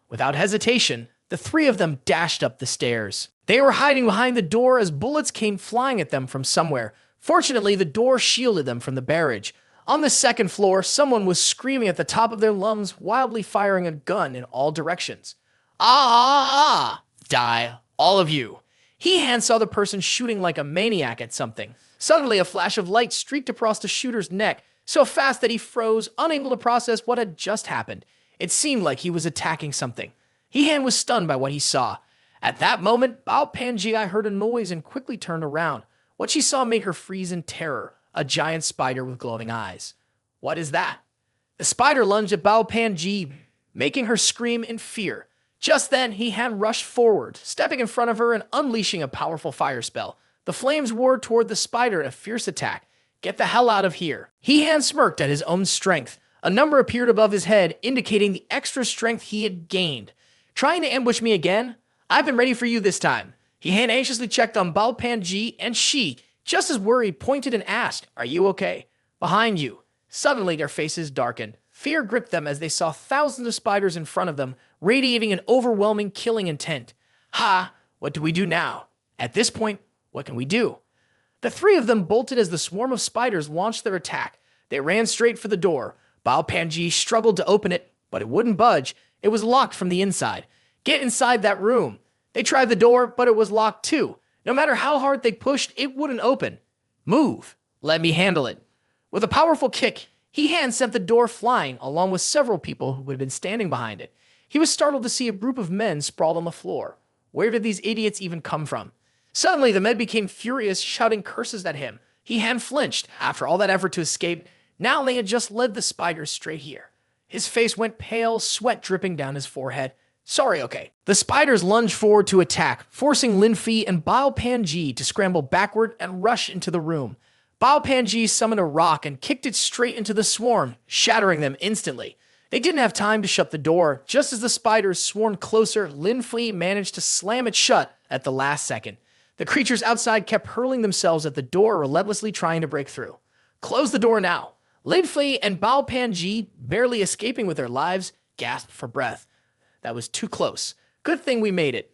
Without hesitation, the three of them dashed up the stairs. They were hiding behind the door as bullets came flying at them from somewhere. Fortunately, the door shielded them from the barrage. On the second floor, someone was screaming at the top of their lungs, wildly firing a gun in all directions. Die, all of you. He Han saw the person shooting like a maniac at something. Suddenly, a flash of light streaked across the shooter's neck, so fast that he froze, unable to process what had just happened. It seemed like he was attacking something. He Han was stunned by what he saw. At that moment, Bao Panji heard a noise and quickly turned around. What she saw made her freeze in terror, a giant spider with glowing eyes. What is that? The spider lunged at Bao Panji, making her scream in fear. Just then, He Han rushed forward, stepping in front of her and unleashing a powerful fire spell. The flames roared toward the spider in a fierce attack. Get the hell out of here. He Han smirked at his own strength. A number appeared above his head, indicating the extra strength he had gained. Trying to ambush me again? I've been ready for you this time. He Han anxiously checked on Bao Panji, and she, just as worried, pointed and asked, Are you okay? Behind you. Suddenly, their faces darkened. Fear gripped them as they saw thousands of spiders in front of them, radiating an overwhelming killing intent. What do we do now? At this point, what can we do? The three of them bolted as the swarm of spiders launched their attack. They ran straight for the door. Bao Panji struggled to open it, but it wouldn't budge. It was locked from the inside. Get inside that room. They tried the door, but it was locked too. No matter how hard they pushed, it wouldn't open. Move. Let me handle it. With a powerful kick, He-Han sent the door flying along with several people who had been standing behind it. He was startled to see a group of men sprawled on the floor. Where did these idiots even come from? Suddenly, the men became furious, shouting curses at him. He-Han flinched. After all that effort to escape, now they had just led the spiders straight here. His face went pale, sweat dripping down his forehead. Sorry, okay. The spiders lunged forward to attack, forcing Lin Fi and Bao Panji to scramble backward and rush into the room. Bao Panji summoned a rock and kicked it straight into the swarm, shattering them instantly. They didn't have time to shut the door. Just as the spiders swarmed closer, Lin Fi managed to slam it shut at the last second. The creatures outside kept hurling themselves at the door, relentlessly trying to break through. Close the door now. Lin Fi and Bao Panji, barely escaping with their lives, gasped for breath. That was too close. Good thing we made it.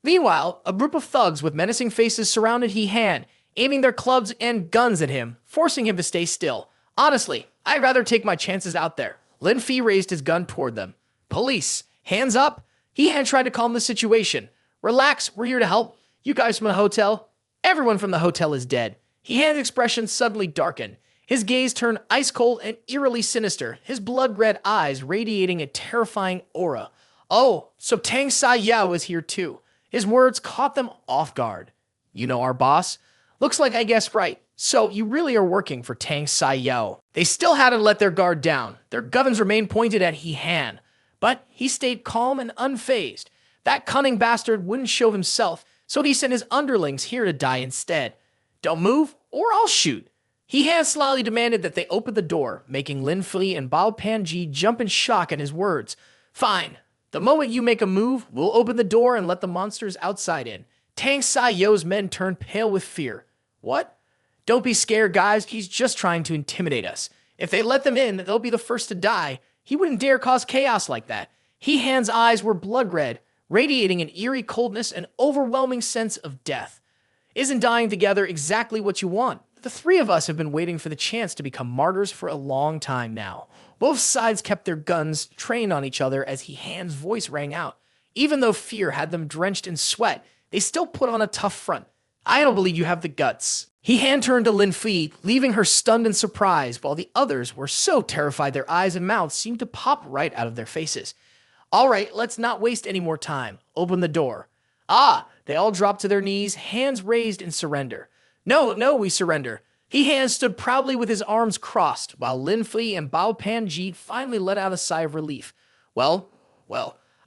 Meanwhile, a group of thugs with menacing faces surrounded He-Han, aiming their clubs and guns at him, forcing him to stay still. Honestly, I'd rather take my chances out there. Lin Fi raised his gun toward them. Police, hands up. He-Han tried to calm the situation. Relax, we're here to help. You guys from the hotel? Everyone from the hotel is dead. He-Han's expression suddenly darkened. His gaze turned ice cold and eerily sinister, his blood-red eyes radiating a terrifying aura. Oh, so Tang Sai Yao is here too. His words caught them off guard. You know our boss? Looks like I guessed right. So you really are working for Tang Sai Yao. They still hadn't let their guard down. Their guns remained pointed at He-Han. But he stayed calm and unfazed. That cunning bastard wouldn't show himself, so he sent his underlings here to die instead. Don't move, or I'll shoot. He-Han slyly demanded that they open the door, making Lin Fi and Bao Panji jump in shock at his words. Fine. The moment you make a move, we'll open the door and let the monsters outside in. Tang Sai Yao's men turned pale with fear. What? Don't be scared, guys. He's just trying to intimidate us. If they let them in, they'll be the first to die. He wouldn't dare cause chaos like that. He-Han's eyes were blood red, radiating an eerie coldness and overwhelming sense of death. Isn't dying together exactly what you want? The three of us have been waiting for the chance to become martyrs for a long time now. Both sides kept their guns trained on each other as He-Han's voice rang out. Even though fear had them drenched in sweat, they still put on a tough front. I don't believe you have the guts. He-Han turned to Lin Fi, leaving her stunned and surprised, while the others were so terrified their eyes and mouths seemed to pop right out of their faces. All right, let's not waste any more time. Open the door. Ah! They all dropped to their knees, hands raised in surrender. No, we surrender. He-Han stood proudly with his arms crossed, while Lin Fi and Bao Panji finally let out a sigh of relief. Well,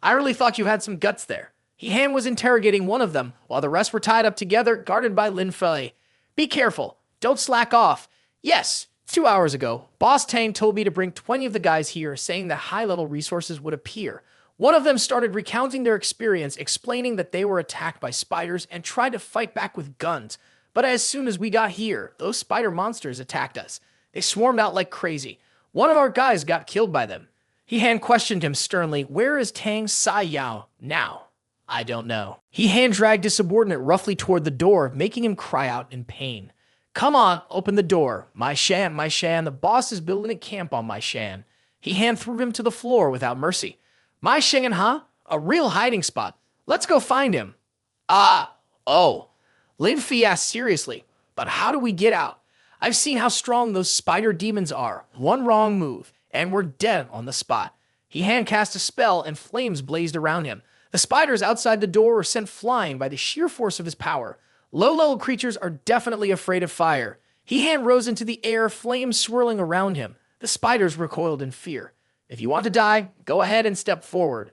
I really thought you had some guts there. He-Han was interrogating one of them, while the rest were tied up together, guarded by Lin Fi. Be careful. Don't slack off. Yes, 2 hours ago, Boss Tang told me to bring 20 of the guys here, saying that high-level resources would appear. One of them started recounting their experience, explaining that they were attacked by spiders and tried to fight back with guns. But as soon as we got here, those spider monsters attacked us. They swarmed out like crazy. One of our guys got killed by them. He-Han questioned him sternly, where is Tang Sai Yao now? I don't know. He-Han dragged his subordinate roughly toward the door, making him cry out in pain. Come on, open the door. My Shan, the boss is building a camp on my Shan. He-Han threw him to the floor without mercy. My Shan, huh? A real hiding spot. Let's go find him. Oh. Lin Fi asked seriously, but how do we get out? I've seen how strong those spider demons are. One wrong move, and we're dead on the spot. He-Han cast a spell, and flames blazed around him. The spiders outside the door were sent flying by the sheer force of his power. Low-level creatures are definitely afraid of fire. He-Han rose into the air, flames swirling around him. The spiders recoiled in fear. If you want to die, go ahead and step forward.